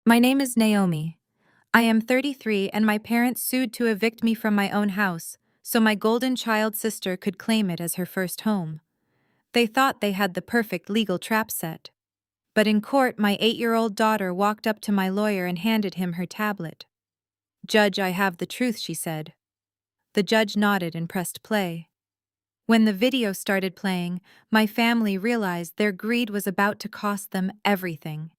My name is Naomi. I am 33 and my parents sued to evict me from my own house, so my golden child sister could claim it as her first home. They thought they had the perfect legal trap set. But in court, my 8-year-old daughter walked up to my lawyer and handed him her tablet. "Judge, I have the truth," she said. The judge nodded and pressed play. When the video started playing, my family realized their greed was about to cost them everything.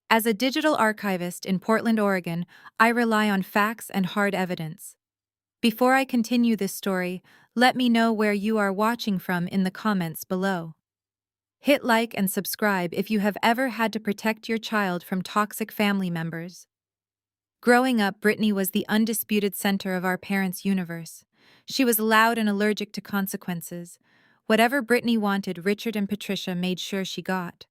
As a digital archivist in Portland, Oregon, I rely on facts and hard evidence. Before I continue this story, let me know where you are watching from in the comments below. Hit like and subscribe if you have ever had to protect your child from toxic family members. Growing up, Brittany was the undisputed center of our parents' universe. She was loud and allergic to consequences. Whatever Brittany wanted, Richard and Patricia made sure she got.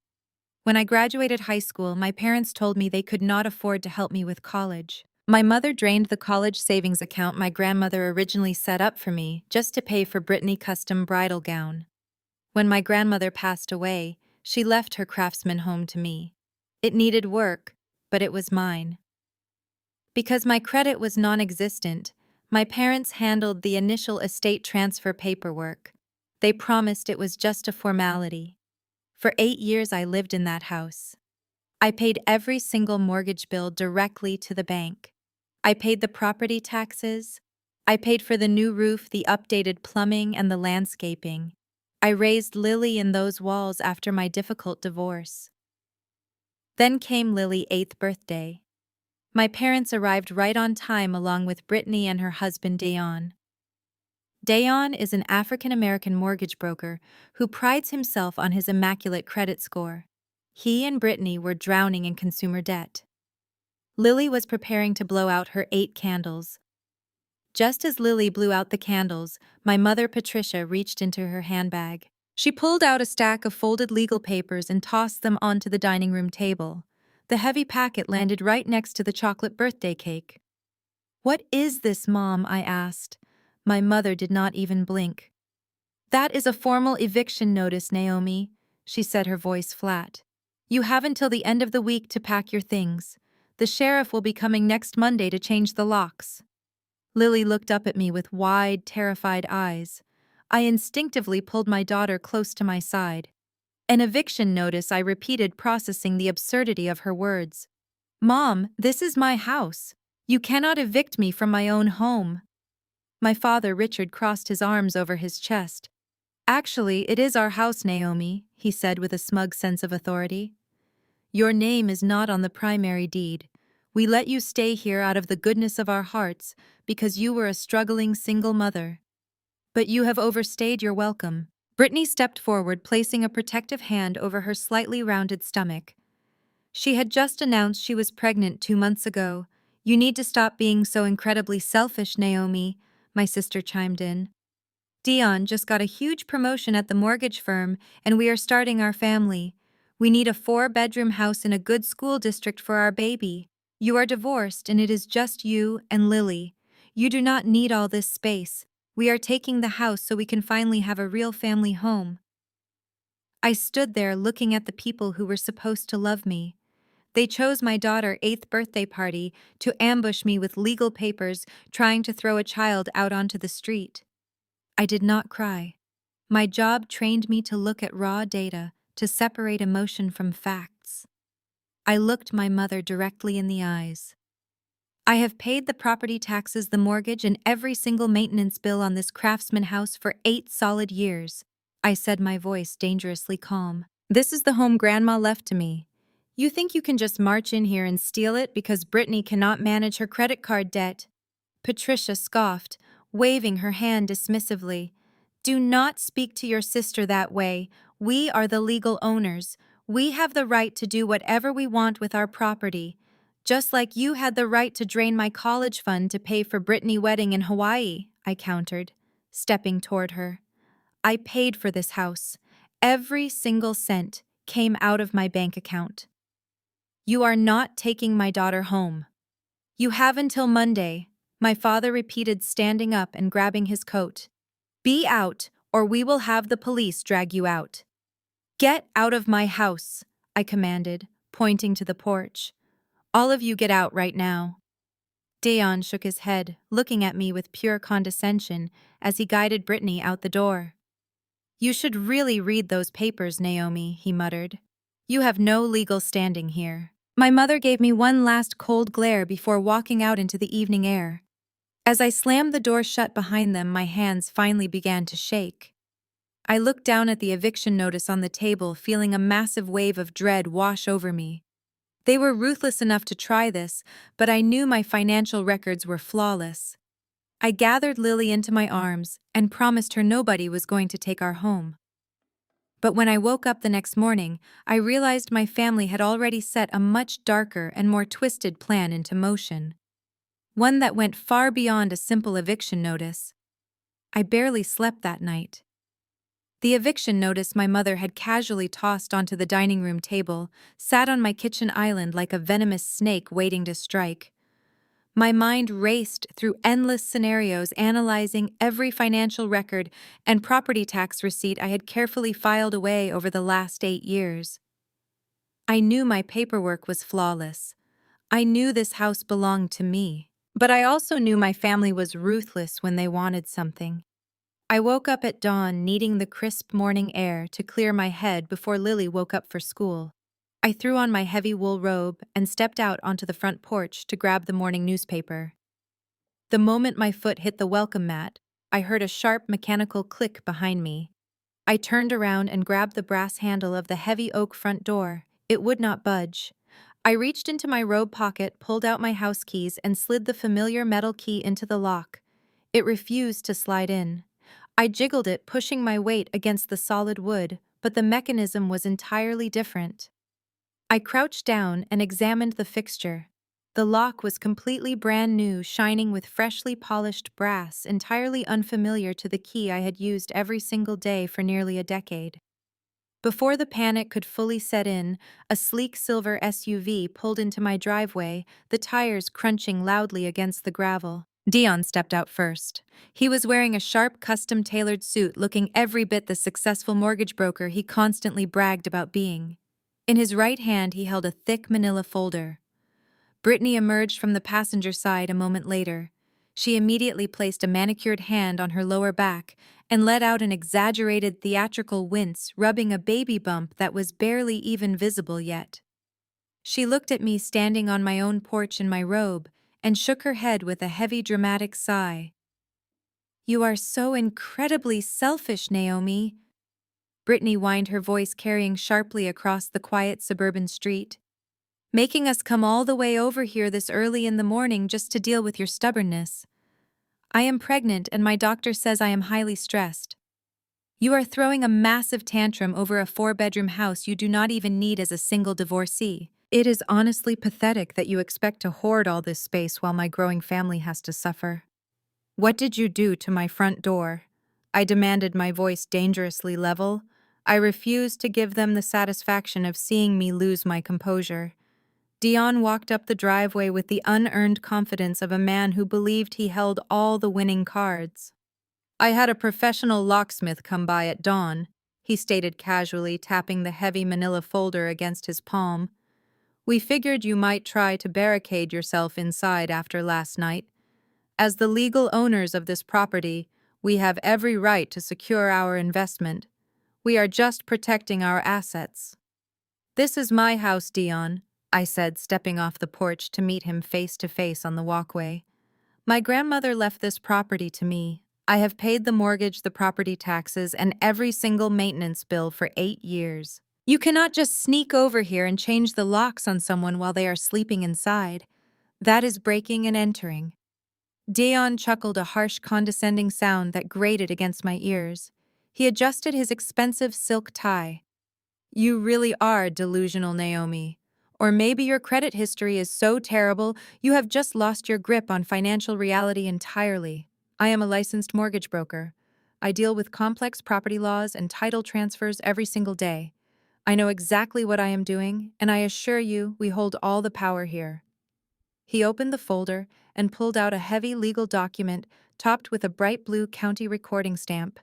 When I graduated high school, my parents told me they could not afford to help me with college. My mother drained the college savings account my grandmother originally set up for me just to pay for Brittany's custom bridal gown. When my grandmother passed away, she left her craftsman home to me. It needed work, but it was mine. Because my credit was non-existent, my parents handled the initial estate transfer paperwork. They promised it was just a formality. For 8 years I lived in that house. I paid every single mortgage bill directly to the bank. I paid the property taxes. I paid for the new roof, the updated plumbing, and the landscaping. I raised Lily in those walls after my difficult divorce. Then came Lily's 8th birthday. My parents arrived right on time along with Brittany and her husband Dayon. Dayon is an African-American mortgage broker who prides himself on his immaculate credit score. He and Brittany were drowning in consumer debt. Lily was preparing to blow out her 8 candles. Just as Lily blew out the candles, my mother Patricia reached into her handbag. She pulled out a stack of folded legal papers and tossed them onto the dining room table. The heavy packet landed right next to the chocolate birthday cake. "What is this, Mom?" I asked. My mother did not even blink. "That is a formal eviction notice, Naomi," she said, her voice flat. "You have until the end of the week to pack your things. The sheriff will be coming next Monday to change the locks." Lily looked up at me with wide, terrified eyes. I instinctively pulled my daughter close to my side. "An eviction notice," I repeated, processing the absurdity of her words. "Mom, this is my house. You cannot evict me from my own home." My father, Richard, crossed his arms over his chest. "Actually, it is our house, Naomi," he said with a smug sense of authority. "Your name is not on the primary deed. We let you stay here out of the goodness of our hearts because you were a struggling single mother. But you have overstayed your welcome." Brittany stepped forward, placing a protective hand over her slightly rounded stomach. She had just announced she was pregnant 2 months ago. "You need to stop being so incredibly selfish, Naomi," my sister chimed in. "Dion just got a huge promotion at the mortgage firm, and we are starting our family. We need a 4-bedroom house in a good school district for our baby. You are divorced, and it is just you and Lily. You do not need all this space. We are taking the house so we can finally have a real family home." I stood there looking at the people who were supposed to love me. They chose my daughter's 8th birthday party to ambush me with legal papers, trying to throw a child out onto the street. I did not cry. My job trained me to look at raw data, to separate emotion from facts. I looked my mother directly in the eyes. "I have paid the property taxes, the mortgage, and every single maintenance bill on this craftsman house for 8 solid years," I said, my voice dangerously calm. "This is the home Grandma left to me. You think you can just march in here and steal it because Brittany cannot manage her credit card debt?" Patricia scoffed, waving her hand dismissively. "Do not speak to your sister that way. We are the legal owners. We have the right to do whatever we want with our property. Just like you had the right to drain my college fund to pay for Brittany's wedding in Hawaii," I countered, stepping toward her. "I paid for this house. Every single cent came out of my bank account. You are not taking my daughter home. You have until Monday," my father repeated, standing up and grabbing his coat. "Be out, or we will have the police drag you out." "Get out of my house," I commanded, pointing to the porch. All of you get out right now. Dayon shook his head, looking at me with pure condescension as he guided Brittany out the door. You should really read those papers, Naomi, he muttered. You have no legal standing here. My mother gave me one last cold glare before walking out into the evening air. As I slammed the door shut behind them, my hands finally began to shake. I looked down at the eviction notice on the table, feeling a massive wave of dread wash over me. They were ruthless enough to try this, but I knew my financial records were flawless. I gathered Lily into my arms and promised her nobody was going to take our home. But when I woke up the next morning, I realized my family had already set a much darker and more twisted plan into motion. One that went far beyond a simple eviction notice. I barely slept that night. The eviction notice my mother had casually tossed onto the dining room table sat on my kitchen island like a venomous snake waiting to strike. My mind raced through endless scenarios, analyzing every financial record and property tax receipt I had carefully filed away over the last 8 years. I knew my paperwork was flawless. I knew this house belonged to me. But I also knew my family was ruthless when they wanted something. I woke up at dawn, needing the crisp morning air to clear my head before Lily woke up for school. I threw on my heavy wool robe and stepped out onto the front porch to grab the morning newspaper. The moment my foot hit the welcome mat, I heard a sharp mechanical click behind me. I turned around and grabbed the brass handle of the heavy oak front door. It would not budge. I reached into my robe pocket, pulled out my house keys, and slid the familiar metal key into the lock. It refused to slide in. I jiggled it, pushing my weight against the solid wood, but the mechanism was entirely different. I crouched down and examined the fixture. The lock was completely brand new, shining with freshly polished brass, entirely unfamiliar to the key I had used every single day for nearly a decade. Before the panic could fully set in, a sleek silver SUV pulled into my driveway, the tires crunching loudly against the gravel. Dion stepped out first. He was wearing a sharp, custom-tailored suit, looking every bit the successful mortgage broker he constantly bragged about being. In his right hand, he held a thick manila folder. Brittany emerged from the passenger side a moment later. She immediately placed a manicured hand on her lower back and let out an exaggerated theatrical wince, rubbing a baby bump that was barely even visible yet. She looked at me standing on my own porch in my robe and shook her head with a heavy, dramatic sigh. "You are so incredibly selfish, Naomi." Brittany whined, her voice carrying sharply across the quiet suburban street. "Making us come all the way over here this early in the morning just to deal with your stubbornness. I am pregnant and my doctor says I am highly stressed. You are throwing a massive tantrum over a 4-bedroom house you do not even need as a single divorcee. It is honestly pathetic that you expect to hoard all this space while my growing family has to suffer. What did you do to my front door?" I demanded, my voice dangerously level. I refused to give them the satisfaction of seeing me lose my composure. Dion walked up the driveway with the unearned confidence of a man who believed he held all the winning cards. "I had a professional locksmith come by at dawn," he stated casually, tapping the heavy manila folder against his palm. "We figured you might try to barricade yourself inside after last night. As the legal owners of this property, we have every right to secure our investment. We are just protecting our assets." "This is my house, Dion," I said, stepping off the porch to meet him face to face on the walkway. "My grandmother left this property to me. I have paid the mortgage, the property taxes, and every single maintenance bill for 8 years. You cannot just sneak over here and change the locks on someone while they are sleeping inside. That is breaking and entering." Dion chuckled, a harsh, condescending sound that grated against my ears. He adjusted his expensive silk tie. "You really are delusional, Naomi. Or maybe your credit history is so terrible you have just lost your grip on financial reality entirely. I am a licensed mortgage broker. I deal with complex property laws and title transfers every single day. I know exactly what I am doing, and I assure you we hold all the power here." He opened the folder and pulled out a heavy legal document topped with a bright blue county recording stamp.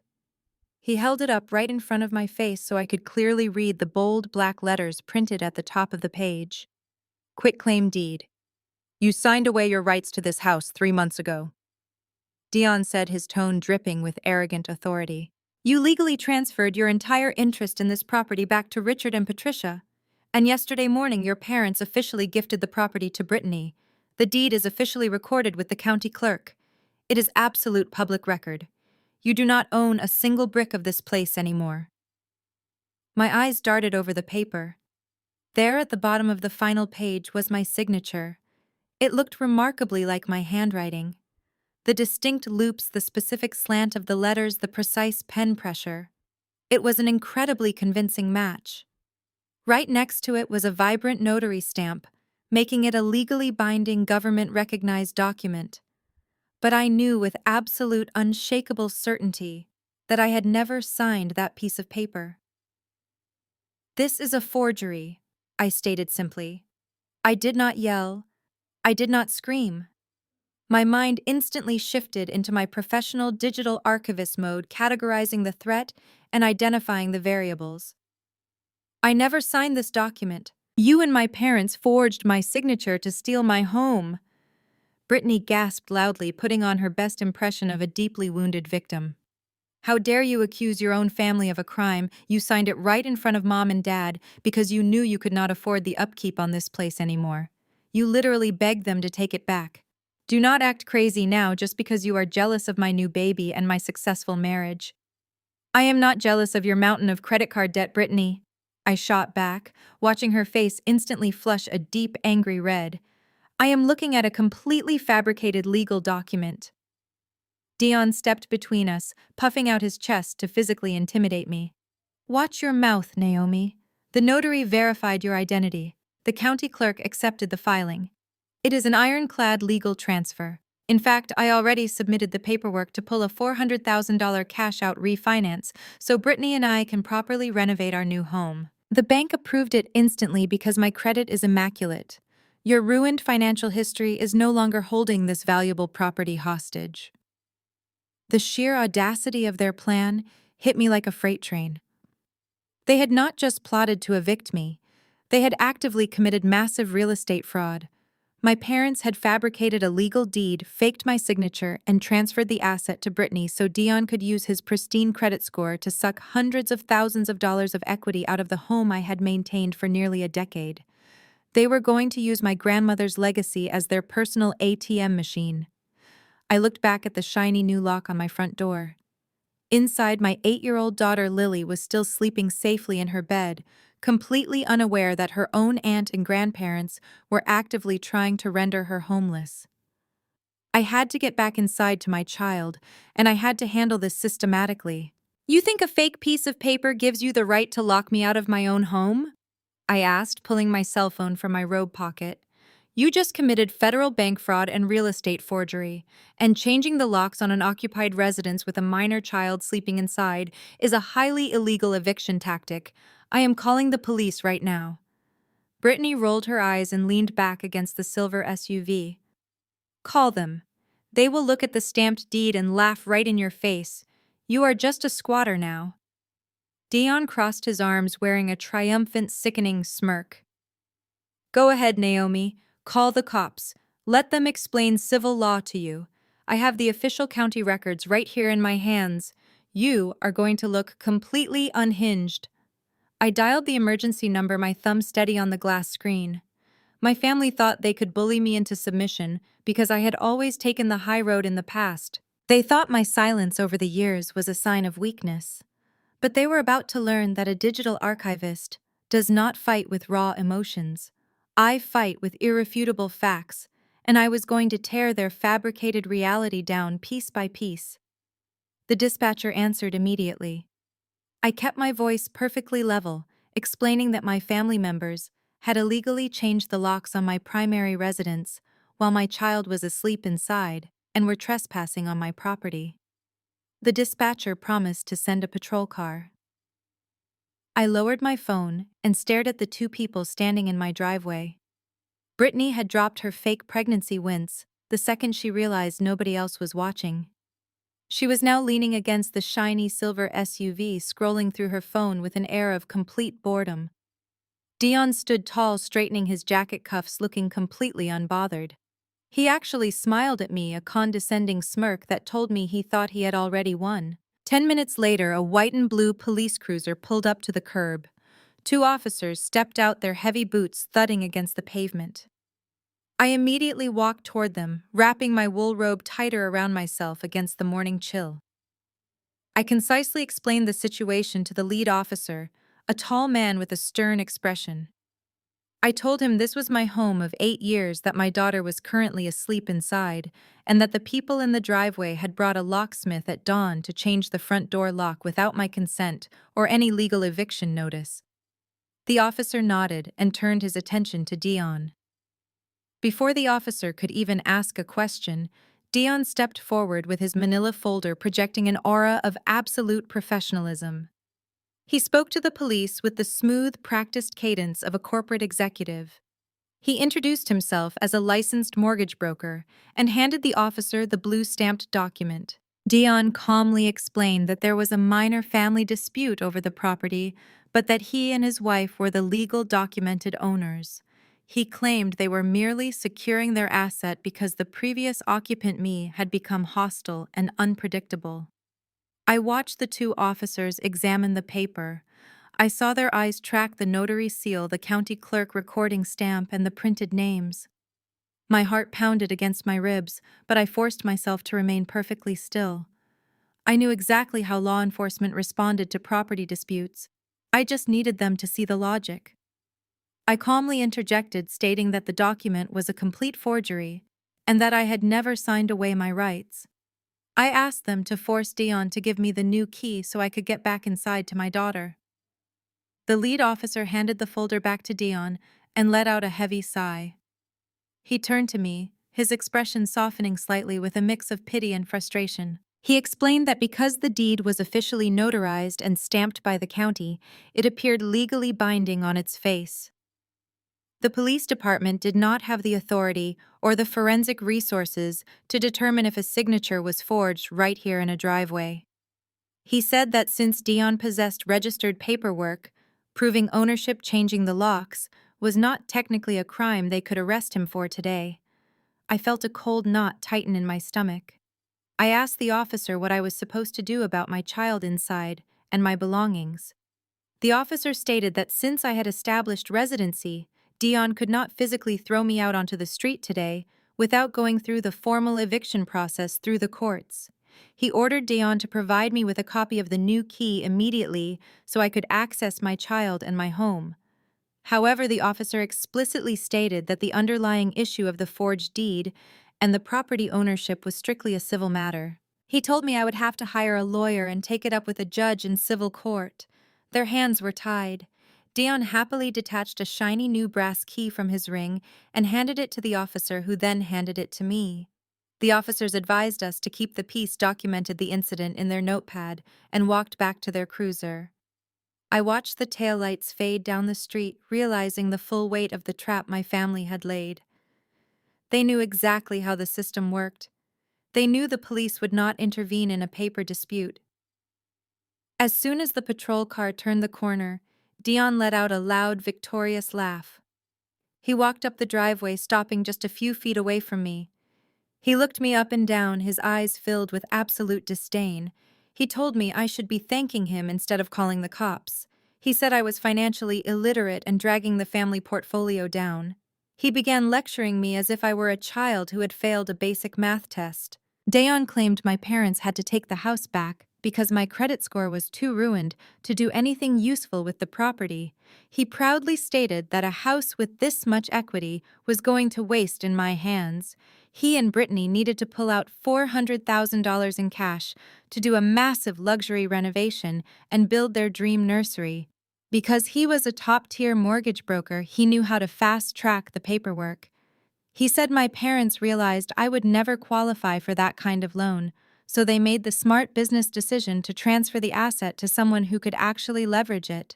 He held it up right in front of my face so I could clearly read the bold black letters printed at the top of the page. Quitclaim deed. You signed away your rights to this house 3 months ago. Dion said, his tone dripping with arrogant authority. You legally transferred your entire interest in this property back to Richard and Patricia. And yesterday morning your parents officially gifted the property to Brittany. The deed is officially recorded with the county clerk. It is absolute public record. You do not own a single brick of this place anymore. My eyes darted over the paper. There at the bottom of the final page was my signature. It looked remarkably like my handwriting. The distinct loops, the specific slant of the letters, the precise pen pressure. It was an incredibly convincing match. Right next to it was a vibrant notary stamp, making it a legally binding government-recognized document. But I knew with absolute unshakable certainty that I had never signed that piece of paper. This is a forgery, I stated simply. I did not yell. I did not scream. My mind instantly shifted into my professional digital archivist mode, categorizing the threat and identifying the variables. I never signed this document. You and my parents forged my signature to steal my home. Brittany gasped loudly, putting on her best impression of a deeply wounded victim. How dare you accuse your own family of a crime? You signed it right in front of Mom and Dad because you knew you could not afford the upkeep on this place anymore. You literally begged them to take it back. Do not act crazy now just because you are jealous of my new baby and my successful marriage. I am not jealous of your mountain of credit card debt, Brittany. I shot back, watching her face instantly flush a deep, angry red. I am looking at a completely fabricated legal document. Dion stepped between us, puffing out his chest to physically intimidate me. Watch your mouth, Naomi. The notary verified your identity. The county clerk accepted the filing. It is an ironclad legal transfer. In fact, I already submitted the paperwork to pull a $400,000 cash-out refinance so Brittany and I can properly renovate our new home. The bank approved it instantly because my credit is immaculate. Your ruined financial history is no longer holding this valuable property hostage. The sheer audacity of their plan hit me like a freight train. They had not just plotted to evict me, they had actively committed massive real estate fraud. My parents had fabricated a legal deed, faked my signature, and transferred the asset to Brittany so Dion could use his pristine credit score to suck hundreds of thousands of dollars of equity out of the home I had maintained for nearly a decade. They were going to use my grandmother's legacy as their personal ATM machine. I looked back at the shiny new lock on my front door. Inside, my 8-year-old daughter Lily was still sleeping safely in her bed, completely unaware that her own aunt and grandparents were actively trying to render her homeless. I had to get back inside to my child, and I had to handle this systematically. You think a fake piece of paper gives you the right to lock me out of my own home? I asked, pulling my cell phone from my robe pocket. You just committed federal bank fraud and real estate forgery, and changing the locks on an occupied residence with a minor child sleeping inside is a highly illegal eviction tactic. I am calling the police right now. Brittany rolled her eyes and leaned back against the silver SUV. Call them. They will look at the stamped deed and laugh right in your face. You are just a squatter now. Dion crossed his arms, wearing a triumphant, sickening smirk. Go ahead, Naomi. Call the cops. Let them explain civil law to you. I have the official county records right here in my hands. You are going to look completely unhinged. I dialed the emergency number, my thumb steady on the glass screen. My family thought they could bully me into submission because I had always taken the high road in the past. They thought my silence over the years was a sign of weakness. But they were about to learn that a digital archivist does not fight with raw emotions. I fight with irrefutable facts, and I was going to tear their fabricated reality down piece by piece. The dispatcher answered immediately. I kept my voice perfectly level, explaining that my family members had illegally changed the locks on my primary residence while my child was asleep inside and were trespassing on my property. The dispatcher promised to send a patrol car. I lowered my phone and stared at the two people standing in my driveway. Brittany had dropped her fake pregnancy wince the second she realized nobody else was watching. She was now leaning against the shiny silver SUV, scrolling through her phone with an air of complete boredom. Dion stood tall, straightening his jacket cuffs, looking completely unbothered. He actually smiled at me, a condescending smirk that told me he thought he had already won. 10 minutes later, a white and blue police cruiser pulled up to the curb. Two officers stepped out, their heavy boots thudding against the pavement. I immediately walked toward them, wrapping my wool robe tighter around myself against the morning chill. I concisely explained the situation to the lead officer, a tall man with a stern expression. I told him this was my home of 8 years, that my daughter was currently asleep inside, and that the people in the driveway had brought a locksmith at dawn to change the front door lock without my consent or any legal eviction notice. The officer nodded and turned his attention to Dion. Before the officer could even ask a question, Dion stepped forward with his manila folder, projecting an aura of absolute professionalism. He spoke to the police with the smooth, practiced cadence of a corporate executive. He introduced himself as a licensed mortgage broker and handed the officer the blue-stamped document. Dion calmly explained that there was a minor family dispute over the property, but that he and his wife were the legal documented owners. He claimed they were merely securing their asset because the previous occupant, me, had become hostile and unpredictable. I watched the two officers examine the paper. I saw their eyes track the notary seal, the county clerk recording stamp, and the printed names. My heart pounded against my ribs, but I forced myself to remain perfectly still. I knew exactly how law enforcement responded to property disputes. I just needed them to see the logic. I calmly interjected, stating that the document was a complete forgery and that I had never signed away my rights. I asked them to force Dion to give me the new key so I could get back inside to my daughter. The lead officer handed the folder back to Dion and let out a heavy sigh. He turned to me, his expression softening slightly with a mix of pity and frustration. He explained that because the deed was officially notarized and stamped by the county, it appeared legally binding on its face. The police department did not have the authority or the forensic resources to determine if a signature was forged right here in a driveway. He said that since Dion possessed registered paperwork, proving ownership, changing the locks, was not technically a crime they could arrest him for today. I felt a cold knot tighten in my stomach. I asked the officer what I was supposed to do about my child inside and my belongings. The officer stated that since I had established residency, Dion could not physically throw me out onto the street today without going through the formal eviction process through the courts. He ordered Dion to provide me with a copy of the new key immediately so I could access my child and my home. However, the officer explicitly stated that the underlying issue of the forged deed and the property ownership was strictly a civil matter. He told me I would have to hire a lawyer and take it up with a judge in civil court. Their hands were tied. Dion happily detached a shiny new brass key from his ring and handed it to the officer, who then handed it to me. The officers advised us to keep the piece documented the incident in their notepad and walked back to their cruiser. I watched the taillights fade down the street, realizing the full weight of the trap my family had laid. They knew exactly how the system worked. They knew the police would not intervene in a paper dispute. As soon as the patrol car turned the corner, Dion let out a loud, victorious laugh. He walked up the driveway, stopping just a few feet away from me. He looked me up and down, his eyes filled with absolute disdain. He told me I should be thanking him instead of calling the cops. He said I was financially illiterate and dragging the family portfolio down. He began lecturing me as if I were a child who had failed a basic math test. Dion claimed my parents had to take the house back because my credit score was too ruined to do anything useful with the property. He proudly stated that a house with this much equity was going to waste in my hands. He and Brittany needed to pull out $400,000 in cash to do a massive luxury renovation and build their dream nursery. Because he was a top-tier mortgage broker, he knew how to fast-track the paperwork. He said my parents realized I would never qualify for that kind of loan, so they made the smart business decision to transfer the asset to someone who could actually leverage it.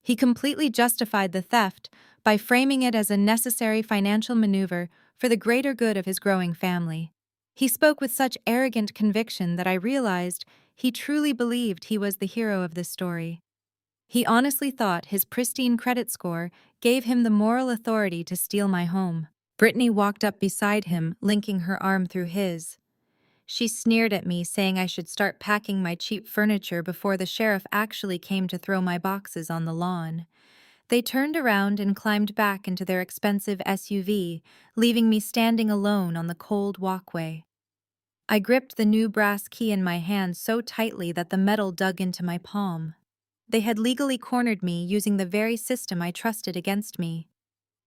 He completely justified the theft by framing it as a necessary financial maneuver for the greater good of his growing family. He spoke with such arrogant conviction that I realized he truly believed he was the hero of this story. He honestly thought his pristine credit score gave him the moral authority to steal my home. Brittany walked up beside him, linking her arm through his. She sneered at me, saying I should start packing my cheap furniture before the sheriff actually came to throw my boxes on the lawn. They turned around and climbed back into their expensive SUV, leaving me standing alone on the cold walkway. I gripped the new brass key in my hand so tightly that the metal dug into my palm. They had legally cornered me using the very system I trusted against me.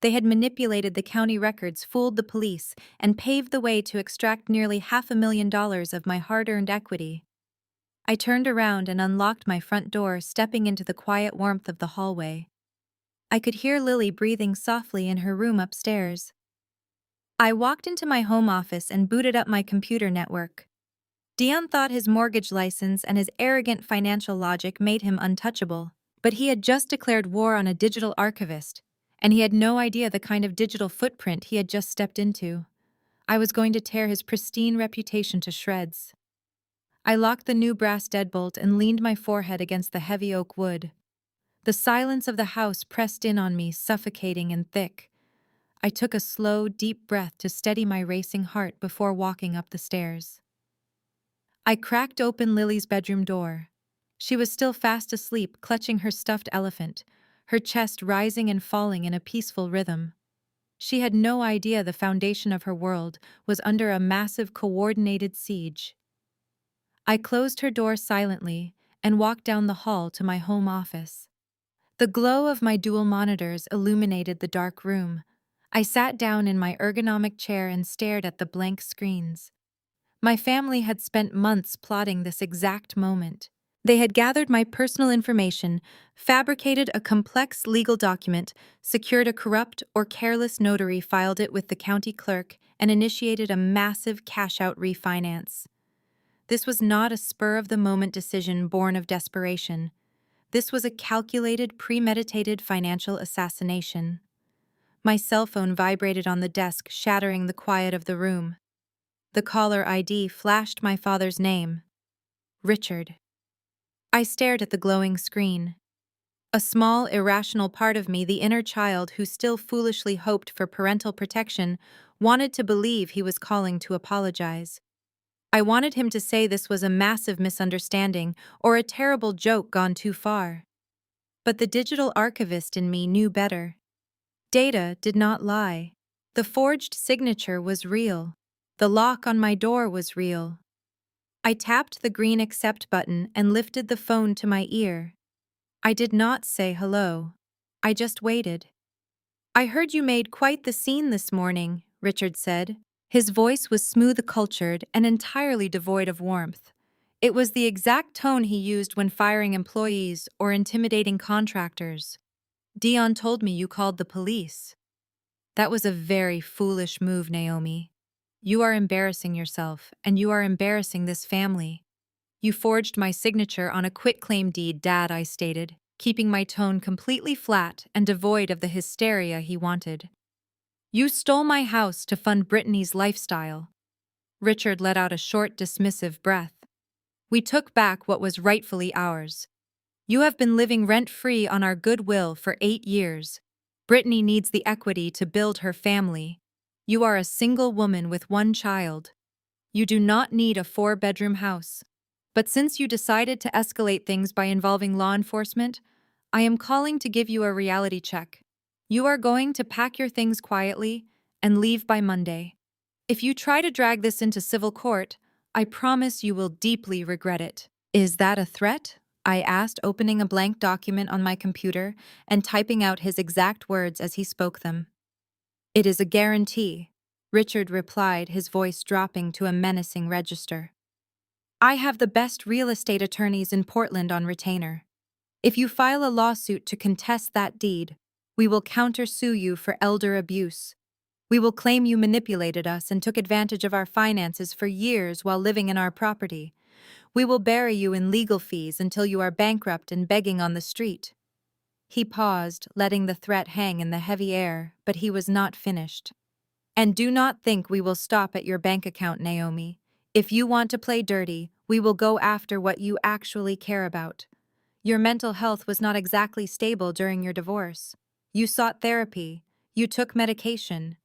They had manipulated the county records, fooled the police, and paved the way to extract nearly $500,000 of my hard-earned equity. I turned around and unlocked my front door, stepping into the quiet warmth of the hallway. I could hear Lily breathing softly in her room upstairs. I walked into my home office and booted up my computer network. Dion thought his mortgage license and his arrogant financial logic made him untouchable, but he had just declared war on a digital archivist, and he had no idea the kind of digital footprint he had just stepped into. I was going to tear his pristine reputation to shreds. I locked the new brass deadbolt and leaned my forehead against the heavy oak wood. The silence of the house pressed in on me, suffocating and thick. I took a slow, deep breath to steady my racing heart before walking up the stairs. I cracked open Lily's bedroom door. She was still fast asleep, clutching her stuffed elephant, her chest rising and falling in a peaceful rhythm. She had no idea the foundation of her world was under a massive coordinated siege. I closed her door silently and walked down the hall to my home office. The glow of my dual monitors illuminated the dark room. I sat down in my ergonomic chair and stared at the blank screens. My family had spent months plotting this exact moment. They had gathered my personal information, fabricated a complex legal document, secured a corrupt or careless notary, filed it with the county clerk, and initiated a massive cash-out refinance. This was not a spur-of-the-moment decision born of desperation. This was a calculated, premeditated financial assassination. My cell phone vibrated on the desk, shattering the quiet of the room. The caller ID flashed my father's name. Richard. I stared at the glowing screen. A small, irrational part of me, the inner child who still foolishly hoped for parental protection, wanted to believe he was calling to apologize. I wanted him to say this was a massive misunderstanding or a terrible joke gone too far. But the digital archivist in me knew better. Data did not lie. The forged signature was real. The lock on my door was real. I tapped the green accept button and lifted the phone to my ear. I did not say hello. I just waited. "I heard you made quite the scene this morning," Richard said. His voice was smooth-cultured and entirely devoid of warmth. It was the exact tone he used when firing employees or intimidating contractors. "Dion told me you called the police." "That was a very foolish move, Naomi. You are embarrassing yourself, and you are embarrassing this family." "You forged my signature on a quitclaim deed, Dad," I stated, keeping my tone completely flat and devoid of the hysteria he wanted. "You stole my house to fund Brittany's lifestyle." Richard let out a short, dismissive breath. "We took back what was rightfully ours. You have been living rent-free on our goodwill for 8 years. Brittany needs the equity to build her family. You are a single woman with 1 child. You do not need a 4-bedroom house. But since you decided to escalate things by involving law enforcement, I am calling to give you a reality check. You are going to pack your things quietly and leave by Monday. If you try to drag this into civil court, I promise you will deeply regret it." "Is that a threat?" I asked, opening a blank document on my computer and typing out his exact words as he spoke them. "It is a guarantee," Richard replied, his voice dropping to a menacing register. "I have the best real estate attorneys in Portland on retainer. If you file a lawsuit to contest that deed, we will countersue you for elder abuse. We will claim you manipulated us and took advantage of our finances for years while living in our property. We will bury you in legal fees until you are bankrupt and begging on the street." He paused, letting the threat hang in the heavy air, but he was not finished. "And do not think we will stop at your bank account, Naomi. If you want to play dirty, we will go after what you actually care about. Your mental health was not exactly stable during your divorce. You sought therapy. You took medication.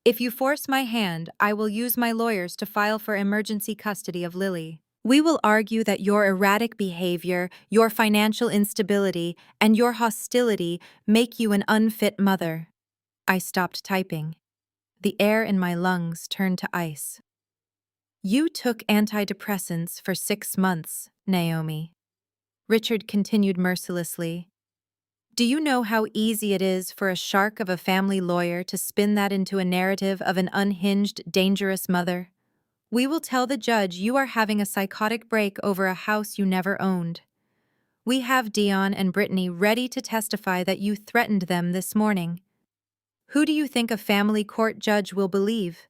If you force my hand, I will use my lawyers to file for emergency custody of Lily. We will argue that your erratic behavior, your financial instability, and your hostility make you an unfit mother. I stopped typing. The air in my lungs turned to ice. You took antidepressants for 6 months, Naomi. Richard continued mercilessly. Do you know how easy it is for a shark of a family lawyer to spin that into a narrative of an unhinged, dangerous mother? We will tell the judge you are having a psychotic break over a house you never owned. We have Dion and Brittany ready to testify that you threatened them this morning. Who do you think a family court judge will believe?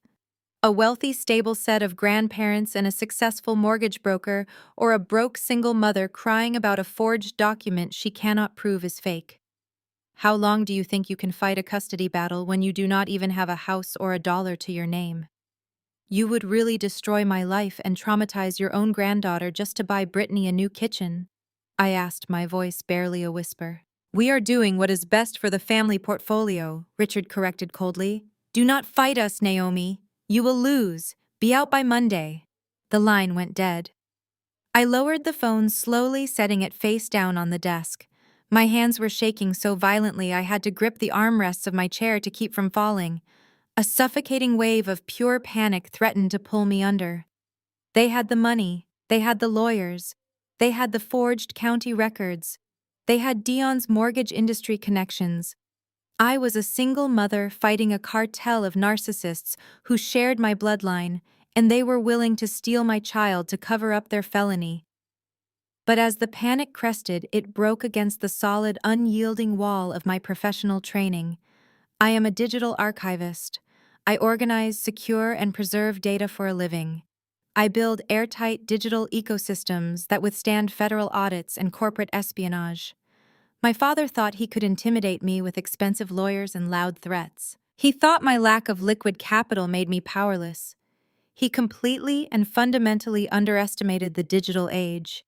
A wealthy, stable set of grandparents and a successful mortgage broker, or a broke single mother crying about a forged document she cannot prove is fake? How long do you think you can fight a custody battle when you do not even have a house or a dollar to your name? You would really destroy my life and traumatize your own granddaughter just to buy Brittany a new kitchen? I asked, my voice barely a whisper. We are doing what is best for the family portfolio, Richard corrected coldly. Do not fight us, Naomi. You will lose. Be out by Monday. The line went dead. I lowered the phone slowly, setting it face down on the desk. My hands were shaking so violently I had to grip the armrests of my chair to keep from falling. A suffocating wave of pure panic threatened to pull me under. They had the money, they had the lawyers, they had the forged county records, they had Dion's mortgage industry connections. I was a single mother fighting a cartel of narcissists who shared my bloodline, and they were willing to steal my child to cover up their felony. But as the panic crested, it broke against the solid, unyielding wall of my professional training. I am a digital archivist. I organize, secure, and preserve data for a living. I build airtight digital ecosystems that withstand federal audits and corporate espionage. My father thought he could intimidate me with expensive lawyers and loud threats. He thought my lack of liquid capital made me powerless. He completely and fundamentally underestimated the digital age.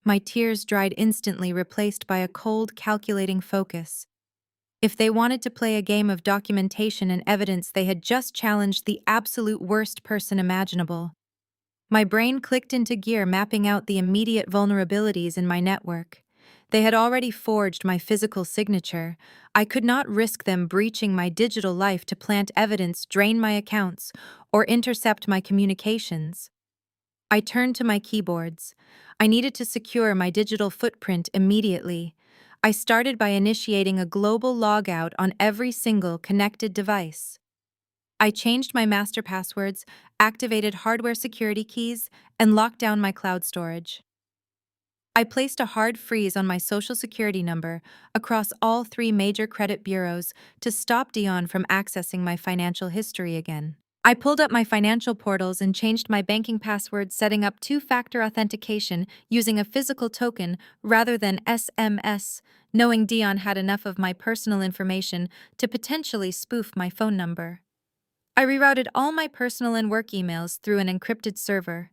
My tears dried instantly, replaced by a cold, calculating focus. If they wanted to play a game of documentation and evidence, they had just challenged the absolute worst person imaginable. My brain clicked into gear, mapping out the immediate vulnerabilities in my network. They had already forged my physical signature. I could not risk them breaching my digital life to plant evidence, drain my accounts, or intercept my communications. I turned to my keyboards. I needed to secure my digital footprint immediately. I started by initiating a global logout on every single connected device. I changed my master passwords, activated hardware security keys, and locked down my cloud storage. I placed a hard freeze on my social security number across all 3 major credit bureaus to stop Dion from accessing my financial history again. I pulled up my financial portals and changed my banking password, setting up 2-factor authentication using a physical token rather than SMS, knowing Dion had enough of my personal information to potentially spoof my phone number. I rerouted all my personal and work emails through an encrypted server.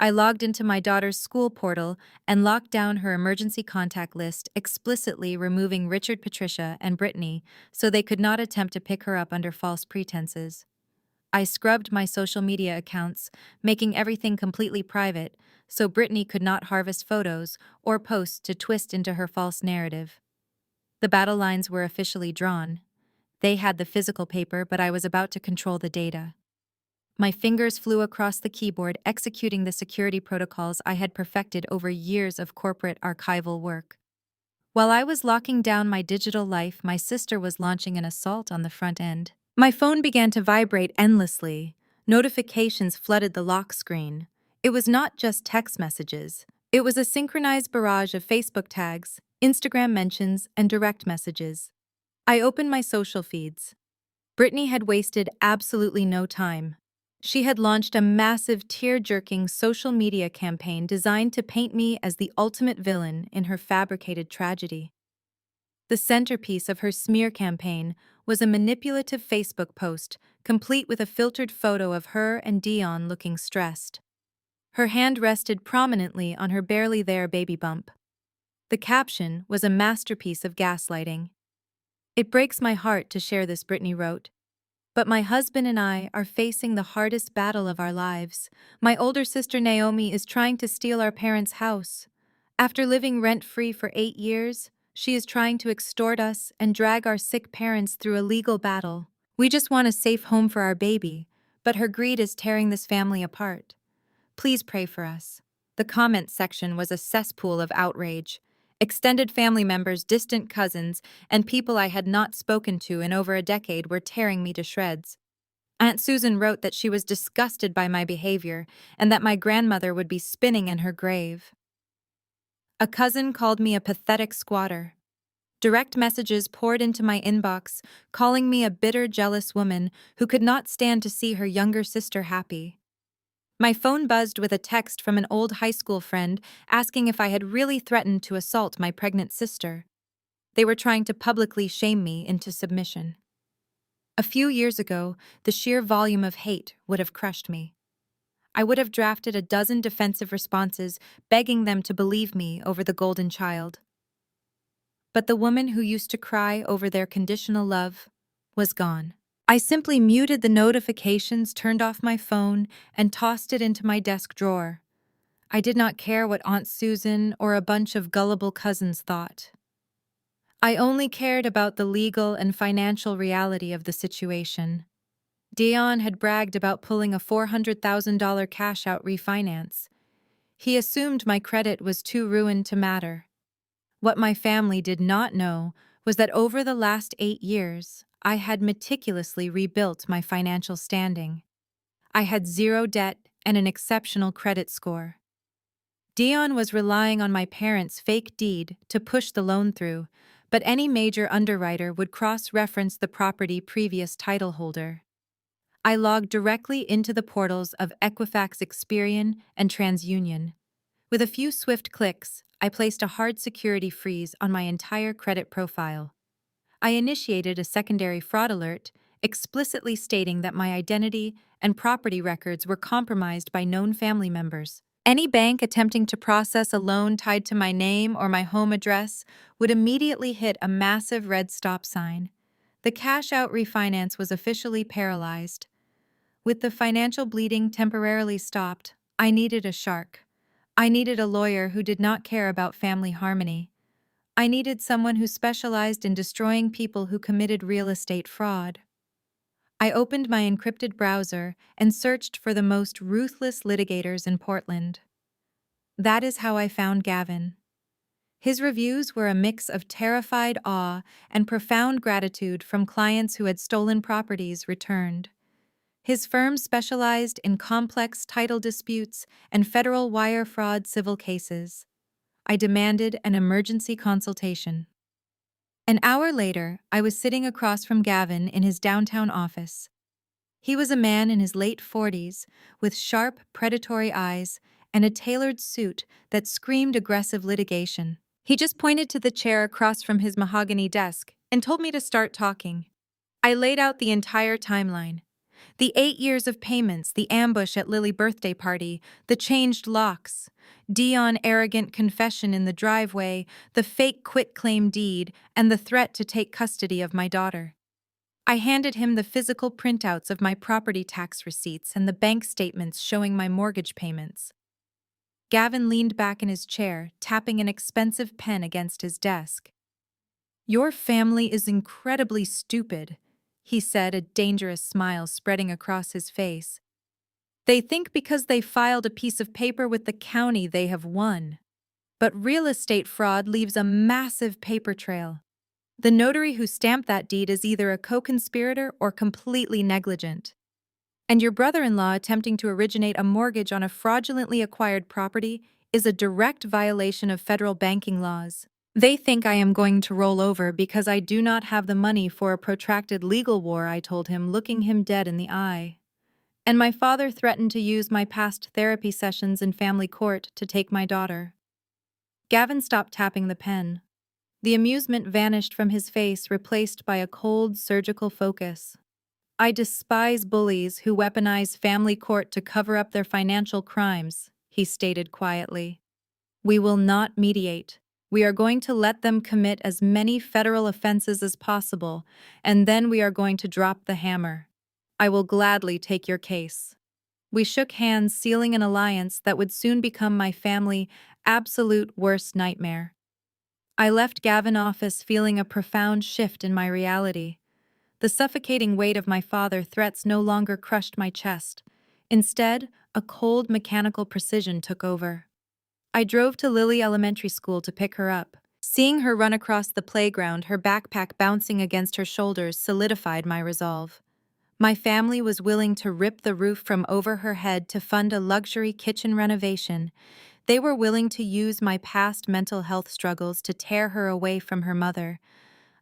I logged into my daughter's school portal and locked down her emergency contact list, explicitly removing Richard, Patricia, and Brittany so they could not attempt to pick her up under false pretenses. I scrubbed my social media accounts, making everything completely private so Brittany could not harvest photos or posts to twist into her false narrative. The battle lines were officially drawn. They had the physical paper, but I was about to control the data. My fingers flew across the keyboard, executing the security protocols I had perfected over years of corporate archival work. While I was locking down my digital life, my sister was launching an assault on the front end. My phone began to vibrate endlessly. Notifications flooded the lock screen. It was not just text messages. It was a synchronized barrage of Facebook tags, Instagram mentions, and direct messages. I opened my social feeds. Brittany had wasted absolutely no time. She had launched a massive, tear-jerking social media campaign designed to paint me as the ultimate villain in her fabricated tragedy. The centerpiece of her smear campaign was a manipulative Facebook post, complete with a filtered photo of her and Dion looking stressed. Her hand rested prominently on her barely there baby bump. The caption was a masterpiece of gaslighting. "It breaks my heart to share this," Brittany wrote. "But my husband and I are facing the hardest battle of our lives. My older sister Naomi is trying to steal our parents' house. After living rent-free for 8 years, she is trying to extort us and drag our sick parents through a legal battle. We just want a safe home for our baby, but her greed is tearing this family apart. Please pray for us." The comments section was a cesspool of outrage. Extended family members, distant cousins, and people I had not spoken to in over a decade were tearing me to shreds. Aunt Susan wrote that she was disgusted by my behavior and that my grandmother would be spinning in her grave. A cousin called me a pathetic squatter. Direct messages poured into my inbox, calling me a bitter, jealous woman who could not stand to see her younger sister happy. My phone buzzed with a text from an old high school friend asking if I had really threatened to assault my pregnant sister. They were trying to publicly shame me into submission. A few years ago, the sheer volume of hate would have crushed me. I would have drafted a dozen defensive responses, begging them to believe me over the golden child. But the woman who used to cry over their conditional love was gone. I simply muted the notifications, turned off my phone, and tossed it into my desk drawer. I did not care what Aunt Susan or a bunch of gullible cousins thought. I only cared about the legal and financial reality of the situation. Dion had bragged about pulling a $400,000 cash-out refinance. He assumed my credit was too ruined to matter. What my family did not know was that over the last 8 years, I had meticulously rebuilt my financial standing. I had zero debt and an exceptional credit score. Dion was relying on my parents' fake deed to push the loan through, but any major underwriter would cross-reference the property previous title holder. I logged directly into the portals of Equifax, Experian, and TransUnion. With a few swift clicks, I placed a hard security freeze on my entire credit profile. I initiated a secondary fraud alert, explicitly stating that my identity and property records were compromised by known family members. Any bank attempting to process a loan tied to my name or my home address would immediately hit a massive red stop sign. The cash-out refinance was officially paralyzed. With the financial bleeding temporarily stopped, I needed a shark. I needed a lawyer who did not care about family harmony. I needed someone who specialized in destroying people who committed real estate fraud. I opened my encrypted browser and searched for the most ruthless litigators in Portland. That is how I found Gavin. His reviews were a mix of terrified awe and profound gratitude from clients who had stolen properties returned. His firm specialized in complex title disputes and federal wire fraud civil cases. I demanded an emergency consultation. An hour later, I was sitting across from Gavin in his downtown office. He was a man in his late 40s, with sharp, predatory eyes and a tailored suit that screamed aggressive litigation. He just pointed to the chair across from his mahogany desk and told me to start talking. I laid out the entire timeline. The 8 years of payments, the ambush at Lily's birthday party, the changed locks, Dion's arrogant confession in the driveway, the fake quitclaim deed, and the threat to take custody of my daughter. I handed him the physical printouts of my property tax receipts and the bank statements showing my mortgage payments. Gavin leaned back in his chair, tapping an expensive pen against his desk. "Your family is incredibly stupid," he said, a dangerous smile spreading across his face. "They think because they filed a piece of paper with the county they have won. But real estate fraud leaves a massive paper trail. The notary who stamped that deed is either a co-conspirator or completely negligent. And your brother-in-law attempting to originate a mortgage on a fraudulently acquired property is a direct violation of federal banking laws. They think I am going to roll over because I do not have the money for a protracted legal war," I told him, looking him dead in the eye. "And my father threatened to use my past therapy sessions in family court to take my daughter." Gavin stopped tapping the pen. The amusement vanished from his face, replaced by a cold, surgical focus. "I despise bullies who weaponize family court to cover up their financial crimes," he stated quietly. "We will not mediate. We are going to let them commit as many federal offenses as possible, and then we are going to drop the hammer. I will gladly take your case." We shook hands, sealing an alliance that would soon become my family absolute worst nightmare. I left Gavin office feeling a profound shift in my reality. The suffocating weight of my father's threats no longer crushed my chest. Instead, a cold mechanical precision took over. I drove to Lily Elementary School to pick her up. Seeing her run across the playground, her backpack bouncing against her shoulders, solidified my resolve. My family was willing to rip the roof from over her head to fund a luxury kitchen renovation. They were willing to use my past mental health struggles to tear her away from her mother.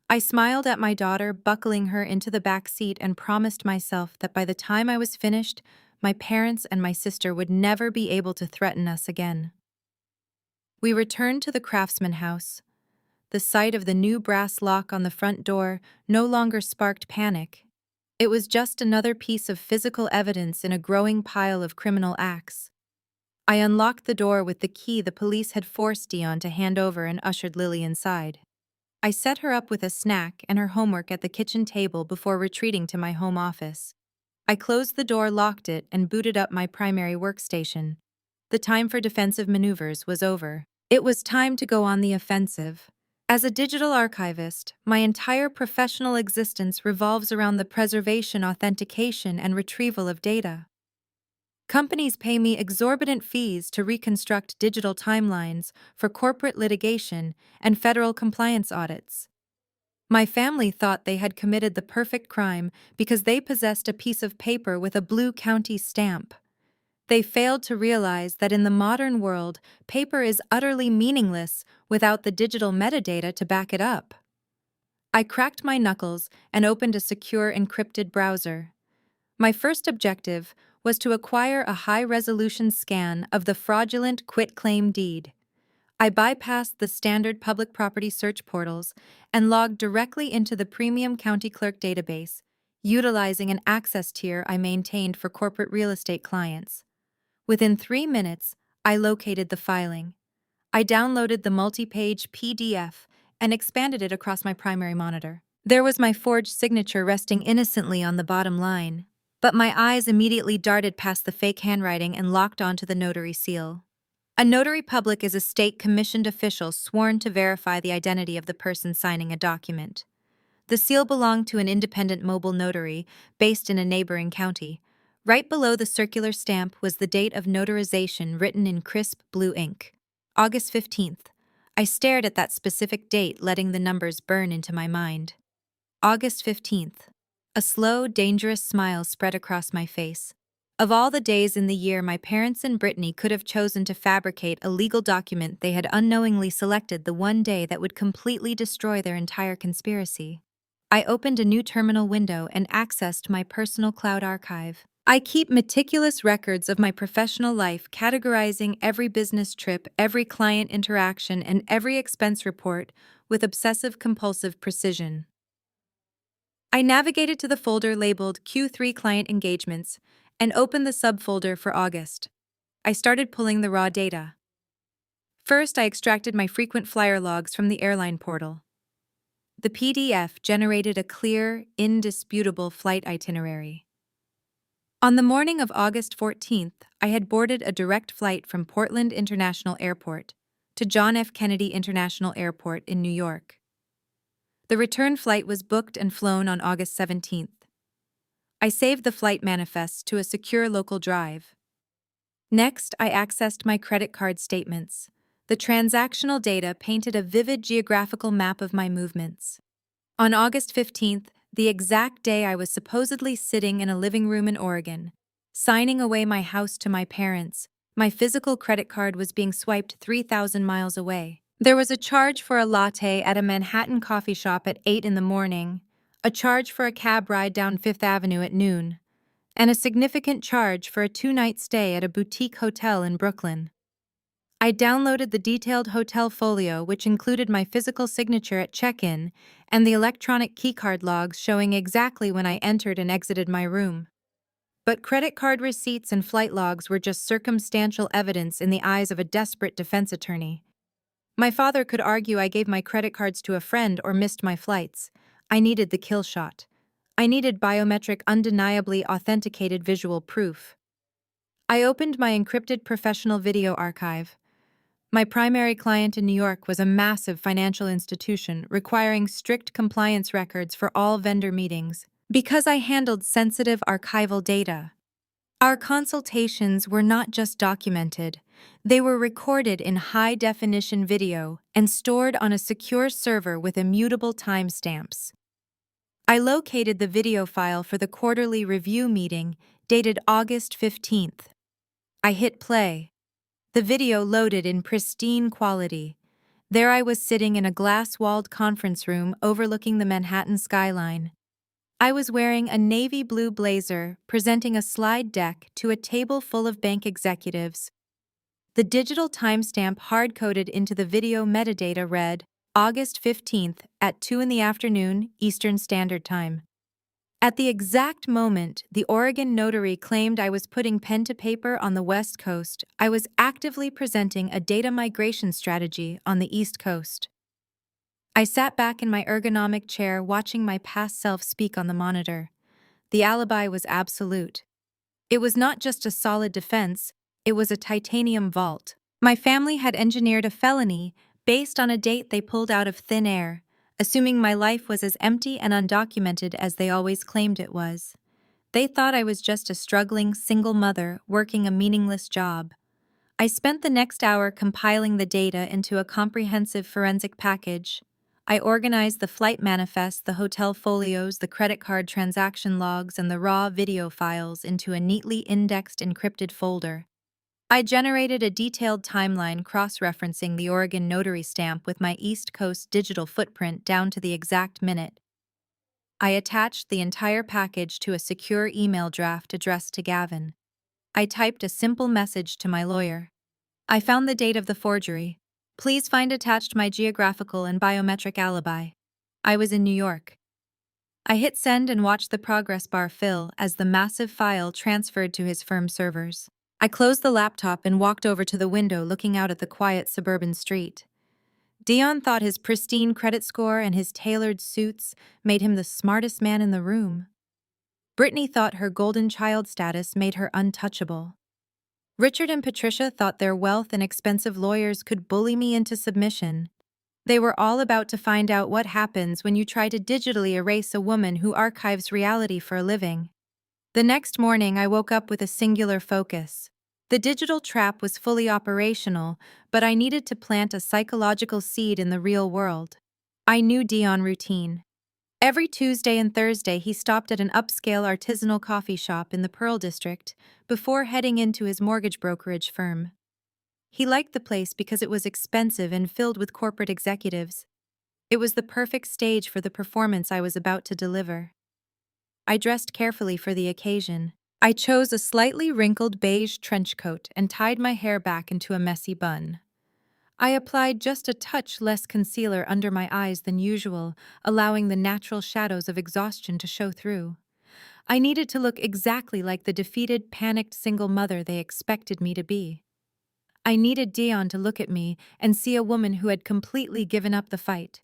I smiled at my daughter, buckling her into the back seat, and promised myself that by the time I was finished, my parents and my sister would never be able to threaten us again. We returned to the Craftsman house. The sight of the new brass lock on the front door no longer sparked panic. It was just another piece of physical evidence in a growing pile of criminal acts. I unlocked the door with the key the police had forced Dion to hand over and ushered Lily inside. I set her up with a snack and her homework at the kitchen table before retreating to my home office. I closed the door, locked it, and booted up my primary workstation. The time for defensive maneuvers was over. It was time to go on the offensive. As a digital archivist, my entire professional existence revolves around the preservation, authentication, and retrieval of data. Companies pay me exorbitant fees to reconstruct digital timelines for corporate litigation and federal compliance audits. My family thought they had committed the perfect crime because they possessed a piece of paper with a blue county stamp. They failed to realize that in the modern world, paper is utterly meaningless without the digital metadata to back it up. I cracked my knuckles and opened a secure encrypted browser. My first objective was to acquire a high-resolution scan of the fraudulent quitclaim deed. I bypassed the standard public property search portals and logged directly into the premium county clerk database, utilizing an access tier I maintained for corporate real estate clients. Within 3 minutes, I located the filing. I downloaded the multi-page PDF and expanded it across my primary monitor. There was my forged signature resting innocently on the bottom line, but my eyes immediately darted past the fake handwriting and locked onto the notary seal. A notary public is a state-commissioned official sworn to verify the identity of the person signing a document. The seal belonged to an independent mobile notary based in a neighboring county. Right below the circular stamp was the date of notarization written in crisp blue ink. August 15th. I stared at that specific date, letting the numbers burn into my mind. August 15th. A slow, dangerous smile spread across my face. Of all the days in the year my parents and Brittany could have chosen to fabricate a legal document, they had unknowingly selected the one day that would completely destroy their entire conspiracy. I opened a new terminal window and accessed my personal cloud archive. I keep meticulous records of my professional life, categorizing every business trip, every client interaction, and every expense report with obsessive-compulsive precision. I navigated to the folder labeled Q3 Client Engagements and opened the subfolder for August. I started pulling the raw data. First, I extracted my frequent flyer logs from the airline portal. The PDF generated a clear, indisputable flight itinerary. On the morning of August 14th, I had boarded a direct flight from Portland International Airport to John F. Kennedy International Airport in New York. The return flight was booked and flown on August 17th. I saved the flight manifests to a secure local drive. Next, I accessed my credit card statements. The transactional data painted a vivid geographical map of my movements. On August 15th, the exact day I was supposedly sitting in a living room in Oregon, signing away my house to my parents, my physical credit card was being swiped 3,000 miles away. There was a charge for a latte at a Manhattan coffee shop at 8 in the morning, a charge for a cab ride down Fifth Avenue at noon, and a significant charge for a 2-night stay at a boutique hotel in Brooklyn. I downloaded the detailed hotel folio, which included my physical signature at check-in and the electronic keycard logs showing exactly when I entered and exited my room. But credit card receipts and flight logs were just circumstantial evidence in the eyes of a desperate defense attorney. My father could argue I gave my credit cards to a friend or missed my flights. I needed the kill shot. I needed biometric, undeniably authenticated visual proof. I opened my encrypted professional video archive. My primary client in New York was a massive financial institution requiring strict compliance records for all vendor meetings. Because I handled sensitive archival data, our consultations were not just documented, they were recorded in high-definition video and stored on a secure server with immutable timestamps. I located the video file for the quarterly review meeting, dated August 15th. I hit play. The video loaded in pristine quality. There I was sitting in a glass-walled conference room overlooking the Manhattan skyline. I was wearing a navy blue blazer, presenting a slide deck to a table full of bank executives. The digital timestamp hard-coded into the video metadata read, August 15th at 2 p.m. Eastern Standard Time. At the exact moment the Oregon notary claimed I was putting pen to paper on the West Coast, I was actively presenting a data migration strategy on the East Coast. I sat back in my ergonomic chair watching my past self speak on the monitor. The alibi was absolute. It was not just a solid defense, it was a titanium vault. My family had engineered a felony based on a date they pulled out of thin air, assuming my life was as empty and undocumented as they always claimed it was. They thought I was just a struggling single mother working a meaningless job. I spent the next hour compiling the data into a comprehensive forensic package. I organized the flight manifest, the hotel folios, the credit card transaction logs, and the raw video files into a neatly indexed encrypted folder. I generated a detailed timeline cross-referencing the Oregon notary stamp with my East Coast digital footprint down to the exact minute. I attached the entire package to a secure email draft addressed to Gavin. I typed a simple message to my lawyer. I found the date of the forgery. Please find attached my geographical and biometric alibi. I was in New York. I hit send and watched the progress bar fill as the massive file transferred to his firm servers. I closed the laptop and walked over to the window looking out at the quiet suburban street. Dion thought his pristine credit score and his tailored suits made him the smartest man in the room. Brittany thought her golden child status made her untouchable. Richard and Patricia thought their wealth and expensive lawyers could bully me into submission. They were all about to find out what happens when you try to digitally erase a woman who archives reality for a living. The next morning, I woke up with a singular focus. The digital trap was fully operational, but I needed to plant a psychological seed in the real world. I knew Dion's routine. Every Tuesday and Thursday, he stopped at an upscale artisanal coffee shop in the Pearl District before heading into his mortgage brokerage firm. He liked the place because it was expensive and filled with corporate executives. It was the perfect stage for the performance I was about to deliver. I dressed carefully for the occasion. I chose a slightly wrinkled beige trench coat and tied my hair back into a messy bun. I applied just a touch less concealer under my eyes than usual, allowing the natural shadows of exhaustion to show through. I needed to look exactly like the defeated, panicked single mother they expected me to be. I needed Dion to look at me and see a woman who had completely given up the fight.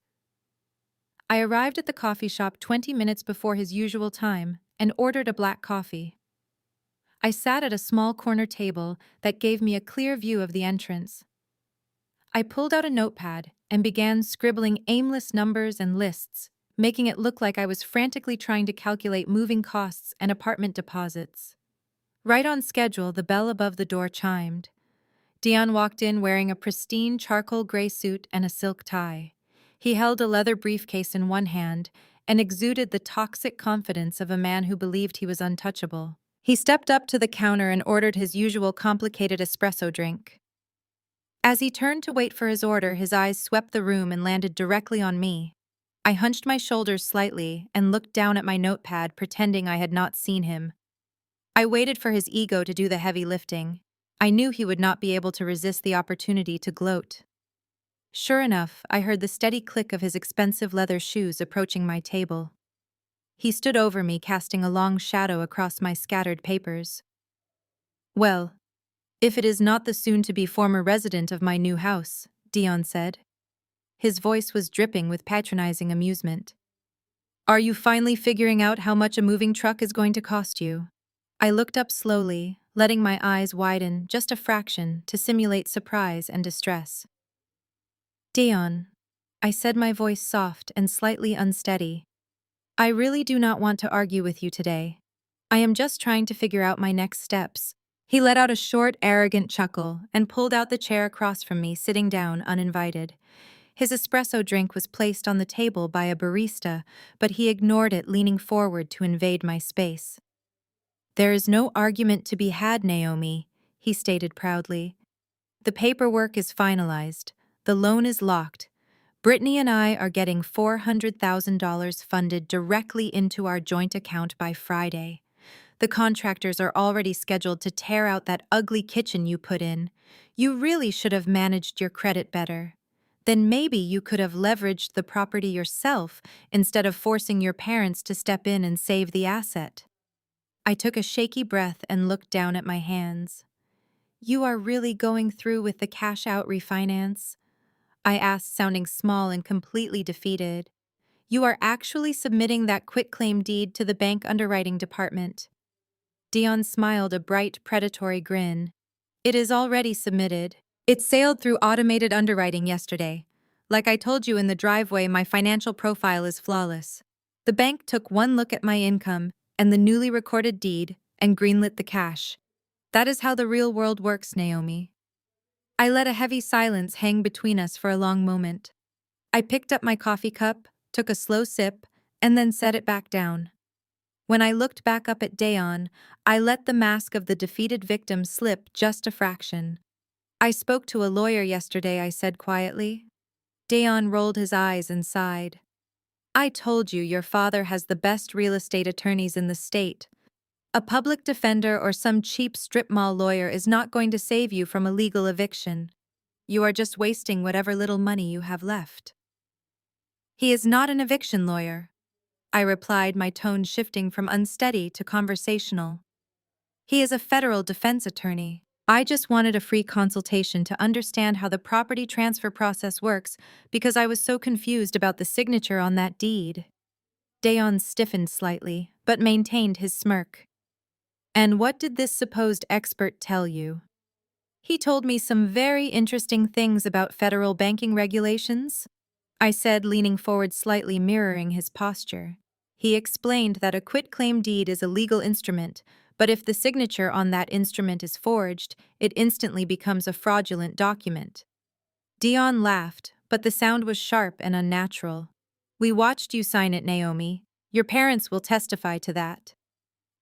I arrived at the coffee shop 20 minutes before his usual time and ordered a black coffee. I sat at a small corner table that gave me a clear view of the entrance. I pulled out a notepad and began scribbling aimless numbers and lists, making it look like I was frantically trying to calculate moving costs and apartment deposits. Right on schedule, the bell above the door chimed. Dion walked in wearing a pristine charcoal gray suit and a silk tie. He held a leather briefcase in one hand and exuded the toxic confidence of a man who believed he was untouchable. He stepped up to the counter and ordered his usual complicated espresso drink. As he turned to wait for his order, his eyes swept the room and landed directly on me. I hunched my shoulders slightly and looked down at my notepad, pretending I had not seen him. I waited for his ego to do the heavy lifting. I knew he would not be able to resist the opportunity to gloat. Sure enough, I heard the steady click of his expensive leather shoes approaching my table. He stood over me, casting a long shadow across my scattered papers. Well, if it is not the soon-to-be former resident of my new house, Dion said. His voice was dripping with patronizing amusement. Are you finally figuring out how much a moving truck is going to cost you? I looked up slowly, letting my eyes widen just a fraction to simulate surprise and distress. Dion, I said, my voice soft and slightly unsteady. I really do not want to argue with you today. I am just trying to figure out my next steps. He let out a short, arrogant chuckle and pulled out the chair across from me, sitting down uninvited. His espresso drink was placed on the table by a barista, but he ignored it, leaning forward to invade my space. There is no argument to be had, Naomi, he stated proudly. The paperwork is finalized. The loan is locked. Brittany and I are getting $400,000 funded directly into our joint account by Friday. The contractors are already scheduled to tear out that ugly kitchen you put in. You really should have managed your credit better. Then maybe you could have leveraged the property yourself instead of forcing your parents to step in and save the asset. I took a shaky breath and looked down at my hands. You are really going through with the cash-out refinance? I asked, sounding small and completely defeated. You are actually submitting that quitclaim deed to the bank underwriting department. Dion smiled a bright, predatory grin. It is already submitted. It sailed through automated underwriting yesterday. Like I told you in the driveway, my financial profile is flawless. The bank took one look at my income and the newly recorded deed and greenlit the cash. That is how the real world works, Naomi. I let a heavy silence hang between us for a long moment. I picked up my coffee cup, took a slow sip, and then set it back down. When I looked back up at Dion, I let the mask of the defeated victim slip just a fraction. I spoke to a lawyer yesterday, I said quietly. Dion rolled his eyes and sighed. I told you your father has the best real estate attorneys in the state. A public defender or some cheap strip mall lawyer is not going to save you from a legal eviction. You are just wasting whatever little money you have left. He is not an eviction lawyer, I replied, my tone shifting from unsteady to conversational. He is a federal defense attorney. I just wanted a free consultation to understand how the property transfer process works because I was so confused about the signature on that deed. Dion stiffened slightly, but maintained his smirk. And what did this supposed expert tell you? He told me some very interesting things about federal banking regulations, I said, leaning forward slightly, mirroring his posture. He explained that a quitclaim deed is a legal instrument, but if the signature on that instrument is forged, it instantly becomes a fraudulent document. Dion laughed, but the sound was sharp and unnatural. We watched you sign it, Naomi. Your parents will testify to that.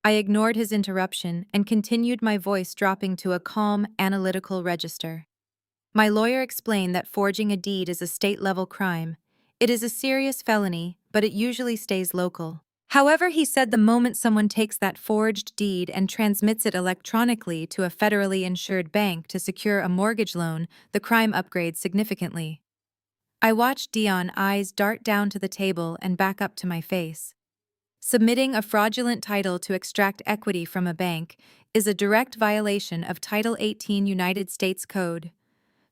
I ignored his interruption and continued, my voice dropping to a calm, analytical register. My lawyer explained that forging a deed is a state-level crime. It is a serious felony, but it usually stays local. However, he said the moment someone takes that forged deed and transmits it electronically to a federally insured bank to secure a mortgage loan, the crime upgrades significantly. I watched Dion's eyes dart down to the table and back up to my face. Submitting a fraudulent title to extract equity from a bank is a direct violation of Title 18 United States Code,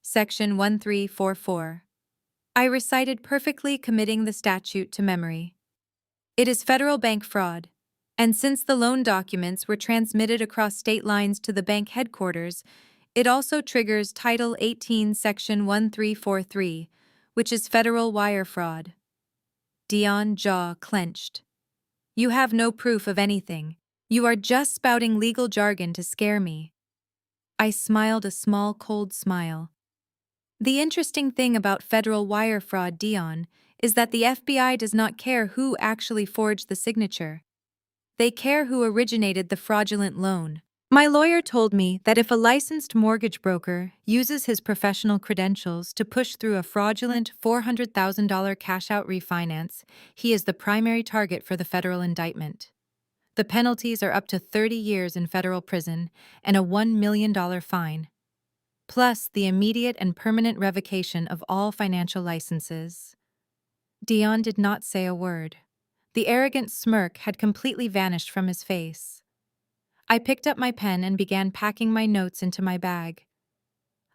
Section 1344. I recited perfectly, committing the statute to memory. It is federal bank fraud, and since the loan documents were transmitted across state lines to the bank headquarters, it also triggers Title 18 Section 1343, which is federal wire fraud. Dion's jaw clenched. You have no proof of anything. You are just spouting legal jargon to scare me. I smiled a small, cold smile. The interesting thing about federal wire fraud, Dion, is that the FBI does not care who actually forged the signature. They care who originated the fraudulent loan. My lawyer told me that if a licensed mortgage broker uses his professional credentials to push through a fraudulent $400,000 cash-out refinance, he is the primary target for the federal indictment. The penalties are up to 30 years in federal prison and a $1 million fine, plus the immediate and permanent revocation of all financial licenses. Dion did not say a word. The arrogant smirk had completely vanished from his face. I picked up my pen and began packing my notes into my bag.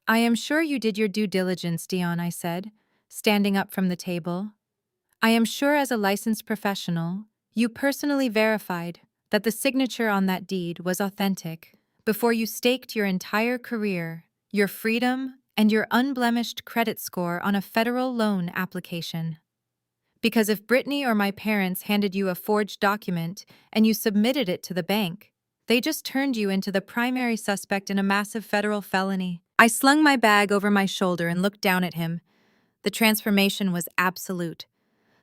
I am sure you did your due diligence, Dion, I said, standing up from the table. I am sure as a licensed professional, you personally verified that the signature on that deed was authentic before you staked your entire career, your freedom, and your unblemished credit score on a federal loan application. Because if Brittany or my parents handed you a forged document and you submitted it to the bank, they just turned you into the primary suspect in a massive federal felony. I slung my bag over my shoulder and looked down at him. The transformation was absolute.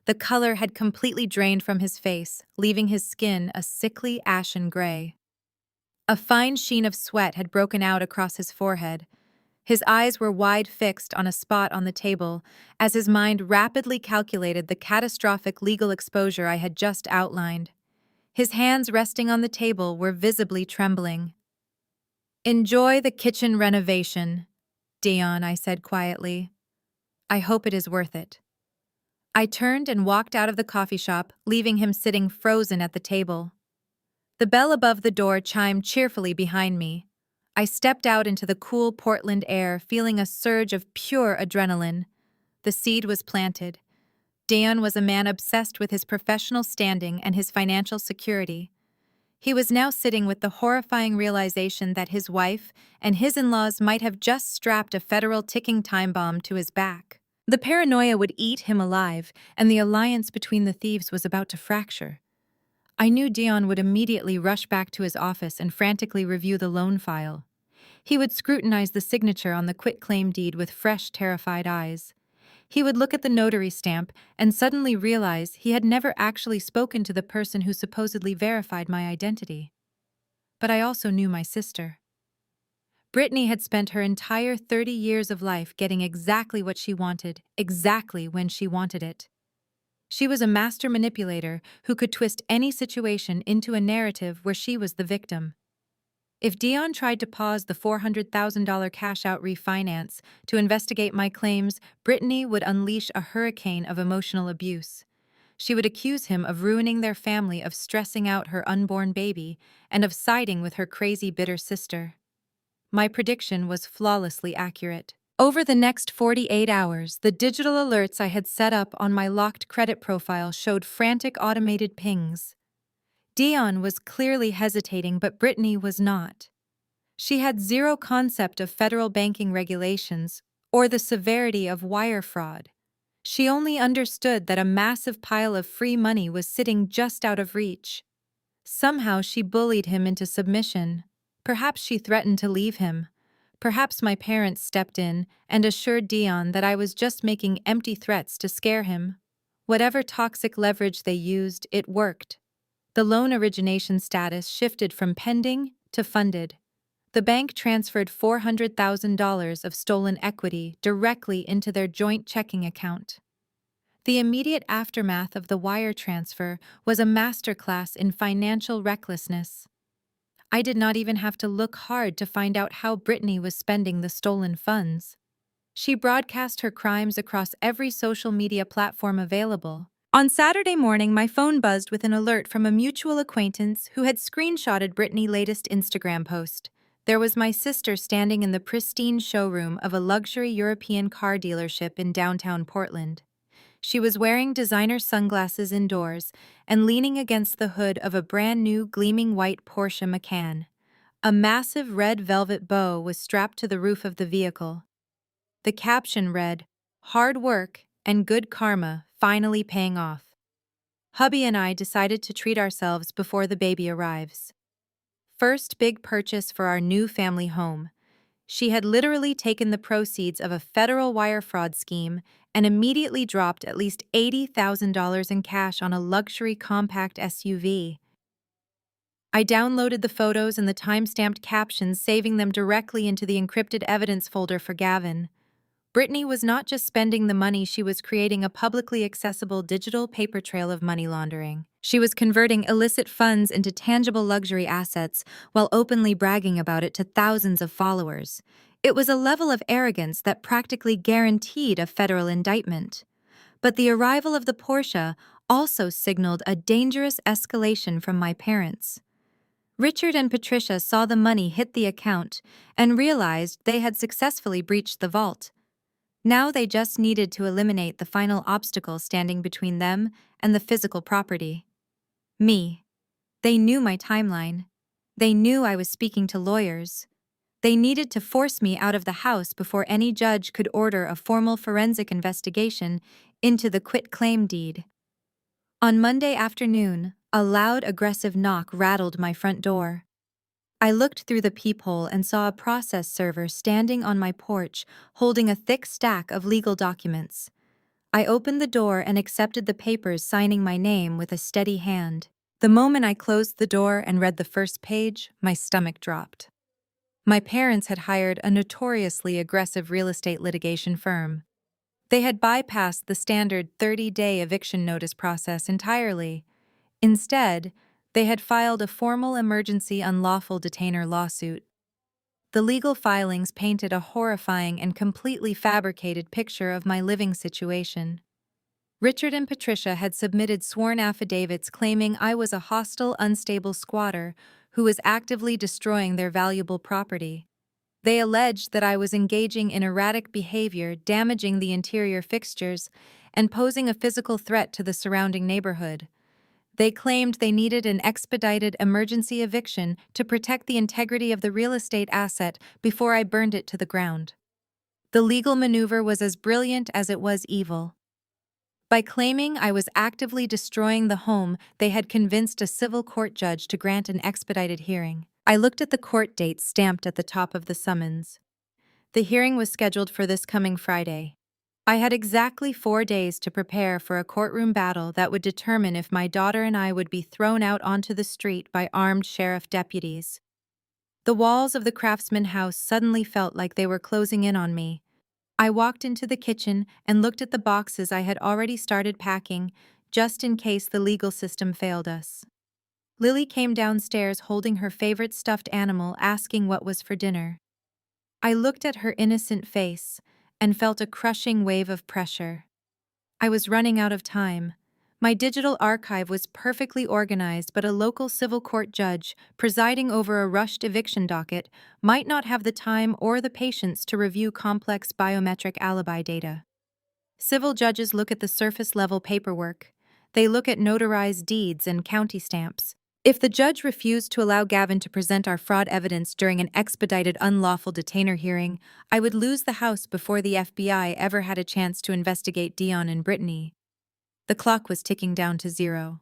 The color had completely drained from his face, leaving his skin a sickly ashen gray. A fine sheen of sweat had broken out across his forehead. His eyes were wide fixed on a spot on the table as his mind rapidly calculated the catastrophic legal exposure I had just outlined. His hands resting on the table were visibly trembling. "Enjoy the kitchen renovation, Dion," I said quietly. "I hope it is worth it." I turned and walked out of the coffee shop, leaving him sitting frozen at the table. The bell above the door chimed cheerfully behind me. I stepped out into the cool Portland air, feeling a surge of pure adrenaline. The seed was planted. Dan was a man obsessed with his professional standing and his financial security. He was now sitting with the horrifying realization that his wife and his in-laws might have just strapped a federal ticking time bomb to his back. The paranoia would eat him alive, and the alliance between the thieves was about to fracture. I knew Dion would immediately rush back to his office and frantically review the loan file. He would scrutinize the signature on the quitclaim deed with fresh, terrified eyes. He would look at the notary stamp and suddenly realize he had never actually spoken to the person who supposedly verified my identity. But I also knew my sister. Brittany had spent her entire 30 years of life getting exactly what she wanted, exactly when she wanted it. She was a master manipulator who could twist any situation into a narrative where she was the victim. If Dion tried to pause the $400,000 cash-out refinance to investigate my claims, Brittany would unleash a hurricane of emotional abuse. She would accuse him of ruining their family, of stressing out her unborn baby, and of siding with her crazy, bitter sister. My prediction was flawlessly accurate. Over the next 48 hours, the digital alerts I had set up on my locked credit profile showed frantic automated pings. Dion was clearly hesitating, but Brittany was not. She had zero concept of federal banking regulations or the severity of wire fraud. She only understood that a massive pile of free money was sitting just out of reach. Somehow she bullied him into submission. Perhaps she threatened to leave him. Perhaps my parents stepped in and assured Dion that I was just making empty threats to scare him. Whatever toxic leverage they used, it worked. The loan origination status shifted from pending to funded. The bank transferred $400,000 of stolen equity directly into their joint checking account. The immediate aftermath of the wire transfer was a masterclass in financial recklessness. I did not even have to look hard to find out how Brittany was spending the stolen funds. She broadcast her crimes across every social media platform available. On Saturday morning, my phone buzzed with an alert from a mutual acquaintance who had screenshotted Brittany's latest Instagram post. There was my sister standing in the pristine showroom of a luxury European car dealership in downtown Portland. She was wearing designer sunglasses indoors and leaning against the hood of a brand-new gleaming white Porsche Macan. A massive red velvet bow was strapped to the roof of the vehicle. The caption read, "Hard work and good karma finally paying off." Hubby and I decided to treat ourselves before the baby arrives. First big purchase for our new family home. She had literally taken the proceeds of a federal wire fraud scheme and immediately dropped at least $80,000 in cash on a luxury compact SUV. I downloaded the photos and the time-stamped captions, saving them directly into the encrypted evidence folder for Gavin. Brittany was not just spending the money, she was creating a publicly accessible digital paper trail of money laundering. She was converting illicit funds into tangible luxury assets while openly bragging about it to thousands of followers. It was a level of arrogance that practically guaranteed a federal indictment. But the arrival of the Porsche also signaled a dangerous escalation from my parents. Richard and Patricia saw the money hit the account and realized they had successfully breached the vault. Now they just needed to eliminate the final obstacle standing between them and the physical property. Me. They knew my timeline. They knew I was speaking to lawyers. They needed to force me out of the house before any judge could order a formal forensic investigation into the quitclaim deed. On Monday afternoon, a loud, aggressive knock rattled my front door. I looked through the peephole and saw a process server standing on my porch, holding a thick stack of legal documents. I opened the door and accepted the papers, signing my name with a steady hand. The moment I closed the door and read the first page, my stomach dropped. My parents had hired a notoriously aggressive real estate litigation firm. They had bypassed the standard 30-day eviction notice process entirely. Instead, they had filed a formal emergency unlawful detainer lawsuit. The legal filings painted a horrifying and completely fabricated picture of my living situation. Richard and Patricia had submitted sworn affidavits claiming I was a hostile, unstable squatter who was actively destroying their valuable property. They alleged that I was engaging in erratic behavior, damaging the interior fixtures, and posing a physical threat to the surrounding neighborhood. They claimed they needed an expedited emergency eviction to protect the integrity of the real estate asset before I burned it to the ground. The legal maneuver was as brilliant as it was evil. By claiming I was actively destroying the home, they had convinced a civil court judge to grant an expedited hearing. I looked at the court date stamped at the top of the summons. The hearing was scheduled for this coming Friday. I had exactly 4 days to prepare for a courtroom battle that would determine if my daughter and I would be thrown out onto the street by armed sheriff deputies. The walls of the Craftsman house suddenly felt like they were closing in on me. I walked into the kitchen and looked at the boxes I had already started packing, just in case the legal system failed us. Lily came downstairs holding her favorite stuffed animal, asking what was for dinner. I looked at her innocent face and felt a crushing wave of pressure. I was running out of time. My digital archive was perfectly organized, but a local civil court judge, presiding over a rushed eviction docket, might not have the time or the patience to review complex biometric alibi data. Civil judges look at the surface-level paperwork. They look at notarized deeds and county stamps. If the judge refused to allow Gavin to present our fraud evidence during an expedited unlawful detainer hearing, I would lose the house before the FBI ever had a chance to investigate Dion and Brittany. The clock was ticking down to 0.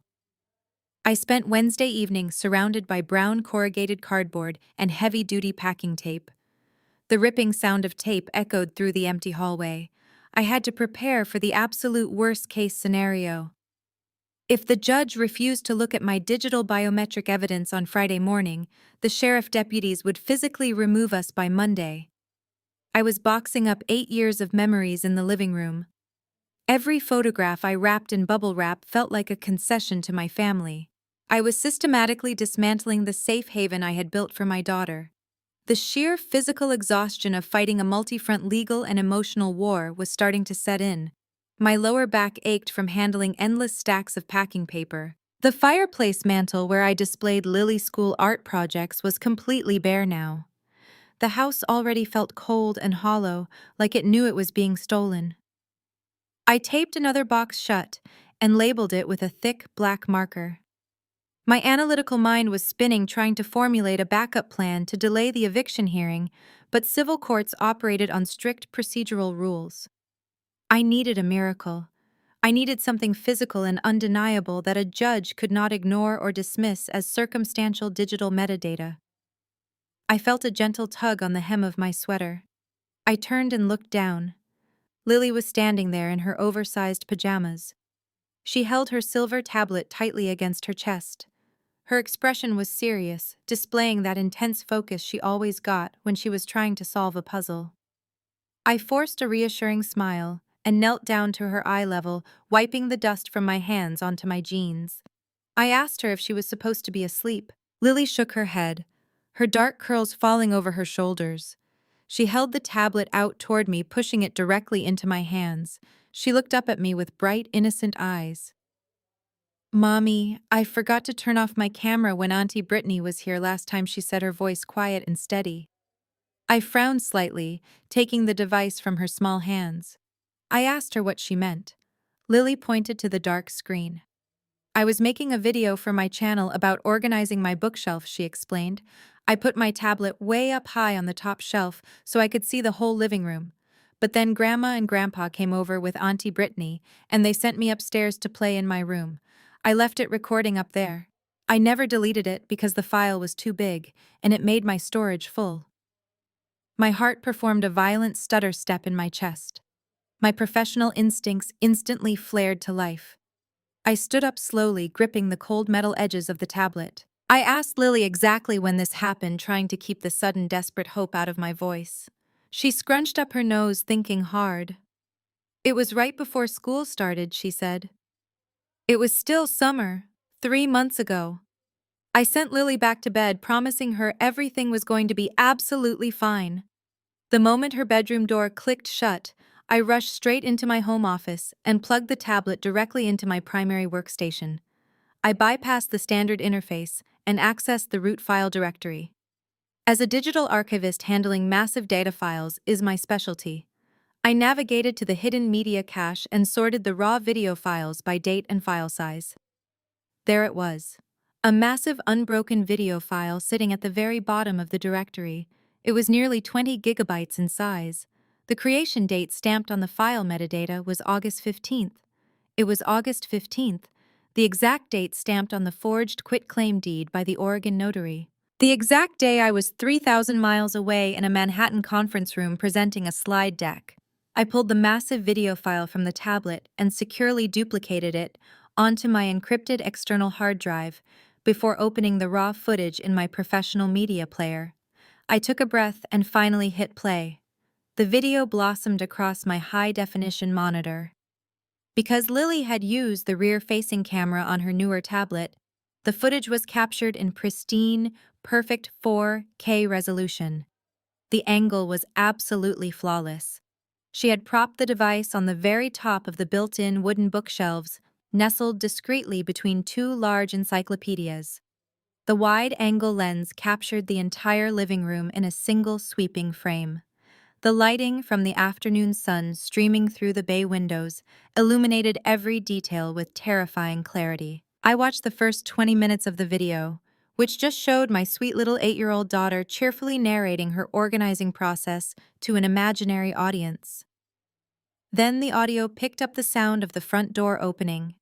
I spent Wednesday evening surrounded by brown corrugated cardboard and heavy-duty packing tape. The ripping sound of tape echoed through the empty hallway. I had to prepare for the absolute worst-case scenario. If the judge refused to look at my digital biometric evidence on Friday morning, the sheriff deputies would physically remove us by Monday. I was boxing up 8 years of memories in the living room. Every photograph I wrapped in bubble wrap felt like a concession to my family. I was systematically dismantling the safe haven I had built for my daughter. The sheer physical exhaustion of fighting a multi-front legal and emotional war was starting to set in. My lower back ached from handling endless stacks of packing paper. The fireplace mantle where I displayed Lily School art projects was completely bare now. The house already felt cold and hollow, like it knew it was being stolen. I taped another box shut and labeled it with a thick black marker. My analytical mind was spinning, trying to formulate a backup plan to delay the eviction hearing, but civil courts operated on strict procedural rules. I needed a miracle. I needed something physical and undeniable that a judge could not ignore or dismiss as circumstantial digital metadata. I felt a gentle tug on the hem of my sweater. I turned and looked down. Lily was standing there in her oversized pajamas. She held her silver tablet tightly against her chest. Her expression was serious, displaying that intense focus she always got when she was trying to solve a puzzle. I forced a reassuring smile and knelt down to her eye level, wiping the dust from my hands onto my jeans. I asked her if she was supposed to be asleep. Lily shook her head, her dark curls falling over her shoulders. She held the tablet out toward me, pushing it directly into my hands. She looked up at me with bright, innocent eyes. Mommy, I forgot to turn off my camera when Auntie Brittany was here last time, she said, her voice quiet and steady. I frowned slightly, taking the device from her small hands. I asked her what she meant. Lily pointed to the dark screen. I was making a video for my channel about organizing my bookshelf, she explained. I put my tablet way up high on the top shelf so I could see the whole living room. But then Grandma and Grandpa came over with Auntie Brittany, and they sent me upstairs to play in my room. I left it recording up there. I never deleted it because the file was too big, and it made my storage full. My heart performed a violent stutter step in my chest. My professional instincts instantly flared to life. I stood up slowly, gripping the cold metal edges of the tablet. I asked Lily exactly when this happened, trying to keep the sudden desperate hope out of my voice. She scrunched up her nose, thinking hard. It was right before school started, she said. It was still summer, 3 months ago. I sent Lily back to bed, promising her everything was going to be absolutely fine. The moment her bedroom door clicked shut, I rushed straight into my home office and plugged the tablet directly into my primary workstation. I bypassed the standard interface and accessed the root file directory. As a digital archivist, handling massive data files is my specialty. I navigated to the hidden media cache and sorted the raw video files by date and file size. There it was. A massive unbroken video file sitting at the very bottom of the directory. It was nearly 20 gigabytes in size. The creation date stamped on the file metadata was August 15th. It was August 15th, the exact date stamped on the forged quitclaim deed by the Oregon notary. The exact day I was 3,000 miles away in a Manhattan conference room presenting a slide deck. I pulled the massive video file from the tablet and securely duplicated it onto my encrypted external hard drive before opening the raw footage in my professional media player. I took a breath and finally hit play. The video blossomed across my high-definition monitor. Because Lily had used the rear-facing camera on her newer tablet, the footage was captured in pristine, perfect 4K resolution. The angle was absolutely flawless. She had propped the device on the very top of the built-in wooden bookshelves, nestled discreetly between two large encyclopedias. The wide-angle lens captured the entire living room in a single sweeping frame. The lighting from the afternoon sun streaming through the bay windows illuminated every detail with terrifying clarity. I watched the first 20 minutes of the video, which just showed my sweet little 8-year-old daughter cheerfully narrating her organizing process to an imaginary audience. Then the audio picked up the sound of the front door opening.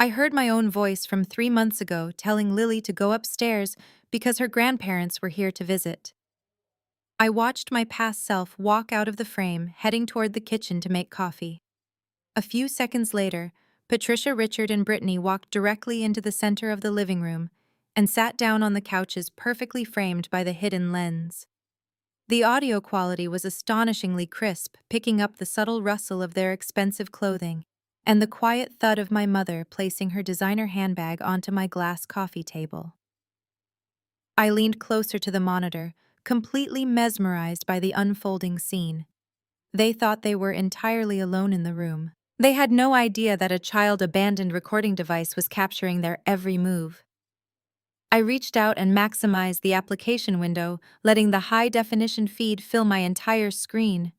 I heard my own voice from 3 months ago telling Lily to go upstairs because her grandparents were here to visit. I watched my past self walk out of the frame, heading toward the kitchen to make coffee. A few seconds later, Patricia, Richard, and Brittany walked directly into the center of the living room and sat down on the couches perfectly framed by the hidden lens. The audio quality was astonishingly crisp, picking up the subtle rustle of their expensive clothing and the quiet thud of my mother placing her designer handbag onto my glass coffee table. I leaned closer to the monitor, completely mesmerized by the unfolding scene. They thought they were entirely alone in the room. They had no idea that a child-abandoned recording device was capturing their every move. I reached out and maximized the application window, letting the high-definition feed fill my entire screen.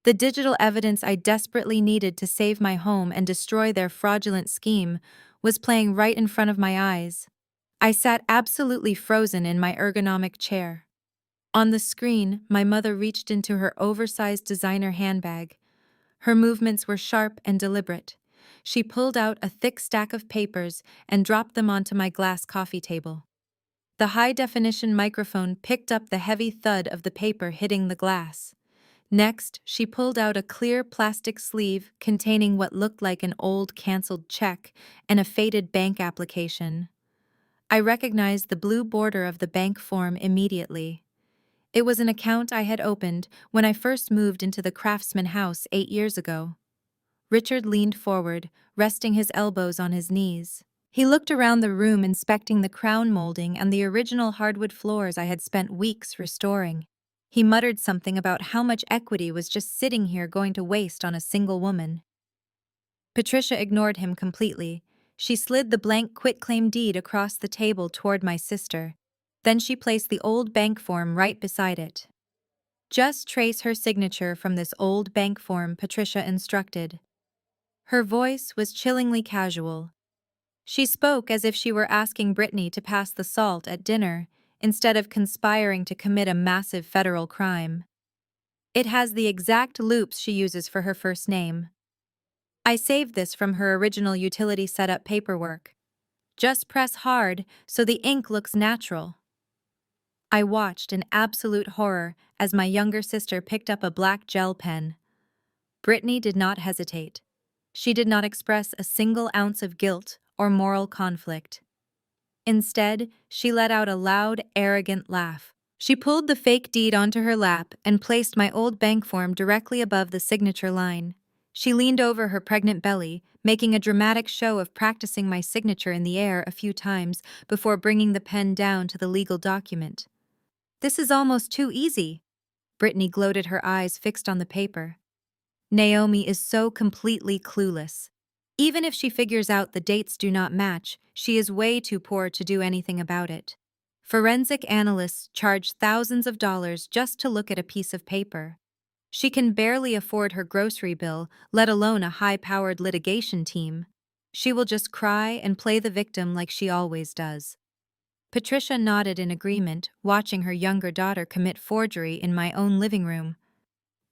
The digital evidence I desperately needed to save my home and destroy their fraudulent scheme was playing right in front of my eyes. I sat absolutely frozen in my ergonomic chair. On the screen, my mother reached into her oversized designer handbag. Her movements were sharp and deliberate. She pulled out a thick stack of papers and dropped them onto my glass coffee table. The high-definition microphone picked up the heavy thud of the paper hitting the glass. Next, she pulled out a clear plastic sleeve containing what looked like an old canceled check and a faded bank application. I recognized the blue border of the bank form immediately. It was an account I had opened when I first moved into the Craftsman house 8 years ago. Richard leaned forward, resting his elbows on his knees. He looked around the room, inspecting the crown molding and the original hardwood floors I had spent weeks restoring. He muttered something about how much equity was just sitting here going to waste on a single woman. Patricia ignored him completely. She slid the blank quitclaim deed across the table toward my sister. Then she placed the old bank form right beside it. Just trace her signature from this old bank form, Patricia instructed. Her voice was chillingly casual. She spoke as if she were asking Brittany to pass the salt at dinner, instead of conspiring to commit a massive federal crime. It has the exact loops she uses for her first name. I saved this from her original utility setup paperwork. Just press hard so the ink looks natural. I watched in absolute horror as my younger sister picked up a black gel pen. Brittany did not hesitate. She did not express a single ounce of guilt or moral conflict. Instead, she let out a loud, arrogant laugh. She pulled the fake deed onto her lap and placed my old bank form directly above the signature line. She leaned over her pregnant belly, making a dramatic show of practicing my signature in the air a few times before bringing the pen down to the legal document. "This is almost too easy," Brittany gloated, her eyes fixed on the paper. Naomi is so completely clueless. Even if she figures out the dates do not match, she is way too poor to do anything about it. Forensic analysts charge thousands of dollars just to look at a piece of paper. She can barely afford her grocery bill, let alone a high-powered litigation team. She will just cry and play the victim like she always does. Patricia nodded in agreement, watching her younger daughter commit forgery in my own living room.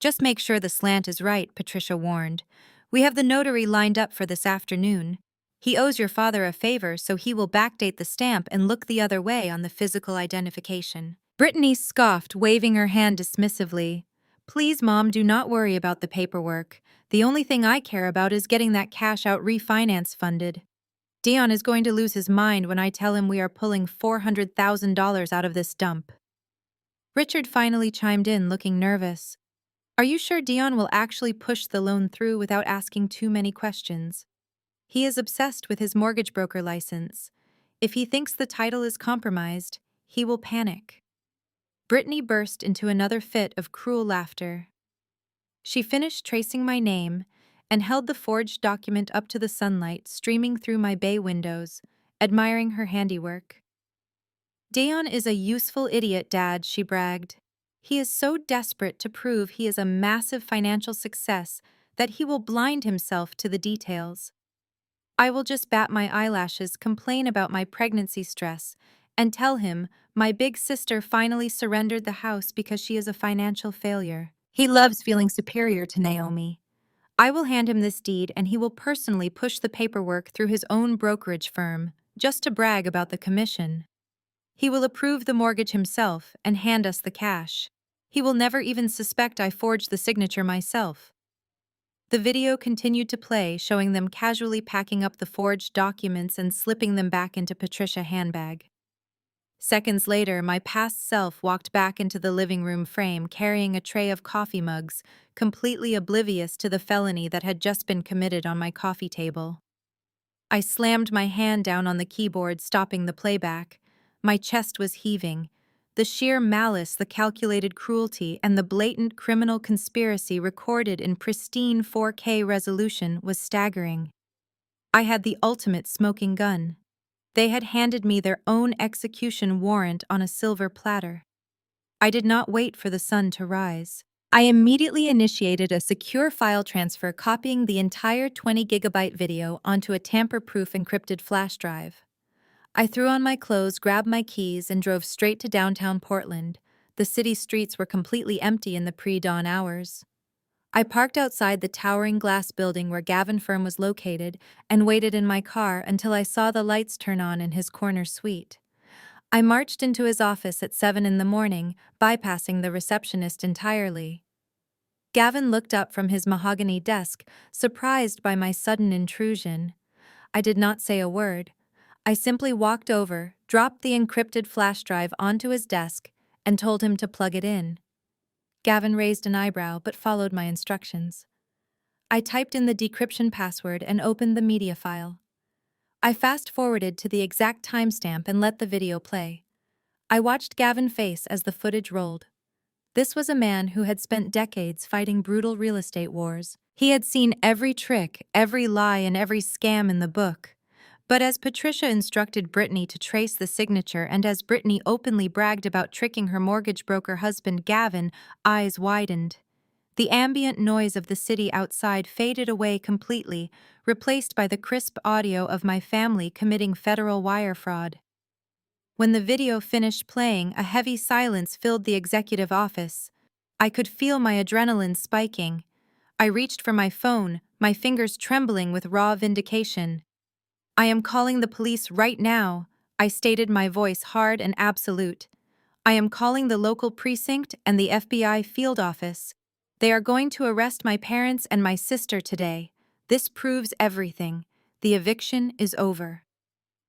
"Just make sure the slant is right," Patricia warned. "We have the notary lined up for this afternoon. He owes your father a favor, so he will backdate the stamp and look the other way on the physical identification." Brittany scoffed, waving her hand dismissively. "Please, Mom, do not worry about the paperwork. The only thing I care about is getting that cash-out refinance funded. Dion is going to lose his mind when I tell him we are pulling $400,000 out of this dump." Richard finally chimed in, looking nervous. "Are you sure Dion will actually push the loan through without asking too many questions? He is obsessed with his mortgage broker license. If he thinks the title is compromised, he will panic." Brittany burst into another fit of cruel laughter. She finished tracing my name and held the forged document up to the sunlight streaming through my bay windows, admiring her handiwork. "Dion is a useful idiot, Dad," she bragged. "He is so desperate to prove he is a massive financial success that he will blind himself to the details. I will just bat my eyelashes, complain about my pregnancy stress, and tell him my big sister finally surrendered the house because she is a financial failure. He loves feeling superior to Naomi. I will hand him this deed and he will personally push the paperwork through his own brokerage firm, just to brag about the commission. He will approve the mortgage himself and hand us the cash. He will never even suspect I forged the signature myself." The video continued to play, showing them casually packing up the forged documents and slipping them back into Patricia's handbag. Seconds later, my past self walked back into the living room frame carrying a tray of coffee mugs, completely oblivious to the felony that had just been committed on my coffee table. I slammed my hand down on the keyboard, stopping the playback. My chest was heaving. The sheer malice, the calculated cruelty, and the blatant criminal conspiracy recorded in pristine 4K resolution was staggering. I had the ultimate smoking gun. They had handed me their own execution warrant on a silver platter. I did not wait for the sun to rise. I immediately initiated a secure file transfer, copying the entire 20-gigabyte video onto a tamper-proof encrypted flash drive. I threw on my clothes, grabbed my keys, and drove straight to downtown Portland. The city streets were completely empty in the pre-dawn hours. I parked outside the towering glass building where Gavin Firm was located and waited in my car until I saw the lights turn on in his corner suite. I marched into his office at 7 in the morning, bypassing the receptionist entirely. Gavin looked up from his mahogany desk, surprised by my sudden intrusion. I did not say a word. I simply walked over, dropped the encrypted flash drive onto his desk, and told him to plug it in. Gavin raised an eyebrow but followed my instructions. I typed in the decryption password and opened the media file. I fast-forwarded to the exact timestamp and let the video play. I watched Gavin's face as the footage rolled. This was a man who had spent decades fighting brutal real estate wars. He had seen every trick, every lie, and every scam in the book. But as Patricia instructed Brittany to trace the signature and as Brittany openly bragged about tricking her mortgage broker husband Gavin, eyes widened. The ambient noise of the city outside faded away completely, replaced by the crisp audio of my family committing federal wire fraud. When the video finished playing, a heavy silence filled the executive office. I could feel my adrenaline spiking. I reached for my phone, my fingers trembling with raw vindication. "I am calling the police right now," I stated, my voice hard and absolute. "I am calling the local precinct and the FBI field office. They are going to arrest my parents and my sister today. This proves everything. The eviction is over."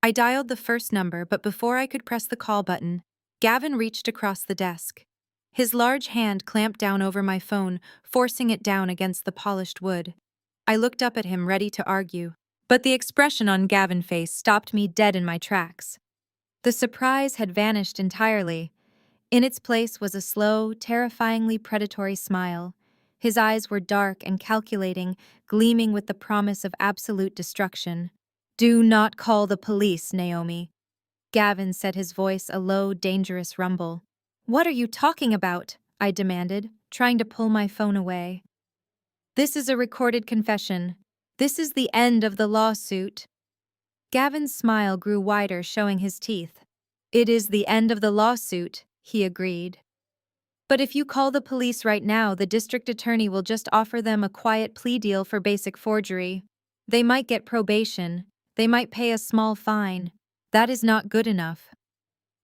I dialed the first number, but before I could press the call button, Gavin reached across the desk. His large hand clamped down over my phone, forcing it down against the polished wood. I looked up at him, ready to argue. But the expression on Gavin's face stopped me dead in my tracks. The surprise had vanished entirely. In its place was a slow, terrifyingly predatory smile. His eyes were dark and calculating, gleaming with the promise of absolute destruction. "Do not call the police, Naomi." Gavin said, his voice a low, dangerous rumble. "What are you talking about?" I demanded, trying to pull my phone away. "This is a recorded confession. This is the end of the lawsuit." Gavin's smile grew wider, showing his teeth. "It is the end of the lawsuit," he agreed. "But if you call the police right now, the district attorney will just offer them a quiet plea deal for basic forgery. They might get probation. They might pay a small fine. That is not good enough."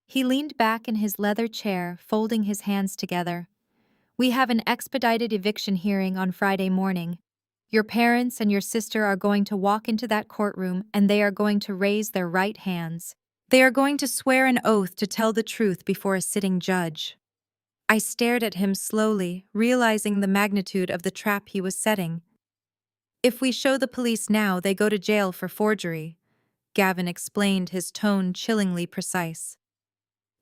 He leaned back in his leather chair, folding his hands together. "We have an expedited eviction hearing on Friday morning. Your parents and your sister are going to walk into that courtroom and they are going to raise their right hands. They are going to swear an oath to tell the truth before a sitting judge." I stared at him slowly, realizing the magnitude of the trap he was setting. "If we show the police now, they go to jail for forgery," Gavin explained, his tone chillingly precise.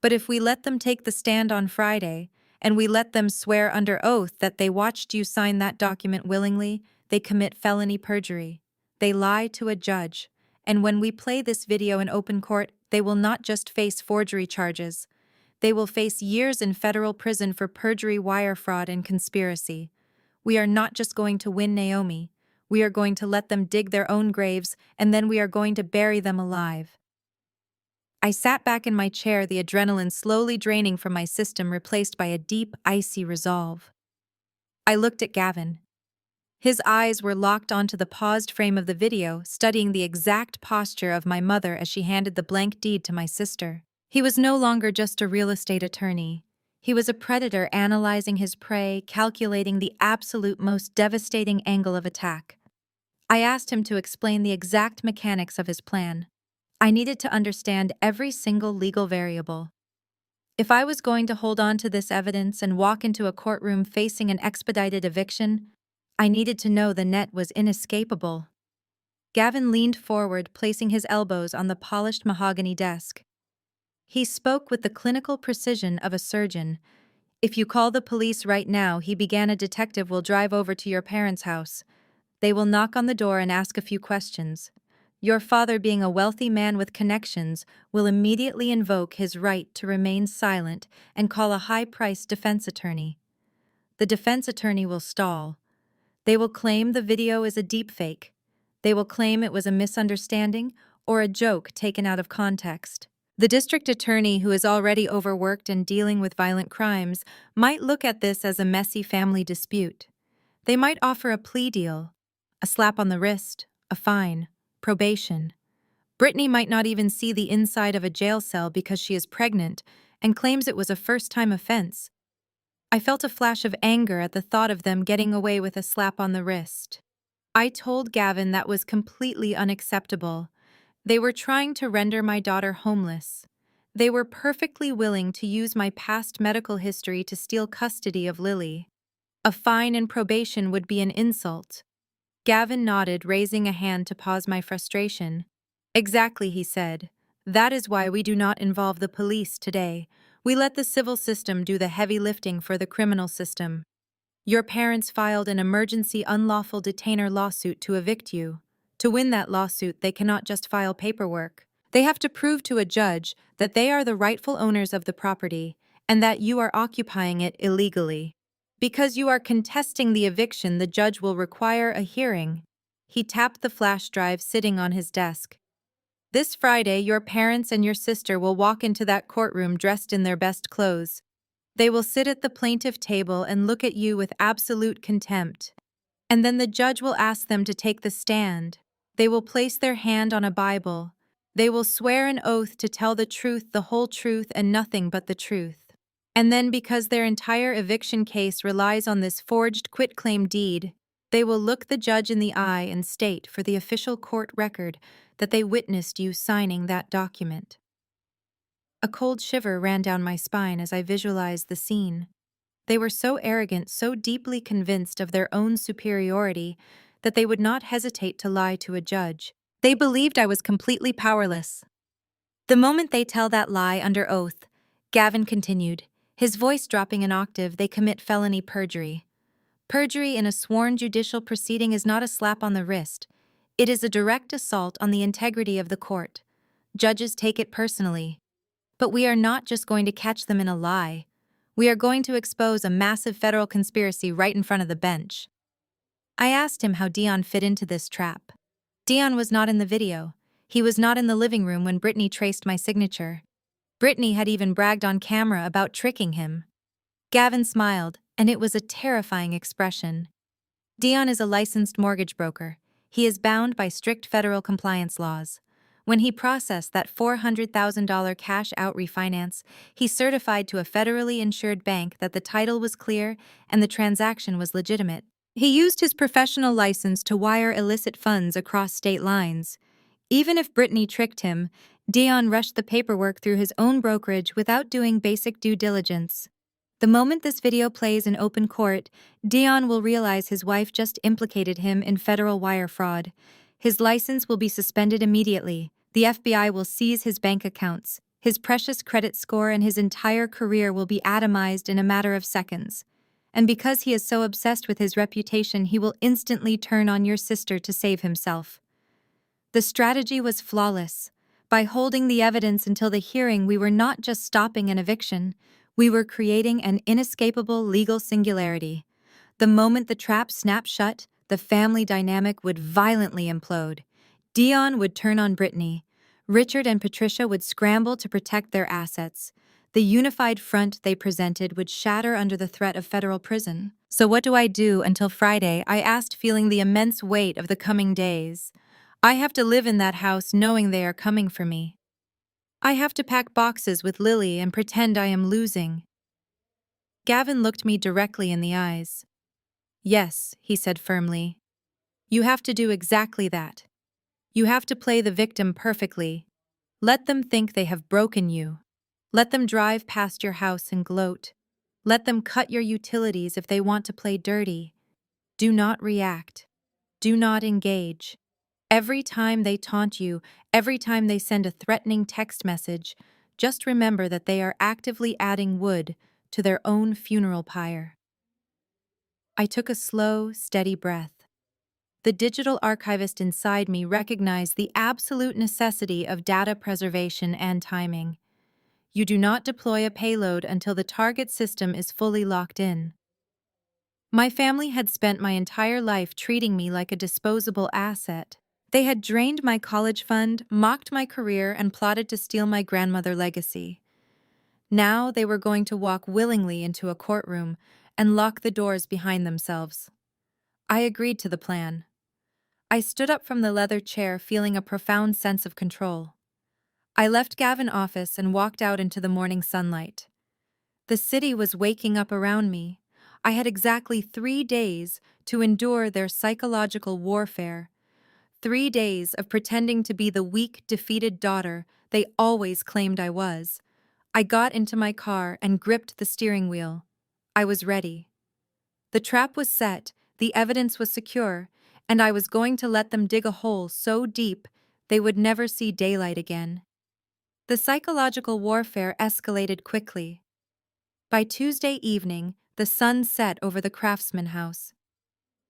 "But if we let them take the stand on Friday, and we let them swear under oath that they watched you sign that document willingly, they commit felony perjury. They lie to a judge, and when we play this video in open court, they will not just face forgery charges. They will face years in federal prison for perjury, wire fraud, and conspiracy. We are not just going to win Naomi. We are going to let them dig their own graves, and then we are going to bury them alive." I sat back in my chair, the adrenaline slowly draining from my system, replaced by a deep, icy resolve. I looked at Gavin. His eyes were locked onto the paused frame of the video, studying the exact posture of my mother as she handed the blank deed to my sister. He was no longer just a real estate attorney. He was a predator analyzing his prey, calculating the absolute most devastating angle of attack. I asked him to explain the exact mechanics of his plan. I needed to understand every single legal variable. If I was going to hold on to this evidence and walk into a courtroom facing an expedited eviction, I needed to know the net was inescapable. Gavin leaned forward, placing his elbows on the polished mahogany desk. He spoke with the clinical precision of a surgeon. "If you call the police right now," he began, "a detective will drive over to your parents' house. They will knock on the door and ask a few questions. Your father, being a wealthy man with connections, will immediately invoke his right to remain silent and call a high-priced defense attorney. The defense attorney will stall. They will claim the video is a deepfake. They will claim it was a misunderstanding or a joke taken out of context. The district attorney, who is already overworked and dealing with violent crimes, might look at this as a messy family dispute. They might offer a plea deal, a slap on the wrist, a fine, probation. Brittany might not even see the inside of a jail cell because she is pregnant and claims it was a first-time offense. I felt a flash of anger at the thought of them getting away with a slap on the wrist. I told Gavin that was completely unacceptable. They were trying to render my daughter homeless. They were perfectly willing to use my past medical history to steal custody of Lily. A fine and probation would be an insult. Gavin nodded, raising a hand to pause my frustration. "Exactly," he said. "That is why we do not involve the police today. We let the civil system do the heavy lifting for the criminal system. Your parents filed an emergency unlawful detainer lawsuit to evict you. To win that lawsuit, they cannot just file paperwork. They have to prove to a judge that they are the rightful owners of the property and that you are occupying it illegally. Because you are contesting the eviction, the judge will require a hearing. He tapped the flash drive sitting on his desk. This Friday, your parents and your sister will walk into that courtroom dressed in their best clothes. They will sit at the plaintiff table and look at you with absolute contempt. And then the judge will ask them to take the stand. They will place their hand on a Bible. They will swear an oath to tell the truth, the whole truth, and nothing but the truth. And then, because their entire eviction case relies on this forged quitclaim deed, they will look the judge in the eye and state for the official court record that they witnessed you signing that document. A cold shiver ran down my spine as I visualized the scene. They were so arrogant, so deeply convinced of their own superiority, that they would not hesitate to lie to a judge. They believed I was completely powerless. The moment they tell that lie under oath, Gavin continued, his voice dropping an octave, they commit felony perjury. Perjury in a sworn judicial proceeding is not a slap on the wrist. It is a direct assault on the integrity of the court. Judges take it personally. But we are not just going to catch them in a lie. We are going to expose a massive federal conspiracy right in front of the bench. I asked him how Dion fit into this trap. Dion was not in the video. He was not in the living room when Brittany traced my signature. Brittany had even bragged on camera about tricking him. Gavin smiled, and it was a terrifying expression. Dion is a licensed mortgage broker. He is bound by strict federal compliance laws. When he processed that $400,000 cash-out refinance, he certified to a federally insured bank that the title was clear and the transaction was legitimate. He used his professional license to wire illicit funds across state lines. Even if Brittany tricked him, Dion rushed the paperwork through his own brokerage without doing basic due diligence. The moment this video plays in open court, Dion will realize his wife just implicated him in federal wire fraud. His license will be suspended immediately. The FBI will seize his bank accounts. His precious credit score and his entire career will be atomized in a matter of seconds. And because he is so obsessed with his reputation, he will instantly turn on your sister to save himself. The strategy was flawless. By holding the evidence until the hearing, we were not just stopping an eviction, we were creating an inescapable legal singularity. The moment the trap snapped shut, the family dynamic would violently implode. Dion would turn on Brittany. Richard and Patricia would scramble to protect their assets. The unified front they presented would shatter under the threat of federal prison. So what do I do until Friday? I asked, feeling the immense weight of the coming days. I have to live in that house knowing they are coming for me. I have to pack boxes with Lily and pretend I am losing. Gavin looked me directly in the eyes. Yes, he said firmly. You have to do exactly that. You have to play the victim perfectly. Let them think they have broken you. Let them drive past your house and gloat. Let them cut your utilities if they want to play dirty. Do not react. Do not engage. Every time they taunt you, every time they send a threatening text message, just remember that they are actively adding wood to their own funeral pyre. I took a slow, steady breath. The digital archivist inside me recognized the absolute necessity of data preservation and timing. You do not deploy a payload until the target system is fully locked in. My family had spent my entire life treating me like a disposable asset. They had drained my college fund, mocked my career, and plotted to steal my grandmother's legacy. Now they were going to walk willingly into a courtroom and lock the doors behind themselves. I agreed to the plan. I stood up from the leather chair, feeling a profound sense of control. I left Gavin's office and walked out into the morning sunlight. The city was waking up around me. I had exactly 3 days to endure their psychological warfare. 3 days of pretending to be the weak, defeated daughter they always claimed I was. I got into my car and gripped the steering wheel. I was ready. The trap was set, the evidence was secure, and I was going to let them dig a hole so deep they would never see daylight again. The psychological warfare escalated quickly. By Tuesday evening, the sun set over the Craftsman house.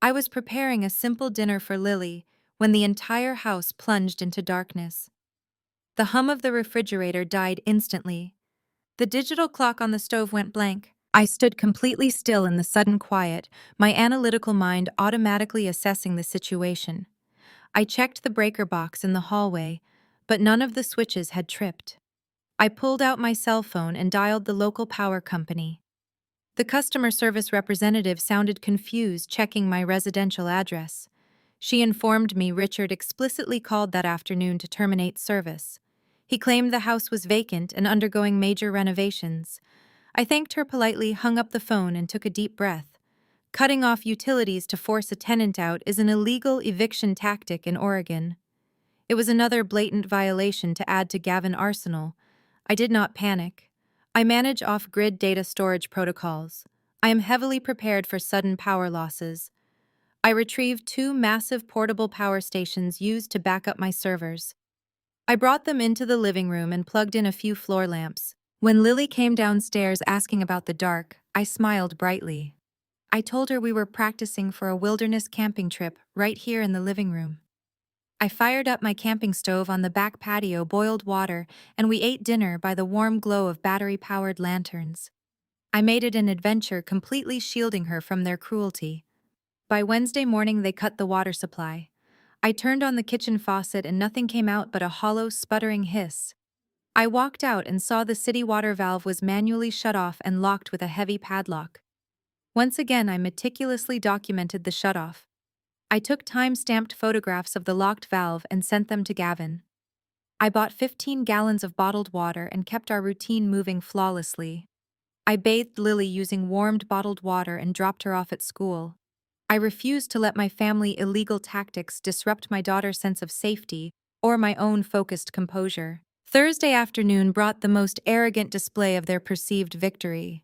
I was preparing a simple dinner for Lily, when the entire house plunged into darkness. The hum of the refrigerator died instantly. The digital clock on the stove went blank. I stood completely still in the sudden quiet, my analytical mind automatically assessing the situation. I checked the breaker box in the hallway, but none of the switches had tripped. I pulled out my cell phone and dialed the local power company. The customer service representative sounded confused, checking my residential address. She informed me Richard explicitly called that afternoon to terminate service. He claimed the house was vacant and undergoing major renovations. I thanked her politely, hung up the phone, and took a deep breath. Cutting off utilities to force a tenant out is an illegal eviction tactic in Oregon. It was another blatant violation to add to Gavin arsenal. I did not panic. I manage off-grid data storage protocols. I am heavily prepared for sudden power losses. I retrieved 2 massive portable power stations used to back up my servers. I brought them into the living room and plugged in a few floor lamps. When Lily came downstairs asking about the dark, I smiled brightly. I told her we were practicing for a wilderness camping trip right here in the living room. I fired up my camping stove on the back patio, boiled water, and we ate dinner by the warm glow of battery-powered lanterns. I made it an adventure, completely shielding her from their cruelty. By Wednesday morning, they cut the water supply. I turned on the kitchen faucet and nothing came out but a hollow, sputtering hiss. I walked out and saw the city water valve was manually shut off and locked with a heavy padlock. Once again, I meticulously documented the shutoff. I took time-stamped photographs of the locked valve and sent them to Gavin. I bought 15 gallons of bottled water and kept our routine moving flawlessly. I bathed Lily using warmed bottled water and dropped her off at school. I refused to let my family illegal tactics disrupt my daughter's sense of safety or my own focused composure. Thursday afternoon brought the most arrogant display of their perceived victory.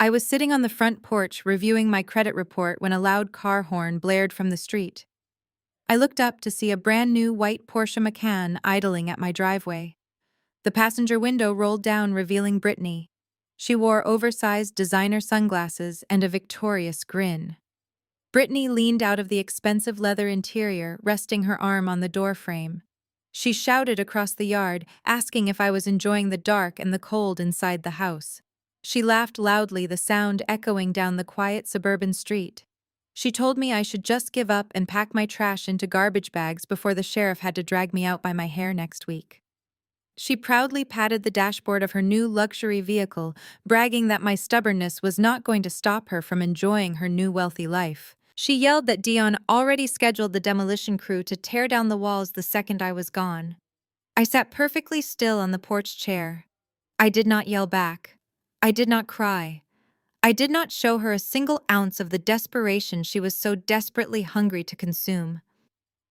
I was sitting on the front porch reviewing my credit report when a loud car horn blared from the street. I looked up to see a brand new white Porsche Macan idling at my driveway. The passenger window rolled down, revealing Brittany. She wore oversized designer sunglasses and a victorious grin. Brittany leaned out of the expensive leather interior, resting her arm on the doorframe. She shouted across the yard, asking if I was enjoying the dark and the cold inside the house. She laughed loudly, the sound echoing down the quiet suburban street. She told me I should just give up and pack my trash into garbage bags before the sheriff had to drag me out by my hair next week. She proudly patted the dashboard of her new luxury vehicle, bragging that my stubbornness was not going to stop her from enjoying her new wealthy life. She yelled that Dion already scheduled the demolition crew to tear down the walls the second I was gone. I sat perfectly still on the porch chair. I did not yell back. I did not cry. I did not show her a single ounce of the desperation she was so desperately hungry to consume.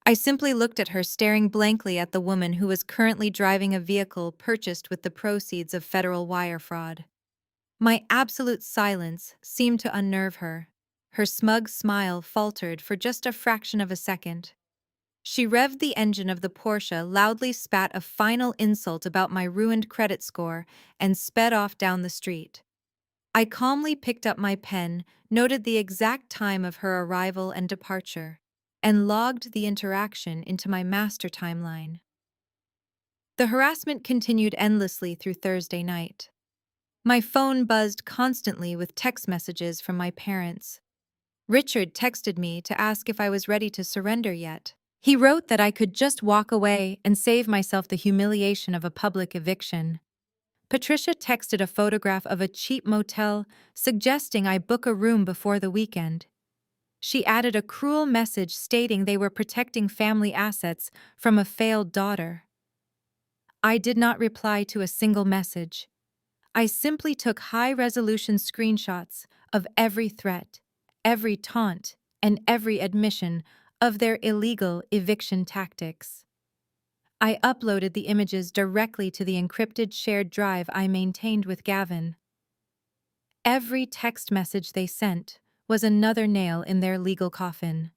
I simply looked at her, staring blankly at the woman who was currently driving a vehicle purchased with the proceeds of federal wire fraud. My absolute silence seemed to unnerve her. Her smug smile faltered for just a fraction of a second. She revved the engine of the Porsche, loudly spat a final insult about my ruined credit score, and sped off down the street. I calmly picked up my pen, noted the exact time of her arrival and departure, and logged the interaction into my master timeline. The harassment continued endlessly through Thursday night. My phone buzzed constantly with text messages from my parents. Richard texted me to ask if I was ready to surrender yet. He wrote that I could just walk away and save myself the humiliation of a public eviction. Patricia texted a photograph of a cheap motel, suggesting I book a room before the weekend. She added a cruel message stating they were protecting family assets from a failed daughter. I did not reply to a single message. I simply took high-resolution screenshots of every threat, every taunt, and every admission of their illegal eviction tactics. I uploaded the images directly to the encrypted shared drive I maintained with Gavin. Every text message they sent was another nail in their legal coffin.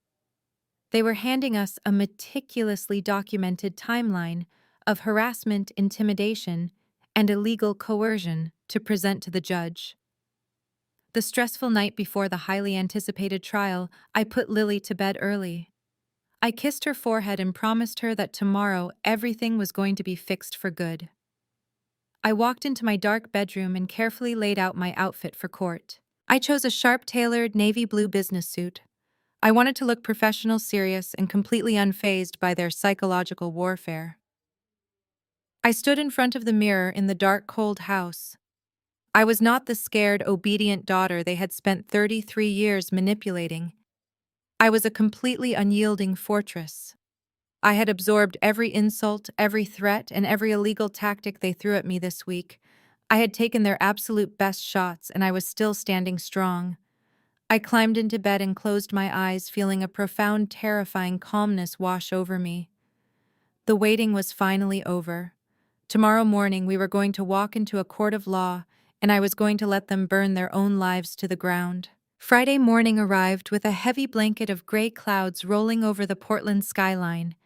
They were handing us a meticulously documented timeline of harassment, intimidation, and illegal coercion to present to the judge. The stressful night before the highly anticipated trial, I put Lily to bed early. I kissed her forehead and promised her that tomorrow everything was going to be fixed for good. I walked into my dark bedroom and carefully laid out my outfit for court. I chose a sharp-tailored navy blue business suit. I wanted to look professional, serious, and completely unfazed by their psychological warfare. I stood in front of the mirror in the dark, cold house. I was not the scared, obedient daughter they had spent 33 years manipulating. I was a completely unyielding fortress. I had absorbed every insult, every threat, and every illegal tactic they threw at me this week. I had taken their absolute best shots, and I was still standing strong. I climbed into bed and closed my eyes, feeling a profound, terrifying calmness wash over me. The waiting was finally over. Tomorrow morning we were going to walk into a court of law, and I was going to let them burn their own lives to the ground. Friday morning arrived with a heavy blanket of gray clouds rolling over the Portland skyline.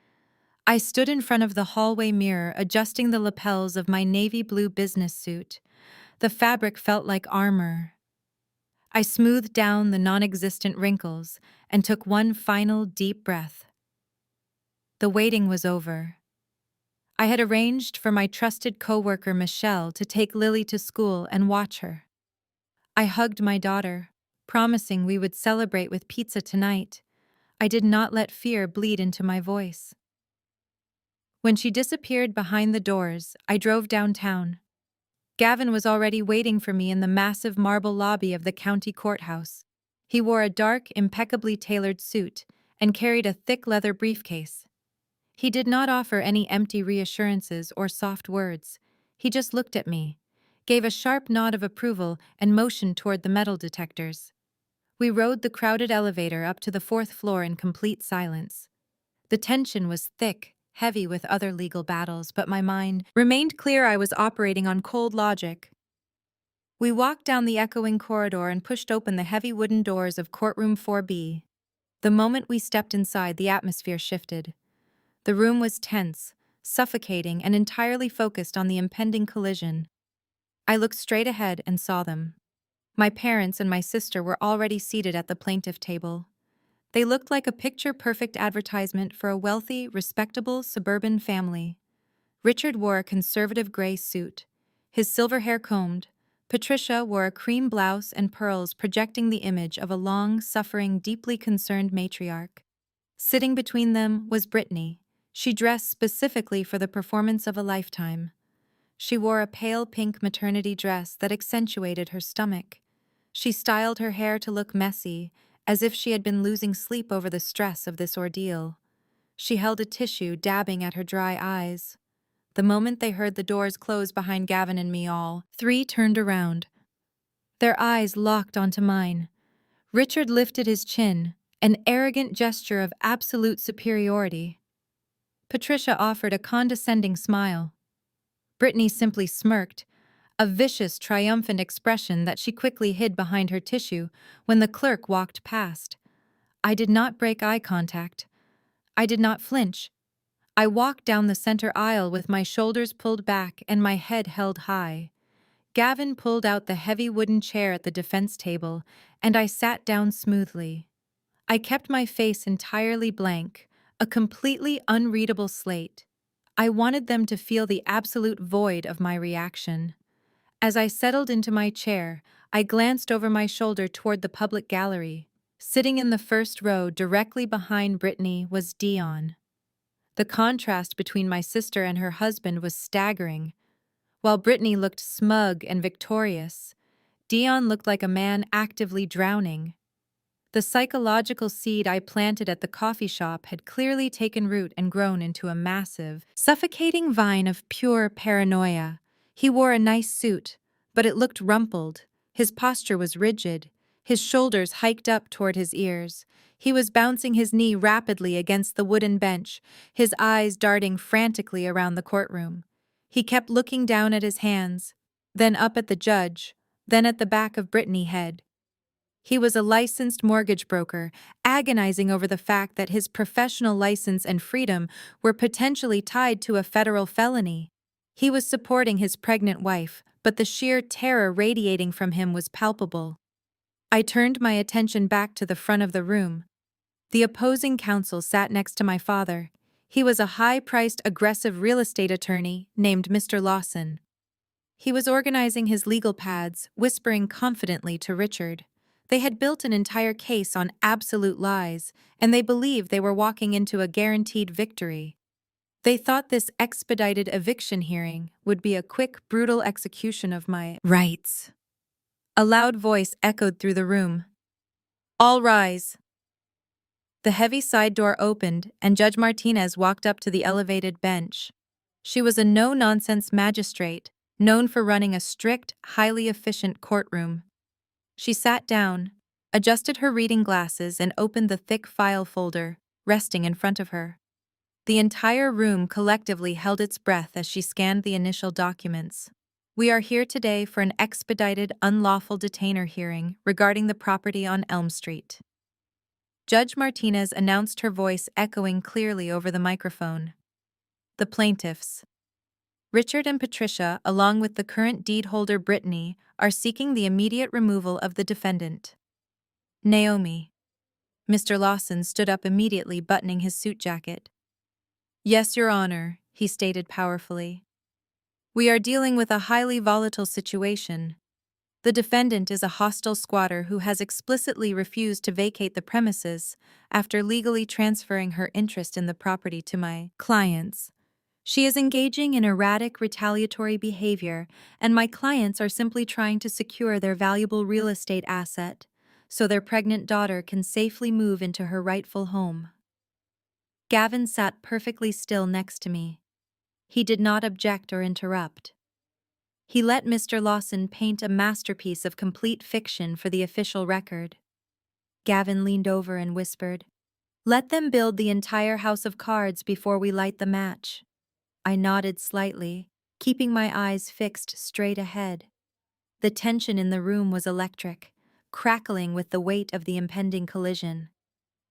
I stood in front of the hallway mirror, adjusting the lapels of my navy blue business suit. The fabric felt like armor. I smoothed down the non-existent wrinkles and took one final deep breath. The waiting was over. I had arranged for my trusted coworker Michelle to take Lily to school and watch her. I hugged my daughter, promising we would celebrate with pizza tonight. I did not let fear bleed into my voice. When she disappeared behind the doors, I drove downtown. Gavin was already waiting for me in the massive marble lobby of the county courthouse. He wore a dark, impeccably tailored suit and carried a thick leather briefcase. He did not offer any empty reassurances or soft words. He just looked at me, gave a sharp nod of approval, and motioned toward the metal detectors. We rode the crowded elevator up to the 4th floor in complete silence. The tension was thick, heavy with other legal battles, but my mind remained clear. I was operating on cold logic. We walked down the echoing corridor and pushed open the heavy wooden doors of courtroom 4B. The moment we stepped inside, the atmosphere shifted. The room was tense, suffocating, and entirely focused on the impending collision. I looked straight ahead and saw them. My parents and my sister were already seated at the plaintiff table. They looked like a picture-perfect advertisement for a wealthy, respectable suburban family. Richard wore a conservative gray suit, his silver hair combed. Patricia wore a cream blouse and pearls, projecting the image of a long-suffering, deeply concerned matriarch. Sitting between them was Brittany. She dressed specifically for the performance of a lifetime. She wore a pale pink maternity dress that accentuated her stomach. She styled her hair to look messy, as if she had been losing sleep over the stress of this ordeal. She held a tissue, dabbing at her dry eyes. The moment they heard the doors close behind Gavin and me, all three turned around. Their eyes locked onto mine. Richard lifted his chin, an arrogant gesture of absolute superiority. Patricia offered a condescending smile. Brittany simply smirked, a vicious, triumphant expression that she quickly hid behind her tissue when the clerk walked past. I did not break eye contact. I did not flinch. I walked down the center aisle with my shoulders pulled back and my head held high. Gavin pulled out the heavy wooden chair at the defense table, and I sat down smoothly. I kept my face entirely blank, a completely unreadable slate. I wanted them to feel the absolute void of my reaction. As I settled into my chair, I glanced over my shoulder toward the public gallery. Sitting in the first row directly behind Brittany was Dion. The contrast between my sister and her husband was staggering. While Brittany looked smug and victorious, Dion looked like a man actively drowning. The psychological seed I planted at the coffee shop had clearly taken root and grown into a massive, suffocating vine of pure paranoia. He wore a nice suit, but it looked rumpled. His posture was rigid, his shoulders hiked up toward his ears. He was bouncing his knee rapidly against the wooden bench, his eyes darting frantically around the courtroom. He kept looking down at his hands, then up at the judge, then at the back of Brittany's head. He was a licensed mortgage broker, agonizing over the fact that his professional license and freedom were potentially tied to a federal felony. He was supporting his pregnant wife, but the sheer terror radiating from him was palpable. I turned my attention back to the front of the room. The opposing counsel sat next to my father. He was a high-priced, aggressive real estate attorney named Mr. Lawson. He was organizing his legal pads, whispering confidently to Richard. They had built an entire case on absolute lies, and they believed they were walking into a guaranteed victory. They thought this expedited eviction hearing would be a quick, brutal execution of my rights. A loud voice echoed through the room. All rise. The heavy side door opened, and Judge Martinez walked up to the elevated bench. She was a no-nonsense magistrate, known for running a strict, highly efficient courtroom. She sat down, adjusted her reading glasses, and opened the thick file folder, resting in front of her. The entire room collectively held its breath as she scanned the initial documents. We are here today for an expedited, unlawful detainer hearing regarding the property on Elm Street. Judge Martinez announced, her voice echoing clearly over the microphone. The plaintiffs, Richard and Patricia, along with the current deed holder Brittany, are seeking the immediate removal of the defendant. Naomi. Mr. Lawson stood up immediately, buttoning his suit jacket. Yes, Your Honor, he stated powerfully. We are dealing with a highly volatile situation. The defendant is a hostile squatter who has explicitly refused to vacate the premises after legally transferring her interest in the property to my clients. She is engaging in erratic, retaliatory behavior, and my clients are simply trying to secure their valuable real estate asset so their pregnant daughter can safely move into her rightful home. Gavin sat perfectly still next to me. He did not object or interrupt. He let Mr. Lawson paint a masterpiece of complete fiction for the official record. Gavin leaned over and whispered, "Let them build the entire house of cards before we light the match." I nodded slightly, keeping my eyes fixed straight ahead. The tension in the room was electric, crackling with the weight of the impending collision.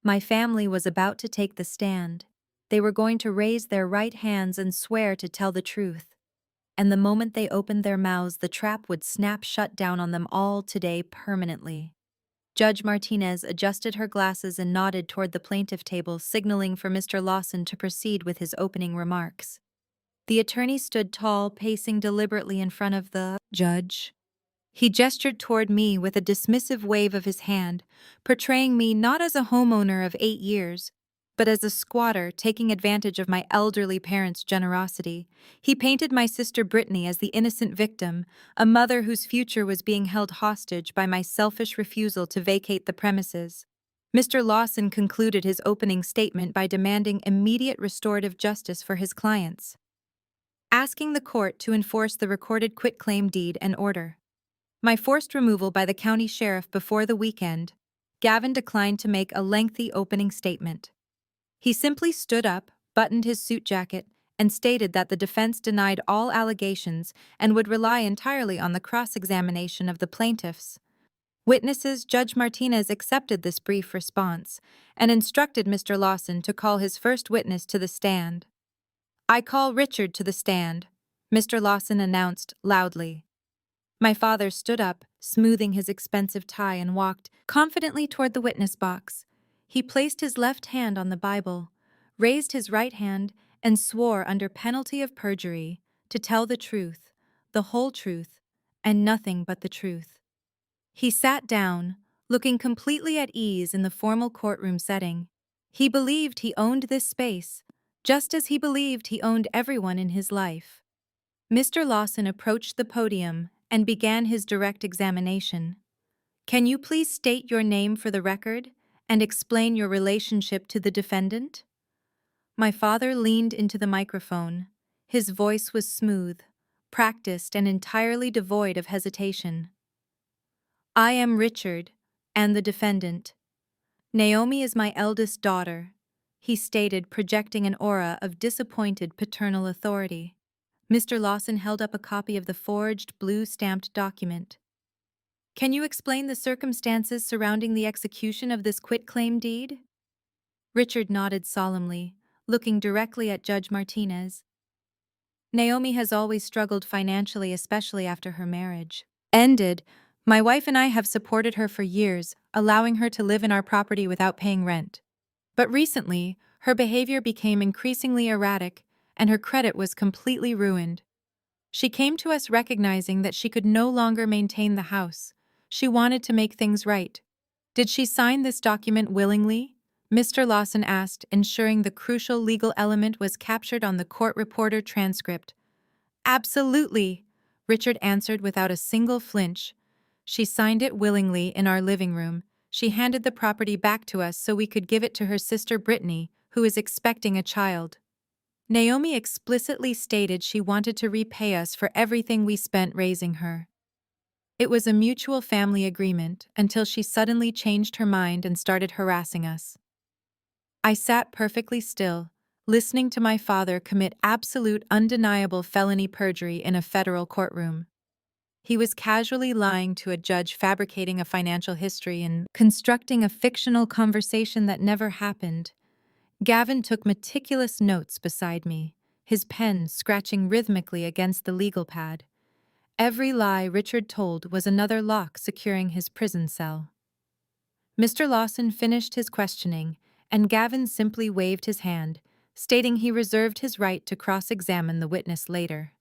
My family was about to take the stand. They were going to raise their right hands and swear to tell the truth. And the moment they opened their mouths, the trap would snap shut down on them all today permanently. Judge Martinez adjusted her glasses and nodded toward the plaintiff table, signaling for Mr. Lawson to proceed with his opening remarks. The attorney stood tall, pacing deliberately in front of the judge. He gestured toward me with a dismissive wave of his hand, portraying me not as a homeowner of 8 years, but as a squatter taking advantage of my elderly parents' generosity. He painted my sister Brittany as the innocent victim, a mother whose future was being held hostage by my selfish refusal to vacate the premises. Mr. Lawson concluded his opening statement by demanding immediate restorative justice for his clients, asking the court to enforce the recorded quitclaim deed and order my forced removal by the county sheriff before the weekend. Gavin declined to make a lengthy opening statement. He simply stood up, buttoned his suit jacket, and stated that the defense denied all allegations and would rely entirely on the cross-examination of the plaintiffs. Witnesses. Judge Martinez accepted this brief response and instructed Mr. Lawson to call his first witness to the stand. I call Richard to the stand, Mr. Lawson announced loudly. My father stood up, smoothing his expensive tie, and walked confidently toward the witness box. He placed his left hand on the Bible, raised his right hand, and swore under penalty of perjury to tell the truth, the whole truth, and nothing but the truth. He sat down, looking completely at ease in the formal courtroom setting. He believed he owned this space, just as he believed he owned everyone in his life. Mr. Lawson approached the podium and began his direct examination. Can you please state your name for the record and explain your relationship to the defendant? My father leaned into the microphone. His voice was smooth, practiced, and entirely devoid of hesitation. I am Richard, and the defendant. Naomi is my eldest daughter, he stated, projecting an aura of disappointed paternal authority. Mr. Lawson held up a copy of the forged, blue-stamped document. Can you explain the circumstances surrounding the execution of this quitclaim deed? Richard nodded solemnly, looking directly at Judge Martinez. Naomi has always struggled financially, especially after her marriage ended. My wife and I have supported her for years, allowing her to live in our property without paying rent. But recently, her behavior became increasingly erratic, and her credit was completely ruined. She came to us recognizing that she could no longer maintain the house. She wanted to make things right. Did she sign this document willingly? Mr. Lawson asked, ensuring the crucial legal element was captured on the court reporter transcript. Absolutely, Richard answered without a single flinch. She signed it willingly in our living room. She handed the property back to us so we could give it to her sister Brittany, who is expecting a child. Naomi explicitly stated she wanted to repay us for everything we spent raising her. It was a mutual family agreement until she suddenly changed her mind and started harassing us. I sat perfectly still, listening to my father commit absolute undeniable felony perjury in a federal courtroom. He was casually lying to a judge, fabricating a financial history and constructing a fictional conversation that never happened. Gavin took meticulous notes beside me, his pen scratching rhythmically against the legal pad. Every lie Richard told was another lock securing his prison cell. Mr. Lawson finished his questioning, and Gavin simply waved his hand, stating he reserved his right to cross-examine the witness later.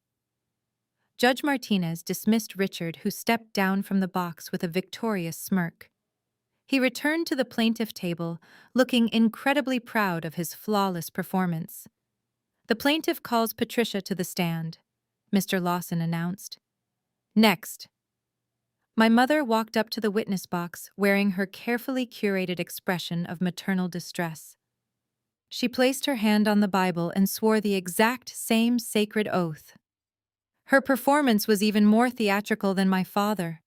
Judge Martinez dismissed Richard, who stepped down from the box with a victorious smirk. He returned to the plaintiff table, looking incredibly proud of his flawless performance. The plaintiff calls Patricia to the stand, Mr. Lawson announced. Next. My mother walked up to the witness box wearing her carefully curated expression of maternal distress. She placed her hand on the Bible and swore the exact same sacred oath. Her performance was even more theatrical than my father.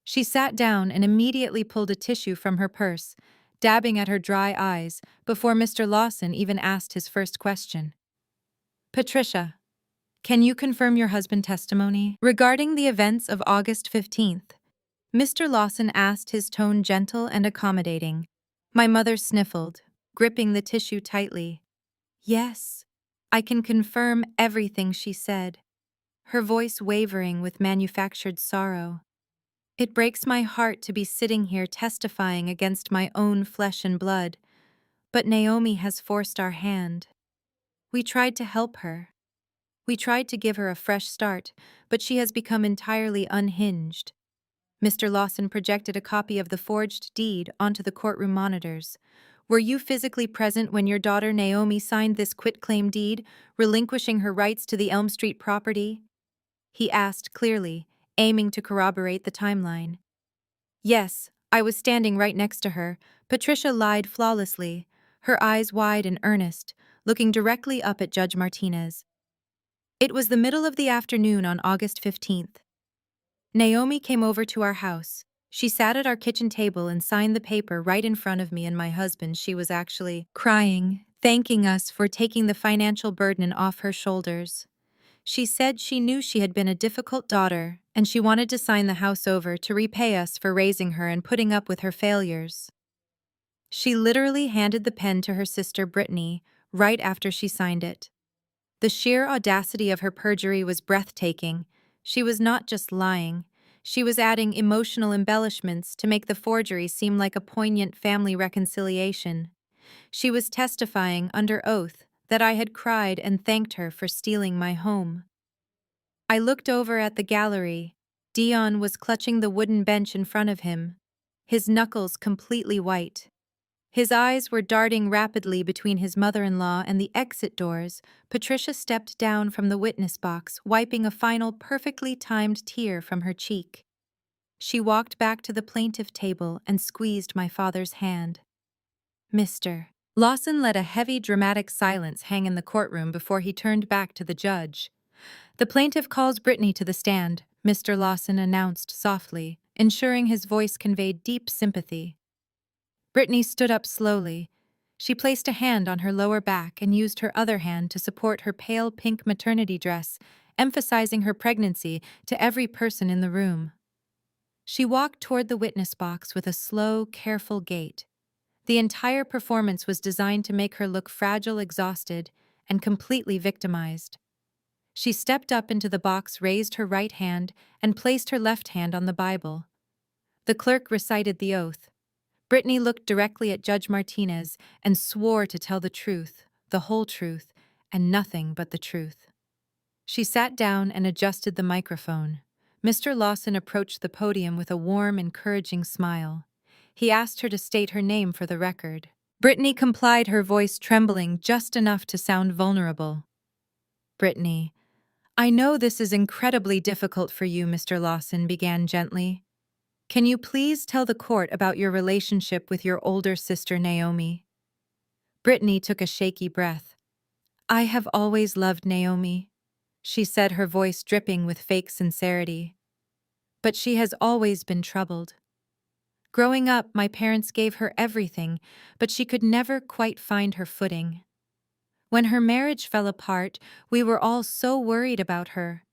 She sat down and immediately pulled a tissue from her purse, dabbing at her dry eyes before Mr. Lawson even asked his first question. Patricia, can you confirm your husband's testimony regarding the events of August 15th? Mr. Lawson asked, his tone gentle and accommodating. My mother sniffled, gripping the tissue tightly. Yes, I can confirm everything, she said, her voice wavering with manufactured sorrow. It breaks my heart to be sitting here testifying against my own flesh and blood, but Naomi has forced our hand. We tried to help her. We tried to give her a fresh start, but she has become entirely unhinged. Mr. Lawson projected a copy of the forged deed onto the courtroom monitors. Were you physically present when your daughter Naomi signed this quitclaim deed, relinquishing her rights to the Elm Street property? He asked clearly, aiming to corroborate the timeline. Yes, I was standing right next to her. Patricia lied flawlessly, her eyes wide and earnest, looking directly up at Judge Martinez. It was the middle of the afternoon on August 15th. Naomi came over to our house. She sat at our kitchen table and signed the paper right in front of me and my husband. She was actually crying, thanking us for taking the financial burden off her shoulders. She said she knew she had been a difficult daughter, and she wanted to sign the house over to repay us for raising her and putting up with her failures. She literally handed the pen to her sister Brittany right after she signed it. The sheer audacity of her perjury was breathtaking. She was not just lying. She was adding emotional embellishments to make the forgery seem like a poignant family reconciliation. She was testifying under oath that I had cried and thanked her for stealing my home. I looked over at the gallery. Dion was clutching the wooden bench in front of him, his knuckles completely white. His eyes were darting rapidly between his mother-in-law and the exit doors. Patricia stepped down from the witness box, wiping a final perfectly timed tear from her cheek. She walked back to the plaintiff table and squeezed my father's hand. Mr. Lawson let a heavy, dramatic silence hang in the courtroom before he turned back to the judge. The plaintiff calls Brittany to the stand, Mr. Lawson announced softly, ensuring his voice conveyed deep sympathy. Brittany stood up slowly. She placed a hand on her lower back and used her other hand to support her pale pink maternity dress, emphasizing her pregnancy to every person in the room. She walked toward the witness box with a slow, careful gait. The entire performance was designed to make her look fragile, exhausted, and completely victimized. She stepped up into the box, raised her right hand, and placed her left hand on the Bible. The clerk recited the oath. Brittany looked directly at Judge Martinez and swore to tell the truth, the whole truth, and nothing but the truth. She sat down and adjusted the microphone. Mr. Lawson approached the podium with a warm, encouraging smile. He asked her to state her name for the record. Brittany complied, her voice trembling just enough to sound vulnerable. Brittany, I know this is incredibly difficult for you, Mr. Lawson began gently. Can you please tell the court about your relationship with your older sister Naomi? Brittany took a shaky breath. I have always loved Naomi, she said, her voice dripping with fake sincerity. But she has always been troubled. Growing up, my parents gave her everything, but she could never quite find her footing. When her marriage fell apart, we were all so worried about her.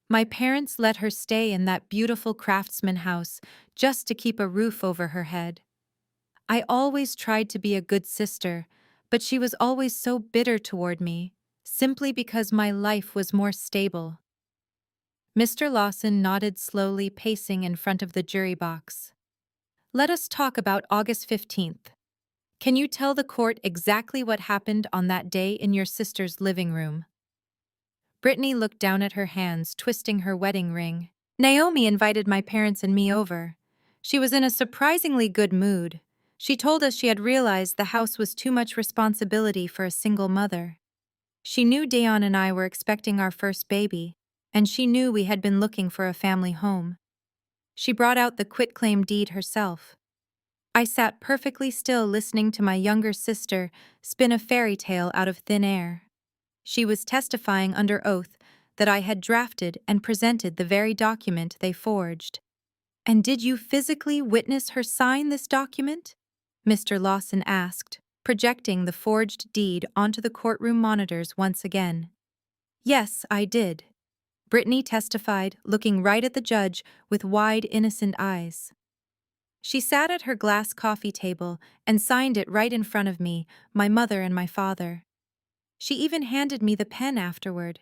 My parents let her stay in that beautiful craftsman house just to keep a roof over her head. I always tried to be a good sister, but she was always so bitter toward me, simply because my life was more stable. Mr. Lawson nodded slowly, pacing in front of the jury box. Let us talk about August 15th. Can you tell the court exactly what happened on that day in your sister's living room? Brittany looked down at her hands, twisting her wedding ring. Naomi invited my parents and me over. She was in a surprisingly good mood. She told us she had realized the house was too much responsibility for a single mother. She knew Dion and I were expecting our first baby, and she knew we had been looking for a family home. She brought out the quitclaim deed herself. I sat perfectly still, listening to my younger sister spin a fairy tale out of thin air. She was testifying under oath that I had drafted and presented the very document they forged. And did you physically witness her sign this document? Mr. Lawson asked, projecting the forged deed onto the courtroom monitors once again. Yes, I did. Brittany testified, looking right at the judge with wide, innocent eyes. She sat at her glass coffee table and signed it right in front of me, my mother and my father. She even handed me the pen afterward.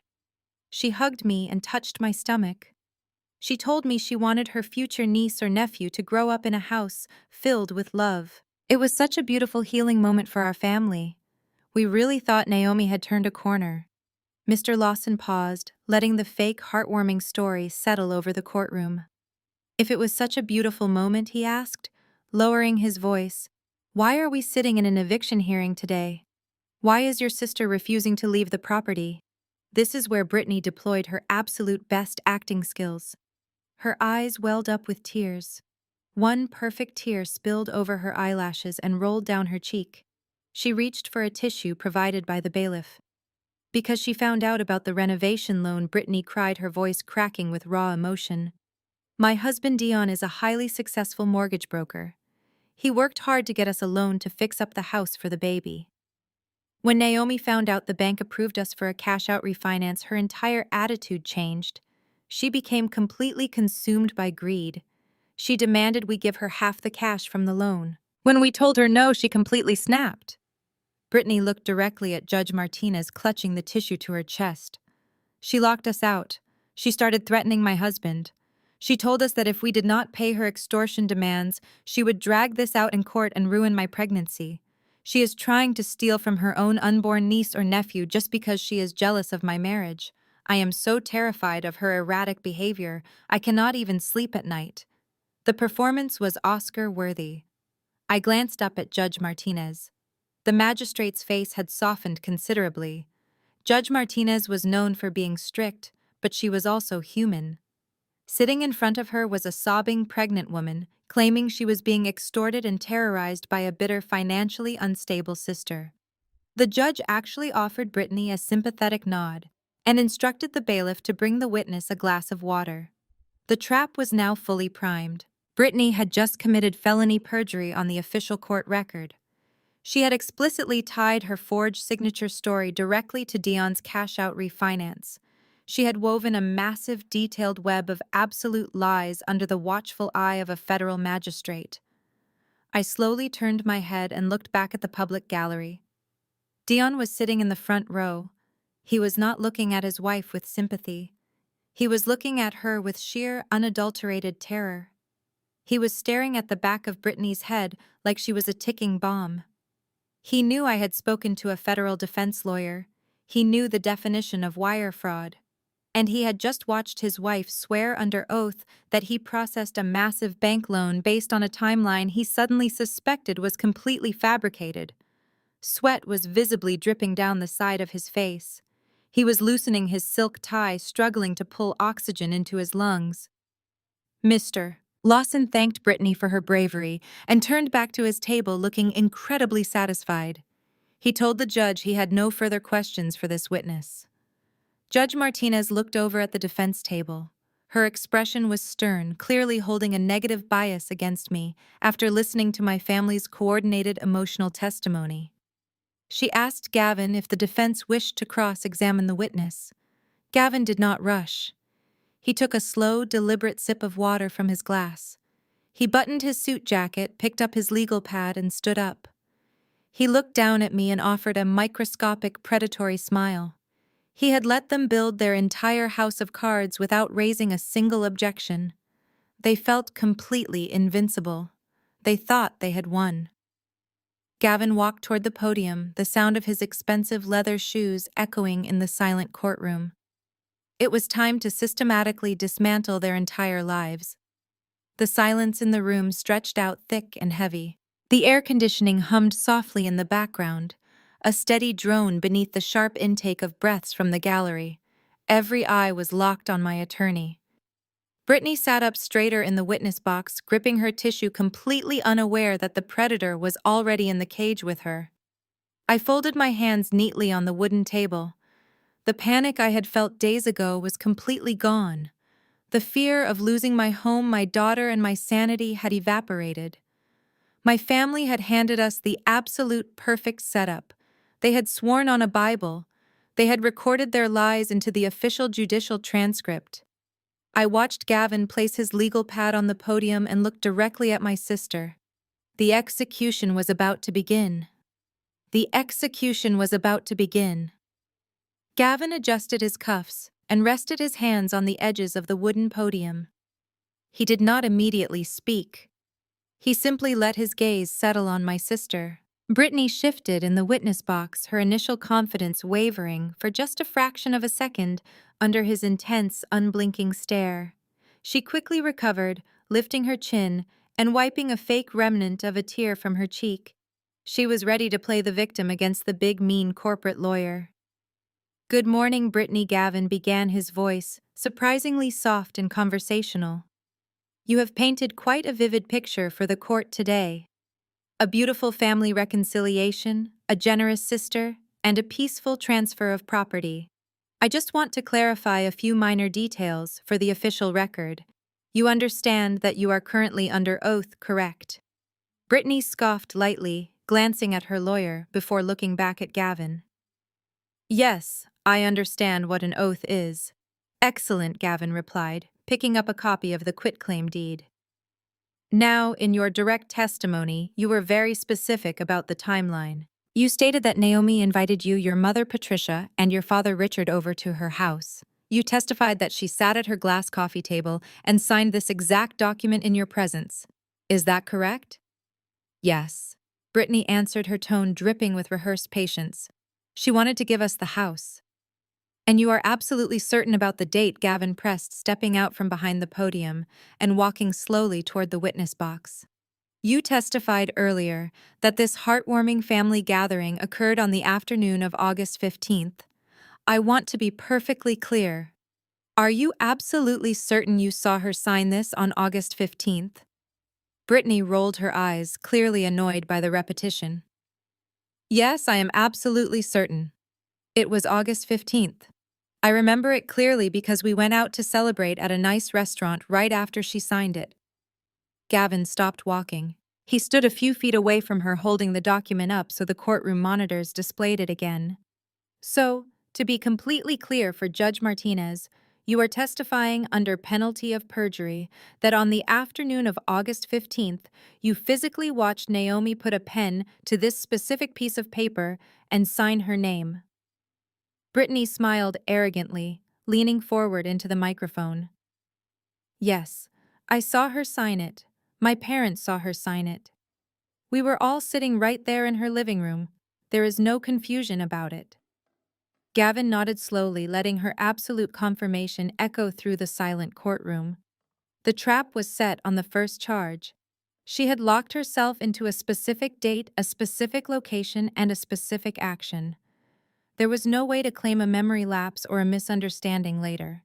She hugged me and touched my stomach. She told me she wanted her future niece or nephew to grow up in a house filled with love. It was such a beautiful healing moment for our family. We really thought Naomi had turned a corner. Mr. Lawson paused, letting the fake, heartwarming story settle over the courtroom. If it was such a beautiful moment, he asked, lowering his voice, why are we sitting in an eviction hearing today? Why is your sister refusing to leave the property? This is where Brittany deployed her absolute best acting skills. Her eyes welled up with tears. One perfect tear spilled over her eyelashes and rolled down her cheek. She reached for a tissue provided by the bailiff. Because she found out about the renovation loan, Brittany cried, her voice cracking with raw emotion. My husband Dion is a highly successful mortgage broker. He worked hard to get us a loan to fix up the house for the baby. When Naomi found out the bank approved us for a cash-out refinance, her entire attitude changed. She became completely consumed by greed. She demanded we give her half the cash from the loan. When we told her no, she completely snapped. Brittany looked directly at Judge Martinez, clutching the tissue to her chest. She locked us out. She started threatening my husband. She told us that if we did not pay her extortion demands, she would drag this out in court and ruin my pregnancy. She is trying to steal from her own unborn niece or nephew just because she is jealous of my marriage. I am so terrified of her erratic behavior, I cannot even sleep at night. The performance was Oscar-worthy. I glanced up at Judge Martinez. The magistrate's face had softened considerably. Judge Martinez was known for being strict, but she was also human. Sitting in front of her was a sobbing pregnant woman, claiming she was being extorted and terrorized by a bitter, financially unstable sister. The judge actually offered Brittany a sympathetic nod and instructed the bailiff to bring the witness a glass of water. The trap was now fully primed. Brittany had just committed felony perjury on the official court record. She had explicitly tied her forged signature story directly to Dion's cash-out refinance. She had woven a massive, detailed web of absolute lies under the watchful eye of a federal magistrate. I slowly turned my head and looked back at the public gallery. Dion was sitting in the front row. He was not looking at his wife with sympathy. He was looking at her with sheer, unadulterated terror. He was staring at the back of Brittany's head like she was a ticking bomb. He knew I had spoken to a federal defense lawyer. He knew the definition of wire fraud. And he had just watched his wife swear under oath that he processed a massive bank loan based on a timeline he suddenly suspected was completely fabricated. Sweat was visibly dripping down the side of his face. He was loosening his silk tie, struggling to pull oxygen into his lungs. Mr. Lawson thanked Brittany for her bravery and turned back to his table looking incredibly satisfied. He told the judge he had no further questions for this witness. Judge Martinez looked over at the defense table. Her expression was stern, clearly holding a negative bias against me after listening to my family's coordinated emotional testimony. She asked Gavin if the defense wished to cross-examine the witness. Gavin did not rush. He took a slow, deliberate sip of water from his glass. He buttoned his suit jacket, picked up his legal pad, and stood up. He looked down at me and offered a microscopic, predatory smile. He had let them build their entire house of cards without raising a single objection. They felt completely invincible. They thought they had won. Gavin walked toward the podium, the sound of his expensive leather shoes echoing in the silent courtroom. It was time to systematically dismantle their entire lives. The silence in the room stretched out thick and heavy. The air conditioning hummed softly in the background, a steady drone beneath the sharp intake of breaths from the gallery. Every eye was locked on my attorney. Brittany sat up straighter in the witness box, gripping her tissue, completely unaware that the predator was already in the cage with her. I folded my hands neatly on the wooden table. The panic I had felt days ago was completely gone. The fear of losing my home, my daughter, and my sanity had evaporated. My family had handed us the absolute perfect setup. They had sworn on a Bible. They had recorded their lies into the official judicial transcript. I watched Gavin place his legal pad on the podium and looked directly at my sister. The execution was about to begin. The execution was about to begin. Gavin adjusted his cuffs and rested his hands on the edges of the wooden podium. He did not immediately speak. He simply let his gaze settle on my sister. Brittany shifted in the witness box, her initial confidence wavering for just a fraction of a second under his intense, unblinking stare. She quickly recovered, lifting her chin and wiping a fake remnant of a tear from her cheek. She was ready to play the victim against the big, mean corporate lawyer. "Good morning, Brittany," Gavin began, his voice surprisingly soft and conversational. "You have painted quite a vivid picture for the court today. A beautiful family reconciliation, a generous sister, and a peaceful transfer of property. I just want to clarify a few minor details for the official record. You understand that you are currently under oath, correct?" Brittany scoffed lightly, glancing at her lawyer before looking back at Gavin. "Yes, I understand what an oath is." "Excellent," Gavin replied, picking up a copy of the quitclaim deed. "Now, in your direct testimony, you were very specific about the timeline. You stated that Naomi invited you, your mother Patricia, and your father Richard over to her house. You testified that she sat at her glass coffee table and signed this exact document in your presence. Is that correct?" "Yes," Brittany answered, her tone dripping with rehearsed patience. "She wanted to give us the house." "And you are absolutely certain about the date?" Gavin pressed, stepping out from behind the podium and walking slowly toward the witness box. "You testified earlier that this heartwarming family gathering occurred on the afternoon of August 15th. I want to be perfectly clear. Are you absolutely certain you saw her sign this on August 15th? Brittany rolled her eyes, clearly annoyed by the repetition. "Yes, I am absolutely certain. It was August 15th. I remember it clearly because we went out to celebrate at a nice restaurant right after she signed it." Gavin stopped walking. He stood a few feet away from her, holding the document up so the courtroom monitors displayed it again. "So, to be completely clear for Judge Martinez, you are testifying under penalty of perjury that on the afternoon of August 15th, you physically watched Naomi put a pen to this specific piece of paper and sign her name." Brittany smiled arrogantly, leaning forward into the microphone. "Yes, I saw her sign it. My parents saw her sign it. We were all sitting right there in her living room. There is no confusion about it. Gavin nodded slowly, letting her absolute confirmation echo through the silent courtroom. The trap was set on the first charge. She had locked herself into a specific date, a specific location, and a specific action. There was no way to claim a memory lapse or a misunderstanding later.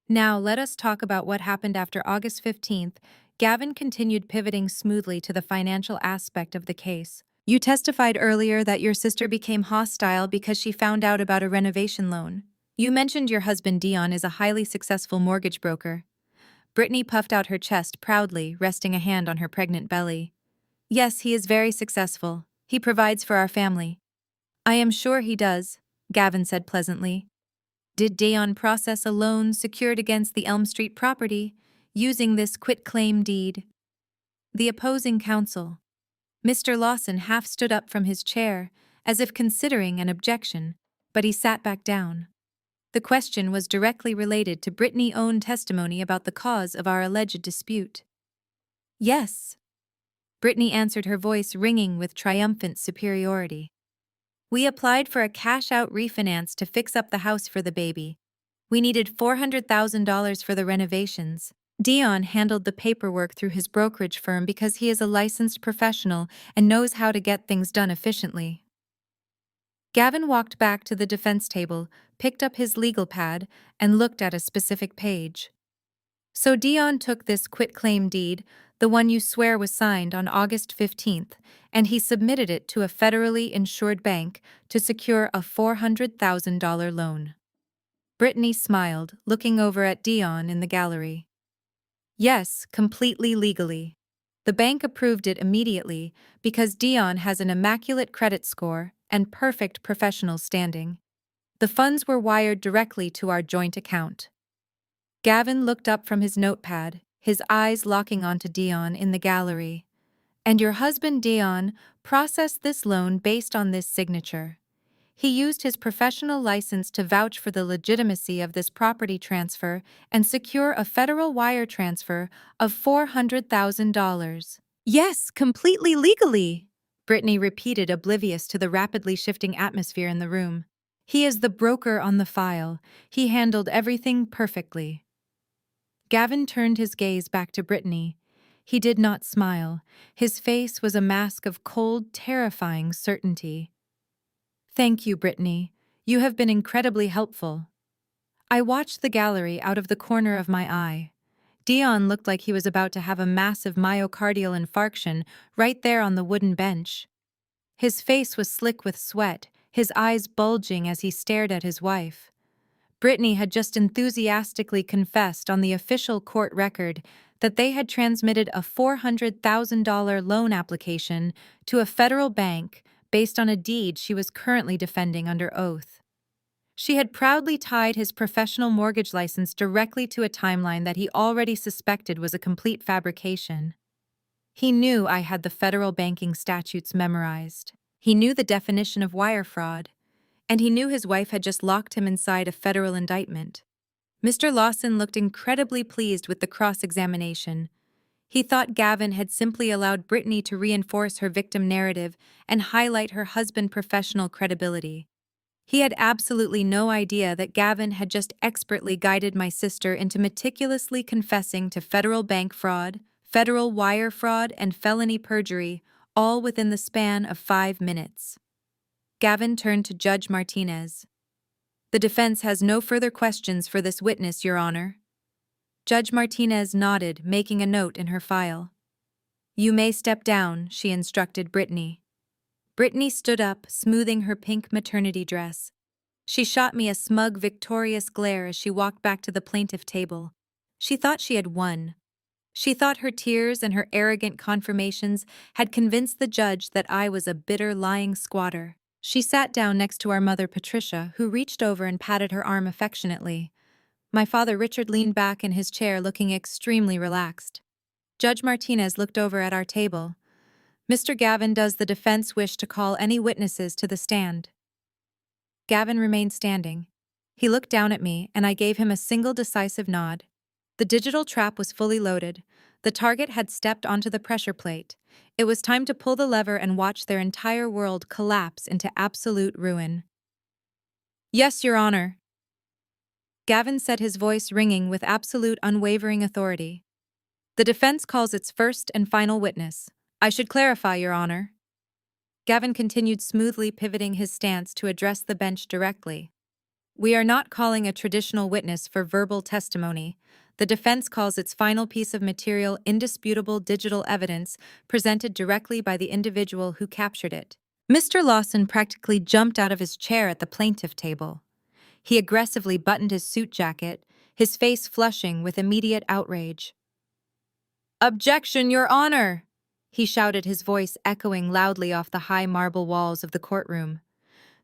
Now, let us talk about what happened after August 15th. Gavin continued pivoting smoothly to the financial aspect of the case. You testified earlier that your sister became hostile because she found out about a renovation loan. You mentioned your husband Dion is a highly successful mortgage broker. Brittany puffed out her chest proudly, resting a hand on her pregnant belly. Yes, he is very successful. He provides for our family. I am sure he does, Gavin said pleasantly. Did Dion process a loan secured against the Elm Street property using this quitclaim deed? The opposing counsel. Mr. Lawson half stood up from his chair, as if considering an objection, but he sat back down. The question was directly related to Brittany's own testimony about the cause of our alleged dispute. Yes. Brittany answered, her voice ringing with triumphant superiority. We applied for a cash-out refinance to fix up the house for the baby. We needed $400,000 for the renovations. Dion handled the paperwork through his brokerage firm because he is a licensed professional and knows how to get things done efficiently. Gavin walked back to the defense table, picked up his legal pad, and looked at a specific page. So Dion took this quitclaim deed, the one you swear was signed on August 15th, and he submitted it to a federally insured bank to secure a $400,000 loan. Brittany smiled, looking over at Dion in the gallery. Yes, completely legally. The bank approved it immediately because Dion has an immaculate credit score and perfect professional standing. The funds were wired directly to our joint account. Gavin looked up from his notepad, his eyes locking onto Dion in the gallery. And your husband Dion processed this loan based on this signature. He used his professional license to vouch for the legitimacy of this property transfer and secure a federal wire transfer of $400,000. Yes, completely legally, Brittany repeated, oblivious to the rapidly shifting atmosphere in the room. He is the broker on the file. He handled everything perfectly. Gavin turned his gaze back to Brittany. He did not smile. His face was a mask of cold, terrifying certainty. Thank you, Brittany. You have been incredibly helpful. I watched the gallery out of the corner of my eye. Dion looked like he was about to have a massive myocardial infarction right there on the wooden bench. His face was slick with sweat, his eyes bulging as he stared at his wife. Brittany had just enthusiastically confessed on the official court record that they had transmitted a $400,000 loan application to a federal bank based on a deed she was currently defending under oath. She had proudly tied his professional mortgage license directly to a timeline that he already suspected was a complete fabrication. He knew I had the federal banking statutes memorized. He knew the definition of wire fraud. And he knew his wife had just locked him inside a federal indictment. Mr. Lawson looked incredibly pleased with the cross-examination. He thought Gavin had simply allowed Brittany to reinforce her victim narrative and highlight her husband's professional credibility. He had absolutely no idea that Gavin had just expertly guided my sister into meticulously confessing to federal bank fraud, federal wire fraud, and felony perjury, all within the span of 5 minutes. Gavin turned to Judge Martinez. The defense has no further questions for this witness, Your Honor. Judge Martinez nodded, making a note in her file. You may step down, she instructed Brittany. Brittany stood up, smoothing her pink maternity dress. She shot me a smug, victorious glare as she walked back to the plaintiff table. She thought she had won. She thought her tears and her arrogant confirmations had convinced the judge that I was a bitter, lying squatter. She sat down next to our mother, Patricia, who reached over and patted her arm affectionately. My father, Richard, leaned back in his chair, looking extremely relaxed. Judge Martinez looked over at our table. Mr. Gavin, does the defense wish to call any witnesses to the stand? Gavin remained standing. He looked down at me, and I gave him a single decisive nod. The digital trap was fully loaded. The target had stepped onto the pressure plate. It was time to pull the lever and watch their entire world collapse into absolute ruin. Yes, Your Honor. Gavin said, his voice ringing with absolute unwavering authority. The defense calls its first and final witness. I should clarify, Your Honor. Gavin continued, smoothly pivoting his stance to address the bench directly. We are not calling a traditional witness for verbal testimony. The defense calls its final piece of material indisputable digital evidence presented directly by the individual who captured it. Mr. Lawson practically jumped out of his chair at the plaintiff table. He aggressively buttoned his suit jacket, his face flushing with immediate outrage. Objection, Your Honor! He shouted, his voice echoing loudly off the high marble walls of the courtroom.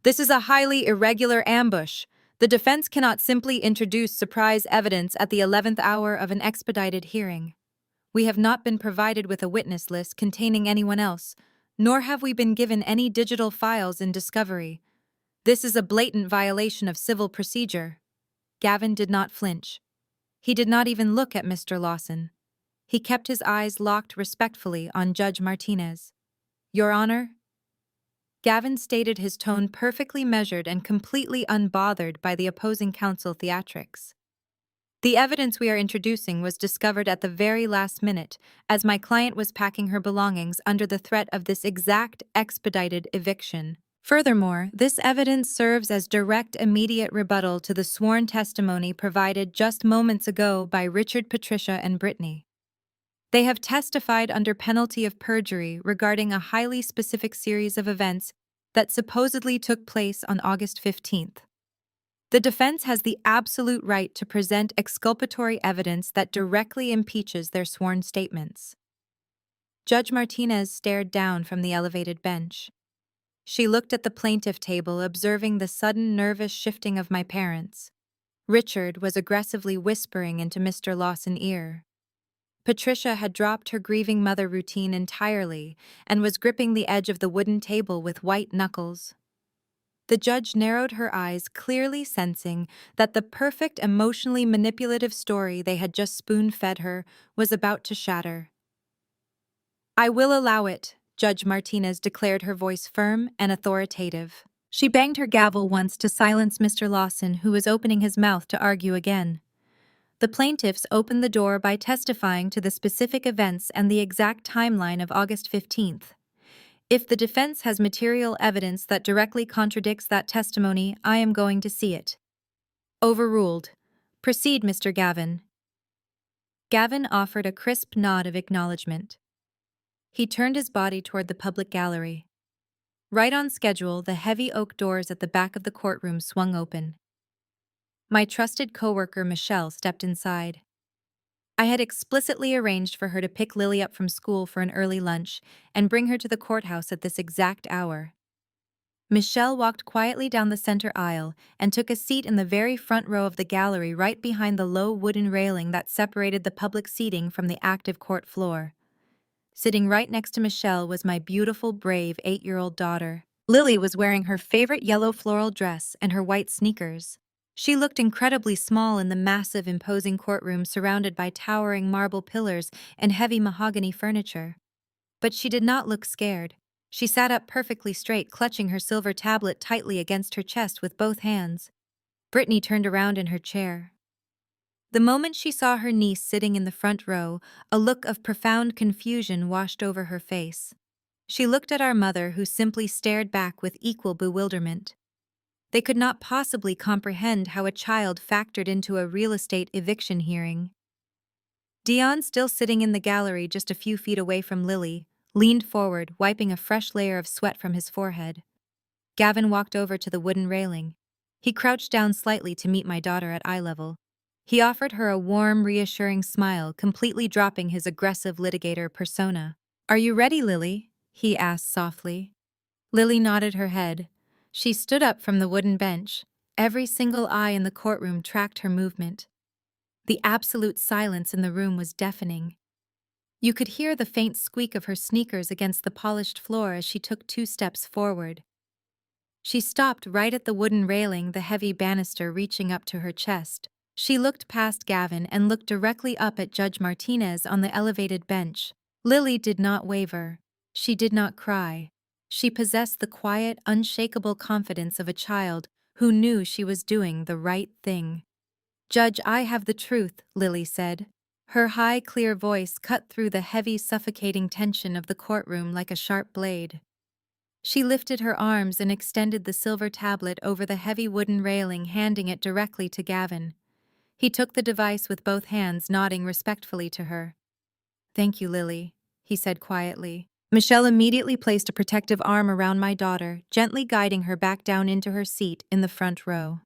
This is a highly irregular ambush. The defense cannot simply introduce surprise evidence at the 11th hour of an expedited hearing. We have not been provided with a witness list containing anyone else, nor have we been given any digital files in discovery. This is a blatant violation of civil procedure. Gavin did not flinch. He did not even look at Mr. Lawson. He kept his eyes locked respectfully on Judge Martinez. Your Honor? Gavin stated, his tone perfectly measured and completely unbothered by the opposing counsel theatrics. The evidence we are introducing was discovered at the very last minute, as my client was packing her belongings under the threat of this exact expedited eviction. Furthermore, this evidence serves as direct, immediate rebuttal to the sworn testimony provided just moments ago by Richard, Patricia, and Brittany. They have testified under penalty of perjury regarding a highly specific series of events that supposedly took place on August 15th. The defense has the absolute right to present exculpatory evidence that directly impeaches their sworn statements. Judge Martinez stared down from the elevated bench. She looked at the plaintiff table, observing the sudden nervous shifting of my parents. Richard was aggressively whispering into Mr. Lawson's ear. Patricia had dropped her grieving mother routine entirely and was gripping the edge of the wooden table with white knuckles. The judge narrowed her eyes, clearly sensing that the perfect emotionally manipulative story they had just spoon-fed her was about to shatter. I will allow it, Judge Martinez declared, her voice firm and authoritative. She banged her gavel once to silence Mr. Lawson, who was opening his mouth to argue again. The plaintiffs opened the door by testifying to the specific events and the exact timeline of August 15th. If the defense has material evidence that directly contradicts that testimony, I am going to see it. Overruled. Proceed, Mr. Gavin. Gavin offered a crisp nod of acknowledgement. He turned his body toward the public gallery. Right on schedule, the heavy oak doors at the back of the courtroom swung open. My trusted coworker Michelle stepped inside. I had explicitly arranged for her to pick Lily up from school for an early lunch and bring her to the courthouse at this exact hour. Michelle walked quietly down the center aisle and took a seat in the very front row of the gallery, right behind the low wooden railing that separated the public seating from the active court floor. Sitting right next to Michelle was my beautiful, brave 8-year-old daughter. Lily was wearing her favorite yellow floral dress and her white sneakers. She looked incredibly small in the massive, imposing courtroom surrounded by towering marble pillars and heavy mahogany furniture. But she did not look scared. She sat up perfectly straight, clutching her silver tablet tightly against her chest with both hands. Brittany turned around in her chair. The moment she saw her niece sitting in the front row, a look of profound confusion washed over her face. She looked at our mother, who simply stared back with equal bewilderment. They could not possibly comprehend how a child factored into a real estate eviction hearing. Dion, still sitting in the gallery just a few feet away from Lily, leaned forward, wiping a fresh layer of sweat from his forehead. Gavin walked over to the wooden railing. He crouched down slightly to meet my daughter at eye level. He offered her a warm, reassuring smile, completely dropping his aggressive litigator persona. "Are you ready, Lily?" he asked softly. Lily nodded her head. She stood up from the wooden bench. Every single eye in the courtroom tracked her movement. The absolute silence in the room was deafening. You could hear the faint squeak of her sneakers against the polished floor as she took 2 steps forward. She stopped right at the wooden railing, the heavy banister reaching up to her chest. She looked past Gavin and looked directly up at Judge Martinez on the elevated bench. Lily did not waver. She did not cry. She possessed the quiet, unshakable confidence of a child who knew she was doing the right thing. "Judge, I have the truth," Lily said. Her high, clear voice cut through the heavy, suffocating tension of the courtroom like a sharp blade. She lifted her arms and extended the silver tablet over the heavy wooden railing, handing it directly to Gavin. He took the device with both hands, nodding respectfully to her. "Thank you, Lily," he said quietly. Michelle immediately placed a protective arm around my daughter, gently guiding her back down into her seat in the front row.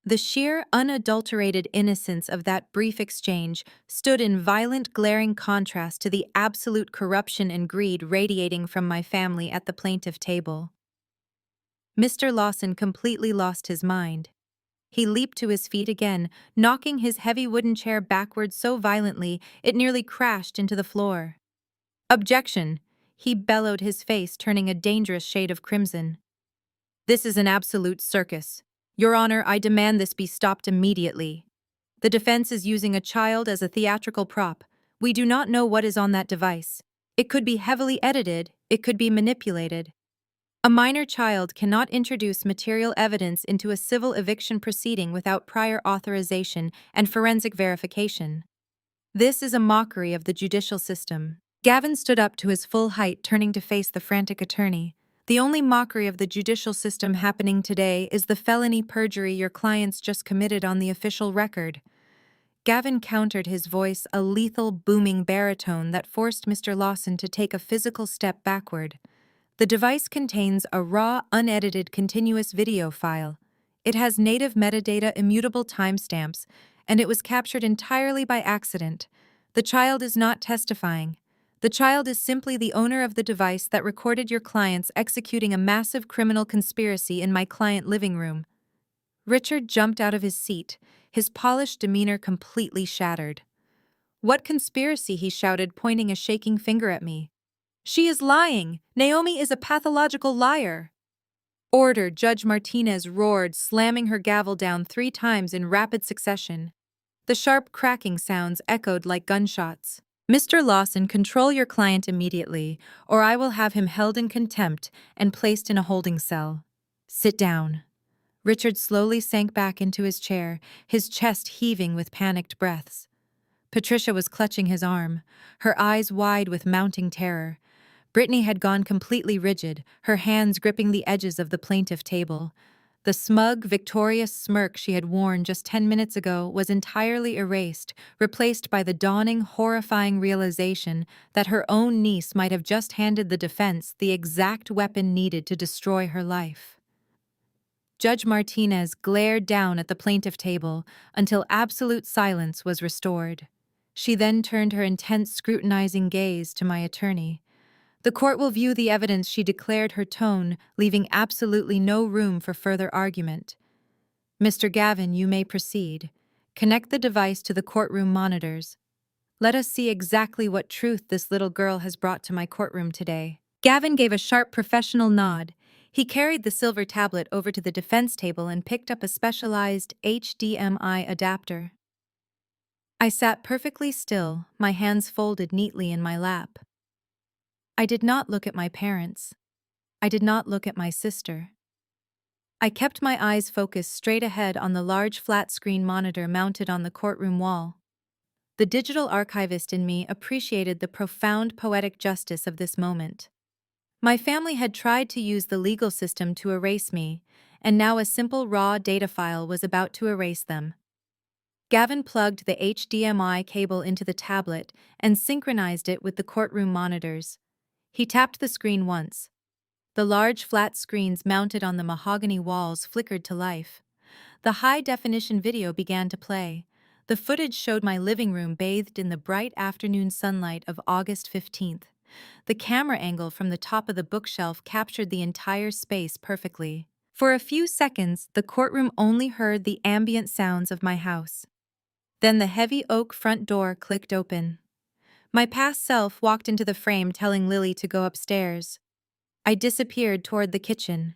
The sheer, unadulterated innocence of that brief exchange stood in violent, glaring contrast to the absolute corruption and greed radiating from my family at the plaintiff table. Mr. Lawson completely lost his mind. He leaped to his feet again, knocking his heavy wooden chair backward so violently it nearly crashed into the floor. "Objection!" He bellowed, his face turning a dangerous shade of crimson. "This is an absolute circus. Your Honor, I demand this be stopped immediately. The defense is using a child as a theatrical prop. We do not know what is on that device. It could be heavily edited, it could be manipulated. A minor child cannot introduce material evidence into a civil eviction proceeding without prior authorization and forensic verification. This is a mockery of the judicial system." Gavin stood up to his full height, turning to face the frantic attorney. "The only mockery of the judicial system happening today is the felony perjury your clients just committed on the official record." Gavin countered, his voice a lethal, booming baritone that forced Mr. Lawson to take a physical step backward. "The device contains a raw, unedited continuous video file. It has native metadata, immutable timestamps, and it was captured entirely by accident. The child is not testifying. The child is simply the owner of the device that recorded your clients executing a massive criminal conspiracy in my client living room." Richard jumped out of his seat, his polished demeanor completely shattered. "What conspiracy?" he shouted, pointing a shaking finger at me. "She is lying! Naomi is a pathological liar!" "Order!" Judge Martinez roared, slamming her gavel down 3 times in rapid succession. The sharp cracking sounds echoed like gunshots. "Mr. Lawson, control your client immediately, or I will have him held in contempt and placed in a holding cell. Sit down." Richard slowly sank back into his chair, his chest heaving with panicked breaths. Patricia was clutching his arm, her eyes wide with mounting terror. Brittany had gone completely rigid, her hands gripping the edges of the plaintiff table. The smug, victorious smirk she had worn just 10 minutes ago was entirely erased, replaced by the dawning, horrifying realization that her own niece might have just handed the defense the exact weapon needed to destroy her life. Judge Martinez glared down at the plaintiff table until absolute silence was restored. She then turned her intense, scrutinizing gaze to my attorney. "The court will view the evidence," she declared, her tone leaving absolutely no room for further argument. "Mr. Gavin, you may proceed. Connect the device to the courtroom monitors. Let us see exactly what truth this little girl has brought to my courtroom today." Gavin gave a sharp professional nod. He carried the silver tablet over to the defense table and picked up a specialized HDMI adapter. I sat perfectly still, my hands folded neatly in my lap. I did not look at my parents. I did not look at my sister. I kept my eyes focused straight ahead on the large flat-screen monitor mounted on the courtroom wall. The digital archivist in me appreciated the profound poetic justice of this moment. My family had tried to use the legal system to erase me, and now a simple raw data file was about to erase them. Gavin plugged the HDMI cable into the tablet and synchronized it with the courtroom monitors. He tapped the screen once. The large flat screens mounted on the mahogany walls flickered to life. The high-definition video began to play. The footage showed my living room bathed in the bright afternoon sunlight of August 15th. The camera angle from the top of the bookshelf captured the entire space perfectly. For a few seconds, the courtroom only heard the ambient sounds of my house. Then the heavy oak front door clicked open. My past self walked into the frame, telling Lily to go upstairs. I disappeared toward the kitchen.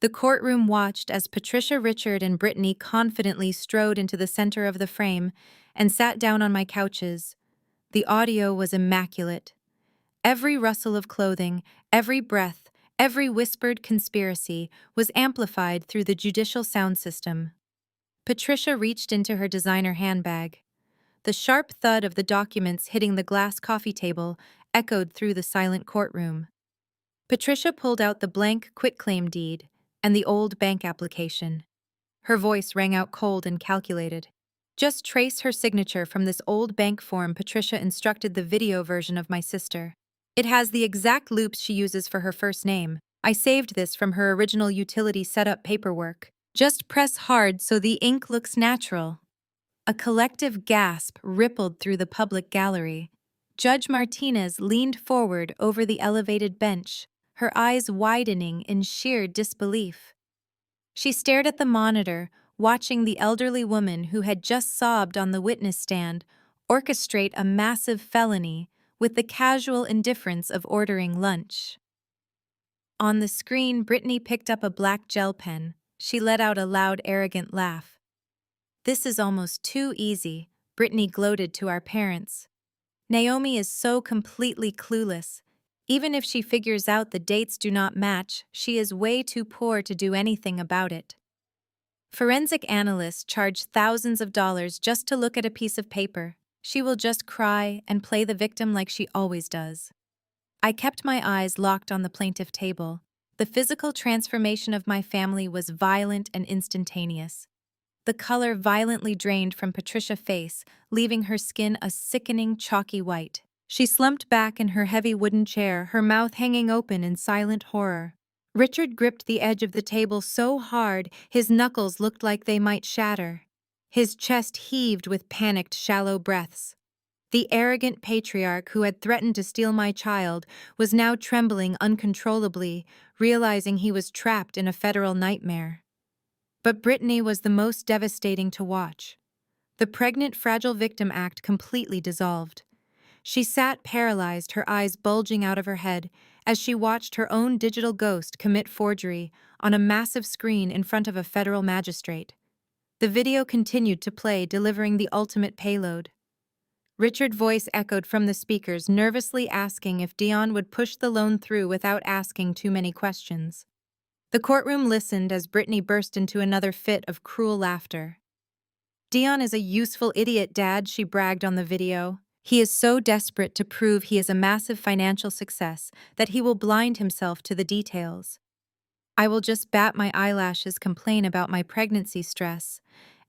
The courtroom watched as Patricia, Richard, and Brittany confidently strode into the center of the frame and sat down on my couches. The audio was immaculate. Every rustle of clothing, every breath, every whispered conspiracy was amplified through the judicial sound system. Patricia reached into her designer handbag. The sharp thud of the documents hitting the glass coffee table echoed through the silent courtroom. Patricia pulled out the blank quitclaim deed and the old bank application. Her voice rang out cold and calculated. Just trace her signature from this old bank form Patricia instructed the video version of my sister. It has the exact loops she uses for her first name. I saved this from her original utility setup paperwork. Just press hard so the ink looks natural. A collective gasp rippled through the public gallery. Judge Martinez leaned forward over the elevated bench, her eyes widening in sheer disbelief. She stared at the monitor, watching the elderly woman who had just sobbed on the witness stand orchestrate a massive felony with the casual indifference of ordering lunch. On the screen, Brittany picked up a black gel pen. She let out a loud, arrogant laugh. "This is almost too easy," Brittany gloated to our parents. "Naomi is so completely clueless. Even if she figures out the dates do not match, she is way too poor to do anything about it." Forensic analysts charge thousands of dollars just to look at a piece of paper. She will just cry and play the victim like she always does. I kept my eyes locked on the plaintiff table. The physical transformation of my family was violent and instantaneous. The color violently drained from Patricia's face, leaving her skin a sickening, chalky white. She slumped back in her heavy wooden chair, her mouth hanging open in silent horror. Richard gripped the edge of the table so hard his knuckles looked like they might shatter. His chest heaved with panicked, shallow breaths. The arrogant patriarch who had threatened to steal my child was now trembling uncontrollably, realizing he was trapped in a federal nightmare. But Brittany was the most devastating to watch. The Pregnant Fragile Victim Act completely dissolved. She sat paralyzed, her eyes bulging out of her head, as she watched her own digital ghost commit forgery on a massive screen in front of a federal magistrate. The video continued to play, delivering the ultimate payload. Richard's voice echoed from the speakers, nervously asking if Dion would push the loan through without asking too many questions. The courtroom listened as Brittany burst into another fit of cruel laughter. "Dion is a useful idiot, Dad," she bragged on the video. "He is so desperate to prove he is a massive financial success that he will blind himself to the details. I will just bat my eyelashes, complain about my pregnancy stress,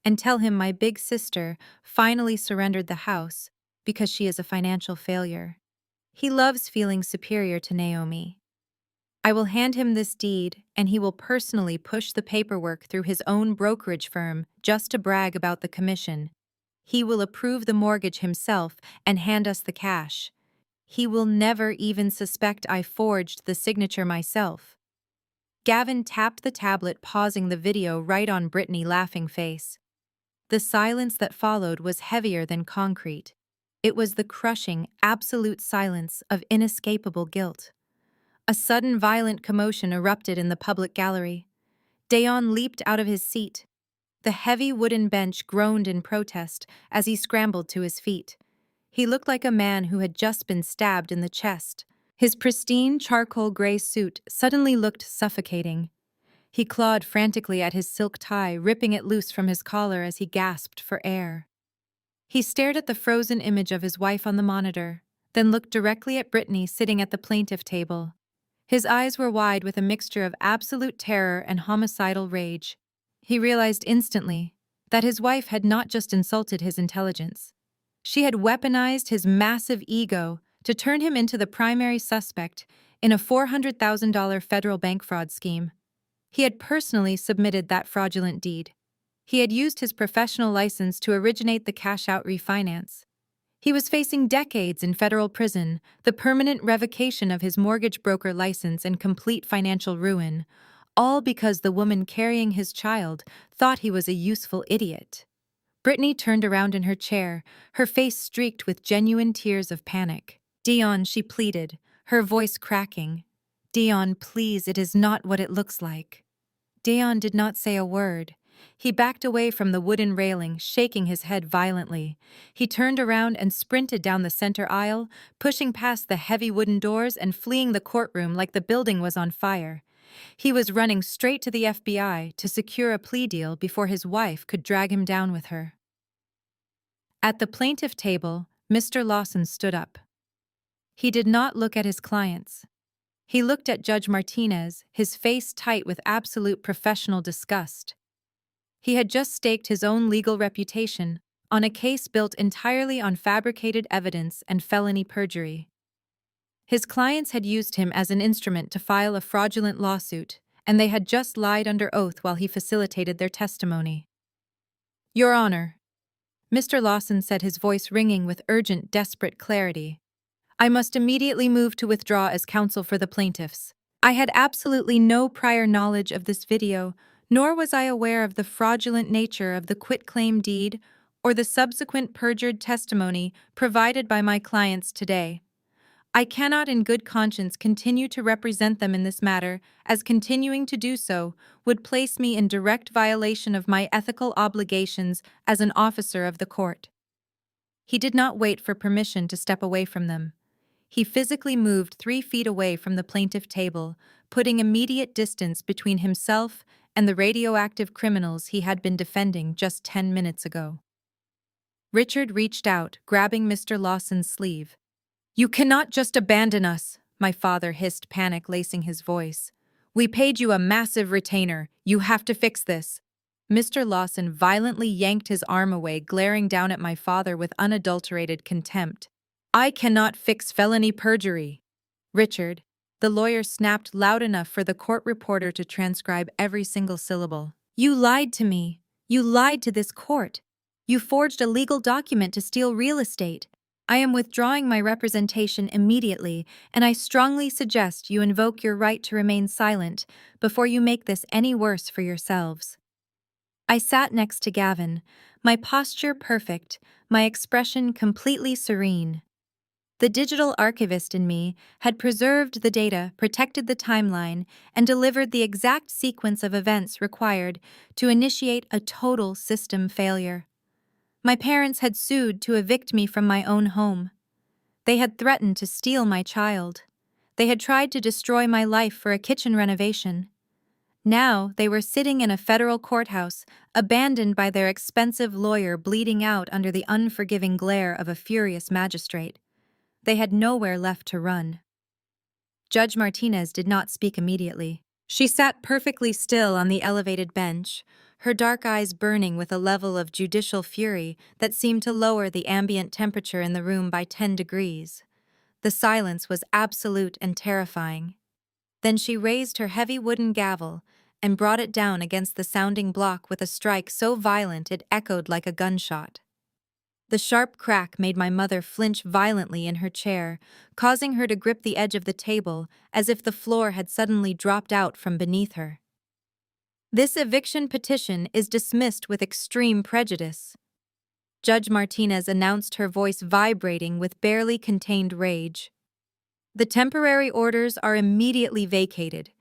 and tell him my big sister finally surrendered the house because she is a financial failure. He loves feeling superior to Naomi. I will hand him this deed, and he will personally push the paperwork through his own brokerage firm just to brag about the commission. He will approve the mortgage himself and hand us the cash. He will never even suspect I forged the signature myself." Gavin tapped the tablet, pausing the video right on Brittany's laughing face. The silence that followed was heavier than concrete. It was the crushing, absolute silence of inescapable guilt. A sudden violent commotion erupted in the public gallery. Dayon leaped out of his seat. The heavy wooden bench groaned in protest as he scrambled to his feet. He looked like a man who had just been stabbed in the chest. His pristine charcoal gray suit suddenly looked suffocating. He clawed frantically at his silk tie, ripping it loose from his collar as he gasped for air. He stared at the frozen image of his wife on the monitor, then looked directly at Brittany sitting at the plaintiff table. His eyes were wide with a mixture of absolute terror and homicidal rage. He realized instantly that his wife had not just insulted his intelligence. She had weaponized his massive ego to turn him into the primary suspect in a $400,000 federal bank fraud scheme. He had personally submitted that fraudulent deed. He had used his professional license to originate the cash-out refinance. He was facing decades in federal prison, the permanent revocation of his mortgage broker license, and complete financial ruin, all because the woman carrying his child thought he was a useful idiot. Brittany turned around in her chair, her face streaked with genuine tears of panic. "Dion," she pleaded, her voice cracking. "Dion, please, it is not what it looks like." Dayon did not say a word. He backed away from the wooden railing, shaking his head violently. He turned around and sprinted down the center aisle, pushing past the heavy wooden doors and fleeing the courtroom like the building was on fire. He was running straight to the FBI to secure a plea deal before his wife could drag him down with her. At the plaintiff table, Mr. Lawson stood up. He did not look at his clients. He looked at Judge Martinez, his face tight with absolute professional disgust. He had just staked his own legal reputation on a case built entirely on fabricated evidence and felony perjury. His clients had used him as an instrument to file a fraudulent lawsuit, and they had just lied under oath while he facilitated their testimony. "Your Honor," Mr. Lawson said, his voice ringing with urgent, desperate clarity, "I must immediately move to withdraw as counsel for the plaintiffs. I had absolutely no prior knowledge of this video, nor was I aware of the fraudulent nature of the quitclaim deed or the subsequent perjured testimony provided by my clients today. I cannot in good conscience continue to represent them in this matter, as continuing to do so would place me in direct violation of my ethical obligations as an officer of the court." He did not wait for permission to step away from them. He physically moved 3 feet away from the plaintiff table, putting immediate distance between himself and the radioactive criminals he had been defending just 10 minutes ago. Richard reached out, grabbing Mr. Lawson's sleeve. "You cannot just abandon us," my father hissed, panic lacing his voice. "We paid you a massive retainer. You have to fix this." Mr. Lawson violently yanked his arm away, glaring down at my father with unadulterated contempt. "I cannot fix felony perjury." "Richard," the lawyer snapped loud enough for the court reporter to transcribe every single syllable. "You lied to me. You lied to this court. You forged a legal document to steal real estate. I am withdrawing my representation immediately, and I strongly suggest you invoke your right to remain silent before you make this any worse for yourselves." I sat next to Gavin, my posture perfect, my expression completely serene. The digital archivist in me had preserved the data, protected the timeline, and delivered the exact sequence of events required to initiate a total system failure. My parents had sued to evict me from my own home. They had threatened to steal my child. They had tried to destroy my life for a kitchen renovation. Now they were sitting in a federal courthouse, abandoned by their expensive lawyer, bleeding out under the unforgiving glare of a furious magistrate. They had nowhere left to run. Judge Martinez did not speak immediately. She sat perfectly still on the elevated bench, her dark eyes burning with a level of judicial fury that seemed to lower the ambient temperature in the room by 10 degrees. The silence was absolute and terrifying. Then she raised her heavy wooden gavel and brought it down against the sounding block with a strike so violent it echoed like a gunshot. The sharp crack made my mother flinch violently in her chair, causing her to grip the edge of the table as if the floor had suddenly dropped out from beneath her. "This eviction petition is dismissed with extreme prejudice," Judge Martinez announced, her voice vibrating with barely contained rage. "The temporary orders are immediately vacated.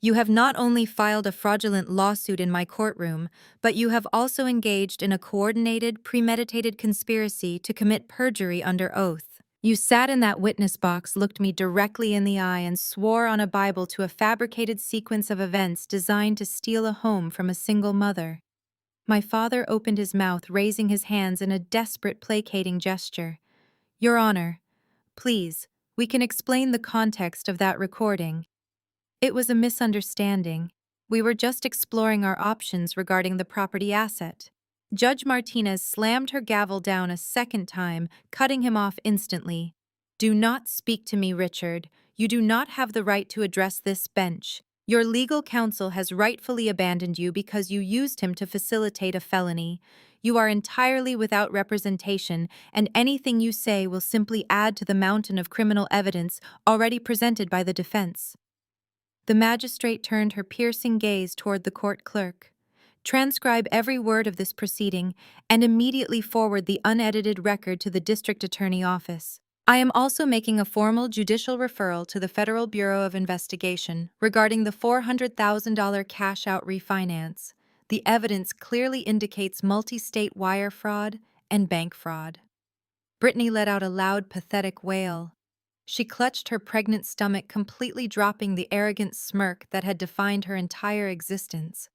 You have not only filed a fraudulent lawsuit in my courtroom, but you have also engaged in a coordinated, premeditated conspiracy to commit perjury under oath. You sat in that witness box, looked me directly in the eye, and swore on a Bible to a fabricated sequence of events designed to steal a home from a single mother." My father opened his mouth, raising his hands in a desperate, placating gesture. "Your Honor, please, we can explain the context of that recording. It was a misunderstanding. We were just exploring our options regarding the property asset." Judge Martinez slammed her gavel down a second time, cutting him off instantly. "Do not speak to me, Richard. You do not have the right to address this bench. Your legal counsel has rightfully abandoned you because you used him to facilitate a felony. You are entirely without representation, and anything you say will simply add to the mountain of criminal evidence already presented by the defense." The magistrate turned her piercing gaze toward the court clerk. "Transcribe every word of this proceeding and immediately forward the unedited record to the district attorney office. I am also making a formal judicial referral to the Federal Bureau of Investigation regarding the $400,000 cash-out refinance. The evidence clearly indicates multi-state wire fraud and bank fraud. Brittany let out a loud, pathetic wail. She clutched her pregnant stomach, completely dropping the arrogant smirk that had defined her entire existence.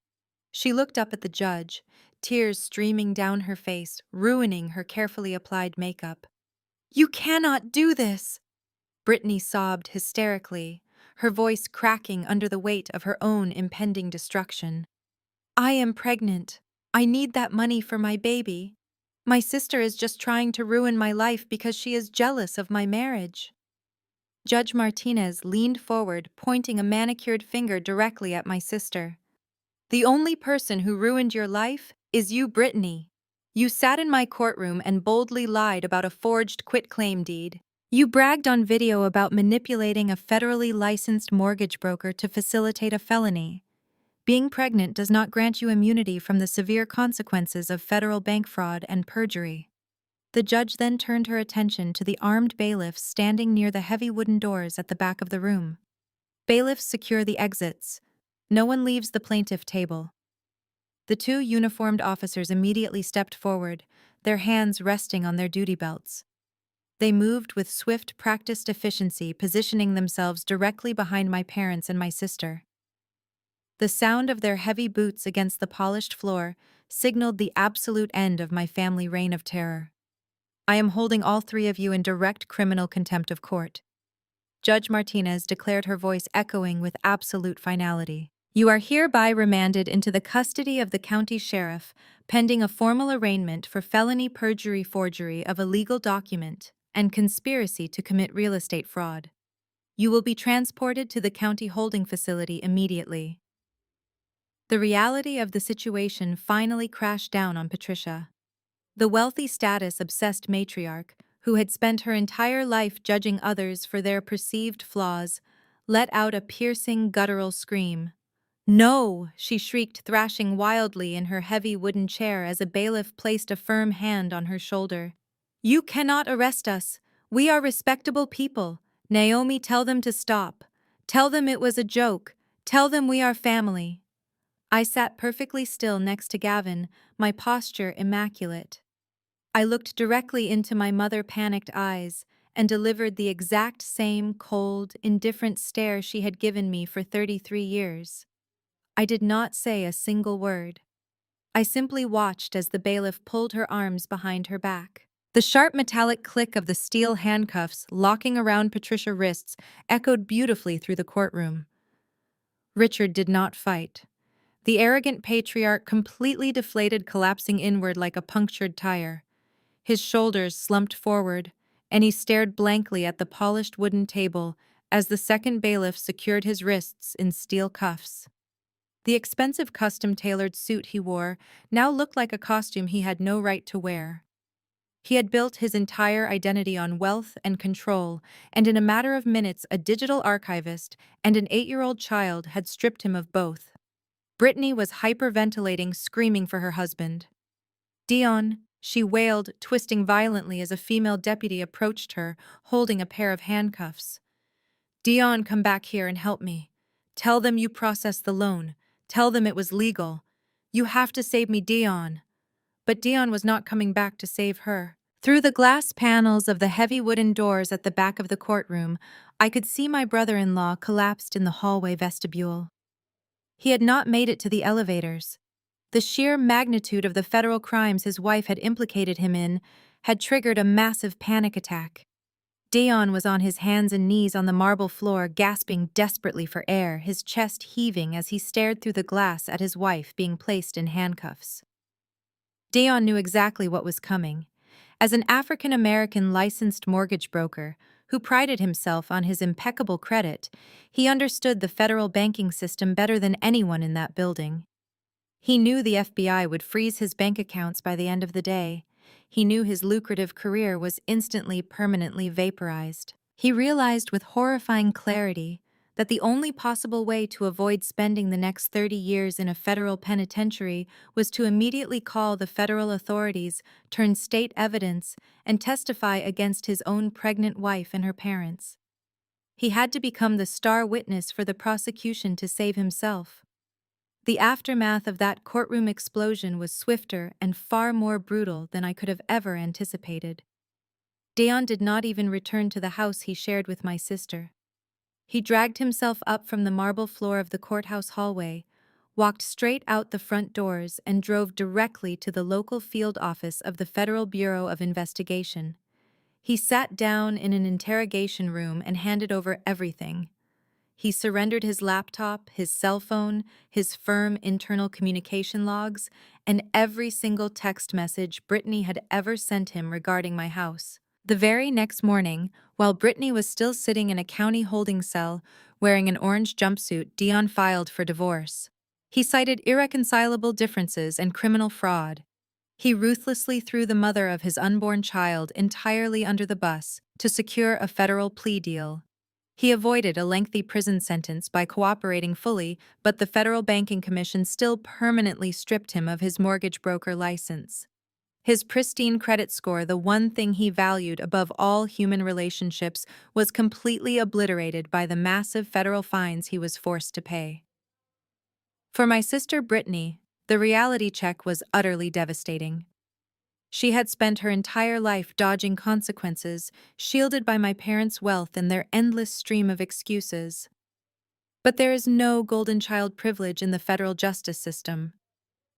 She looked up at the judge, tears streaming down her face, ruining her carefully applied makeup. "You cannot do this!" Brittany sobbed hysterically, her voice cracking under the weight of her own impending destruction. "I am pregnant. I need that money for my baby. My sister is just trying to ruin my life because she is jealous of my marriage." Judge Martinez leaned forward, pointing a manicured finger directly at my sister. "The only person who ruined your life is you, Brittany. You sat in my courtroom and boldly lied about a forged quitclaim deed. You bragged on video about manipulating a federally licensed mortgage broker to facilitate a felony. Being pregnant does not grant you immunity from the severe consequences of federal bank fraud and perjury." The judge then turned her attention to the armed bailiffs standing near the heavy wooden doors at the back of the room. "Bailiffs secure the exits. No one leaves the plaintiff table." The two uniformed officers immediately stepped forward, their hands resting on their duty belts. They moved with swift, practiced efficiency, positioning themselves directly behind my parents and my sister. The sound of their heavy boots against the polished floor signaled the absolute end of my family reign of terror. "I am holding all three of you in direct criminal contempt of court," Judge Martinez declared, her voice echoing with absolute finality. "You are hereby remanded into the custody of the county sheriff, pending a formal arraignment for felony perjury, forgery of a legal document, and conspiracy to commit real estate fraud. You will be transported to the county holding facility immediately." The reality of the situation finally crashed down on Patricia. The wealthy, status-obsessed matriarch, who had spent her entire life judging others for their perceived flaws, let out a piercing, guttural scream. "No!" she shrieked, thrashing wildly in her heavy wooden chair as a bailiff placed a firm hand on her shoulder. "You cannot arrest us. We are respectable people. Naomi, tell them to stop. Tell them it was a joke. Tell them we are family." I sat perfectly still next to Gavin, my posture immaculate. I looked directly into my mother's panicked eyes and delivered the exact same cold, indifferent stare she had given me for 33 years. I did not say a single word. I simply watched as the bailiff pulled her arms behind her back. The sharp metallic click of the steel handcuffs locking around Patricia's wrists echoed beautifully through the courtroom. Richard did not fight. The arrogant patriarch completely deflated, collapsing inward like a punctured tire. His shoulders slumped forward, and he stared blankly at the polished wooden table as the second bailiff secured his wrists in steel cuffs. The expensive custom-tailored suit he wore now looked like a costume he had no right to wear. He had built his entire identity on wealth and control, and in a matter of minutes a digital archivist and an 8-year-old child had stripped him of both. Brittany was hyperventilating, screaming for her husband. "Dion," she wailed, twisting violently as a female deputy approached her, holding a pair of handcuffs. "Dion, come back here and help me. Tell them you processed the loan. Tell them it was legal. You have to save me, Dion." But Dion was not coming back to save her. Through the glass panels of the heavy wooden doors at the back of the courtroom, I could see my brother-in-law collapsed in the hallway vestibule. He had not made it to the elevators. The sheer magnitude of the federal crimes his wife had implicated him in had triggered a massive panic attack. Dion was on his hands and knees on the marble floor, gasping desperately for air, his chest heaving as he stared through the glass at his wife being placed in handcuffs. Dion knew exactly what was coming. As an African-American licensed mortgage broker who prided himself on his impeccable credit, he understood the federal banking system better than anyone in that building. He knew the FBI would freeze his bank accounts by the end of the day. He knew his lucrative career was instantly, permanently vaporized. He realized with horrifying clarity that the only possible way to avoid spending the next 30 years in a federal penitentiary was to immediately call the federal authorities, turn state evidence, and testify against his own pregnant wife and her parents. He had to become the star witness for the prosecution to save himself. The aftermath of that courtroom explosion was swifter and far more brutal than I could have ever anticipated. Dion did not even return to the house he shared with my sister. He dragged himself up from the marble floor of the courthouse hallway, walked straight out the front doors, and drove directly to the local field office of the Federal Bureau of Investigation. He sat down in an interrogation room and handed over everything. He surrendered his laptop, his cell phone, his firm internal communication logs, and every single text message Brittany had ever sent him regarding my house. The very next morning, while Brittany was still sitting in a county holding cell, wearing an orange jumpsuit, Dion filed for divorce. He cited irreconcilable differences and criminal fraud. He ruthlessly threw the mother of his unborn child entirely under the bus to secure a federal plea deal. He avoided a lengthy prison sentence by cooperating fully, but the Federal Banking Commission still permanently stripped him of his mortgage broker license. His pristine credit score, the one thing he valued above all human relationships, was completely obliterated by the massive federal fines he was forced to pay. For my sister Brittany, the reality check was utterly devastating. She had spent her entire life dodging consequences, shielded by my parents' wealth and their endless stream of excuses. But there is no golden child privilege in the federal justice system.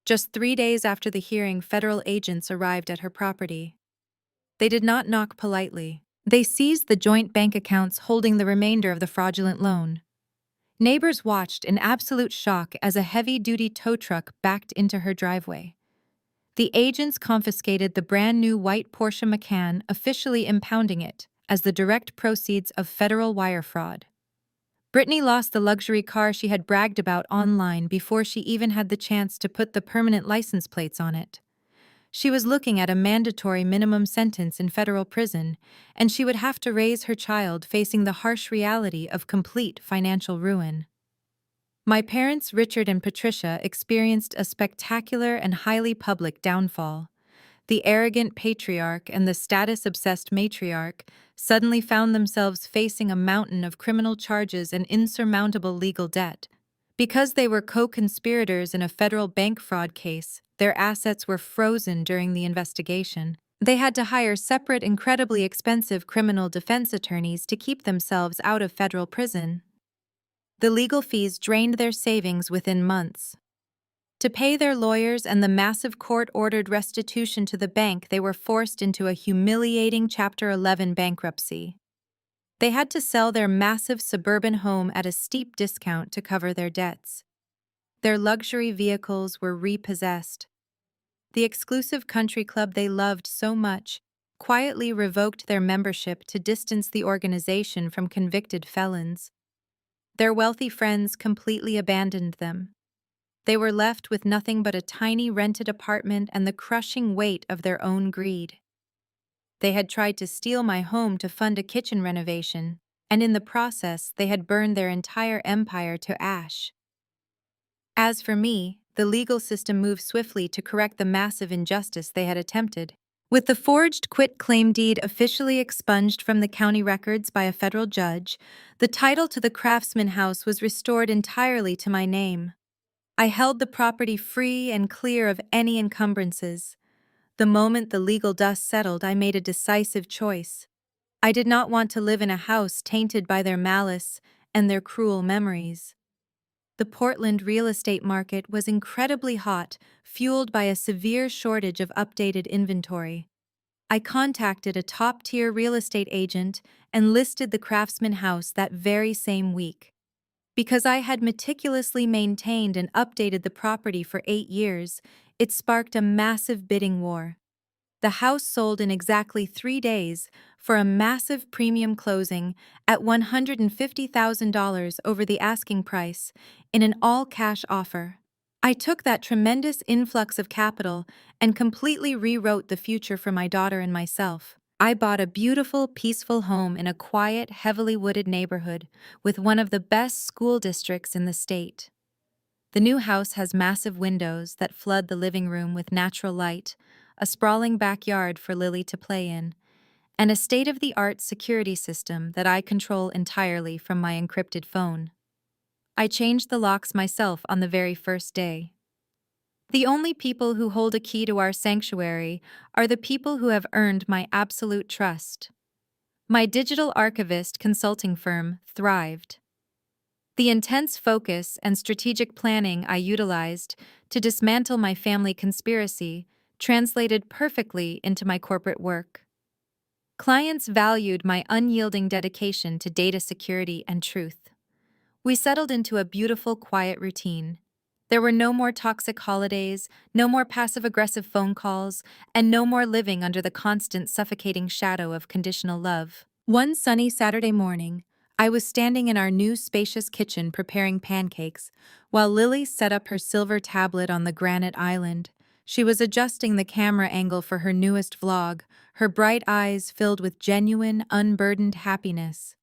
Just 3 days after the hearing, federal agents arrived at her property. They did not knock politely. They seized the joint bank accounts holding the remainder of the fraudulent loan. Neighbors watched in absolute shock as a heavy-duty tow truck backed into her driveway. The agents confiscated the brand-new white Porsche Macan, officially impounding it as the direct proceeds of federal wire fraud. Brittany lost the luxury car she had bragged about online before she even had the chance to put the permanent license plates on it. She was looking at a mandatory minimum sentence in federal prison, and she would have to raise her child facing the harsh reality of complete financial ruin. My parents, Richard and Patricia, experienced a spectacular and highly public downfall. The arrogant patriarch and the status-obsessed matriarch suddenly found themselves facing a mountain of criminal charges and insurmountable legal debt. Because they were co-conspirators in a federal bank fraud case, their assets were frozen during the investigation. They had to hire separate, incredibly expensive criminal defense attorneys to keep themselves out of federal prison. The legal fees drained their savings within months. To pay their lawyers and the massive court-ordered restitution to the bank, they were forced into a humiliating Chapter 11 bankruptcy. They had to sell their massive suburban home at a steep discount to cover their debts. Their luxury vehicles were repossessed. The exclusive country club they loved so much quietly revoked their membership to distance the organization from convicted felons. Their wealthy friends completely abandoned them. They were left with nothing but a tiny rented apartment and the crushing weight of their own greed. They had tried to steal my home to fund a kitchen renovation, and in the process they had burned their entire empire to ash. As for me, the legal system moved swiftly to correct the massive injustice they had attempted. With the forged quit-claim deed officially expunged from the county records by a federal judge, the title to the Craftsman house was restored entirely to my name. I held the property free and clear of any encumbrances. The moment the legal dust settled, I made a decisive choice. I did not want to live in a house tainted by their malice and their cruel memories. The Portland real estate market was incredibly hot, fueled by a severe shortage of updated inventory. I contacted a top-tier real estate agent and listed the Craftsman house that very same week. Because I had meticulously maintained and updated the property for 8 years, it sparked a massive bidding war. The house sold in exactly 3 days for a massive premium closing at $150,000 over the asking price in an all-cash offer. I took that tremendous influx of capital and completely rewrote the future for my daughter and myself. I bought a beautiful, peaceful home in a quiet, heavily wooded neighborhood with one of the best school districts in the state. The new house has massive windows that flood the living room with natural light, a sprawling backyard for Lily to play in, and a state-of-the-art security system that I control entirely from my encrypted phone. I changed the locks myself on the very first day. The only people who hold a key to our sanctuary are the people who have earned my absolute trust. My digital archivist consulting firm thrived. The intense focus and strategic planning I utilized to dismantle my family conspiracy translated perfectly into my corporate work. Clients valued my unyielding dedication to data security and truth. We settled into a beautiful, quiet routine. There were no more toxic holidays, no more passive-aggressive phone calls, and no more living under the constant suffocating shadow of conditional love. One sunny Saturday morning, I was standing in our new spacious kitchen preparing pancakes, while Lily set up her silver tablet on the granite island. She was adjusting the camera angle for her newest vlog, her bright eyes filled with genuine, unburdened happiness.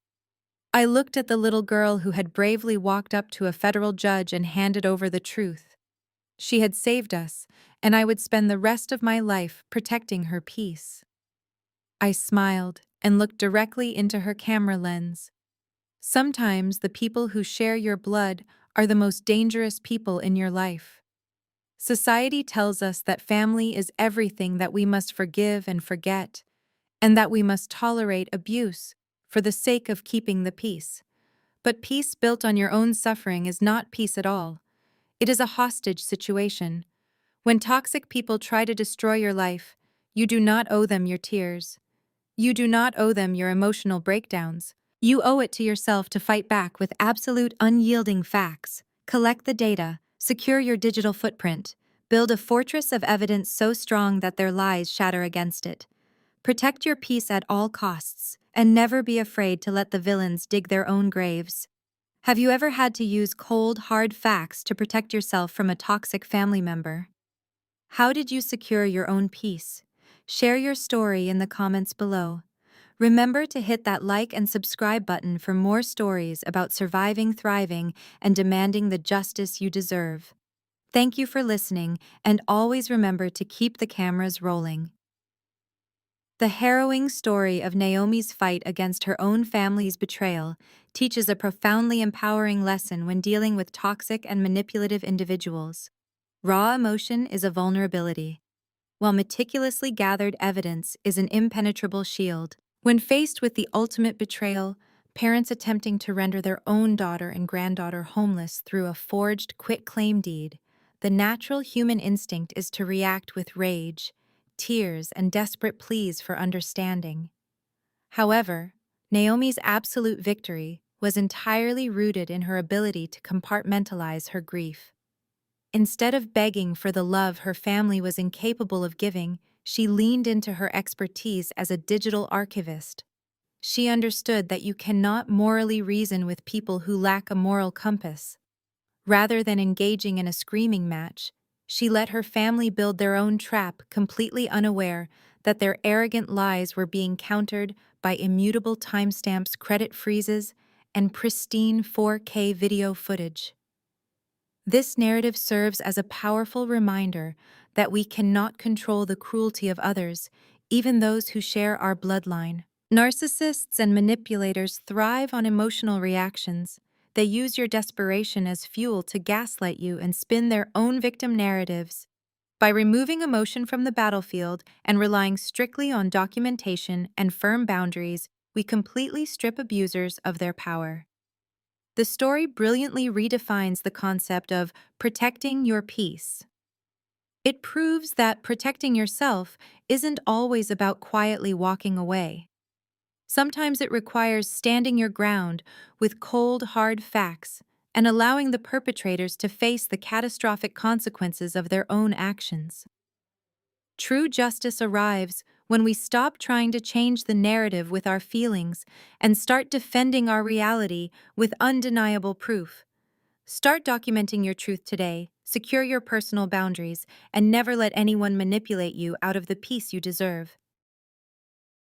I looked at the little girl who had bravely walked up to a federal judge and handed over the truth. She had saved us, and I would spend the rest of my life protecting her peace. I smiled and looked directly into her camera lens. Sometimes the people who share your blood are the most dangerous people in your life. Society tells us that family is everything, that we must forgive and forget, and that we must tolerate abuse for the sake of keeping the peace. But peace built on your own suffering is not peace at all. It is a hostage situation. When toxic people try to destroy your life, you do not owe them your tears. You do not owe them your emotional breakdowns. You owe it to yourself to fight back with absolute unyielding facts. Collect the data, secure your digital footprint, build a fortress of evidence so strong that their lies shatter against it. Protect your peace at all costs, and never be afraid to let the villains dig their own graves. Have you ever had to use cold, hard facts to protect yourself from a toxic family member? How did you secure your own peace? Share your story in the comments below. Remember to hit that like and subscribe button for more stories about surviving, thriving, and demanding the justice you deserve. Thank you for listening, and always remember to keep the cameras rolling. The harrowing story of Naomi's fight against her own family's betrayal teaches a profoundly empowering lesson when dealing with toxic and manipulative individuals. Raw emotion is a vulnerability, while meticulously gathered evidence is an impenetrable shield. When faced with the ultimate betrayal, parents attempting to render their own daughter and granddaughter homeless through a forged quitclaim deed, the natural human instinct is to react with rage, tears, and desperate pleas for understanding. However, Naomi's absolute victory was entirely rooted in her ability to compartmentalize her grief. Instead of begging for the love her family was incapable of giving, she leaned into her expertise as a digital archivist. She understood that you cannot morally reason with people who lack a moral compass. Rather than engaging in a screaming match, she let her family build their own trap, completely unaware that their arrogant lies were being countered by immutable timestamps, credit freezes, and pristine 4K video footage. This narrative serves as a powerful reminder that we cannot control the cruelty of others, even those who share our bloodline. Narcissists and manipulators thrive on emotional reactions. They use your desperation as fuel to gaslight you and spin their own victim narratives. By removing emotion from the battlefield and relying strictly on documentation and firm boundaries, we completely strip abusers of their power. The story brilliantly redefines the concept of protecting your peace. It proves that protecting yourself isn't always about quietly walking away. Sometimes it requires standing your ground with cold, hard facts and allowing the perpetrators to face the catastrophic consequences of their own actions. True justice arrives when we stop trying to change the narrative with our feelings and start defending our reality with undeniable proof. Start documenting your truth today, secure your personal boundaries, and never let anyone manipulate you out of the peace you deserve.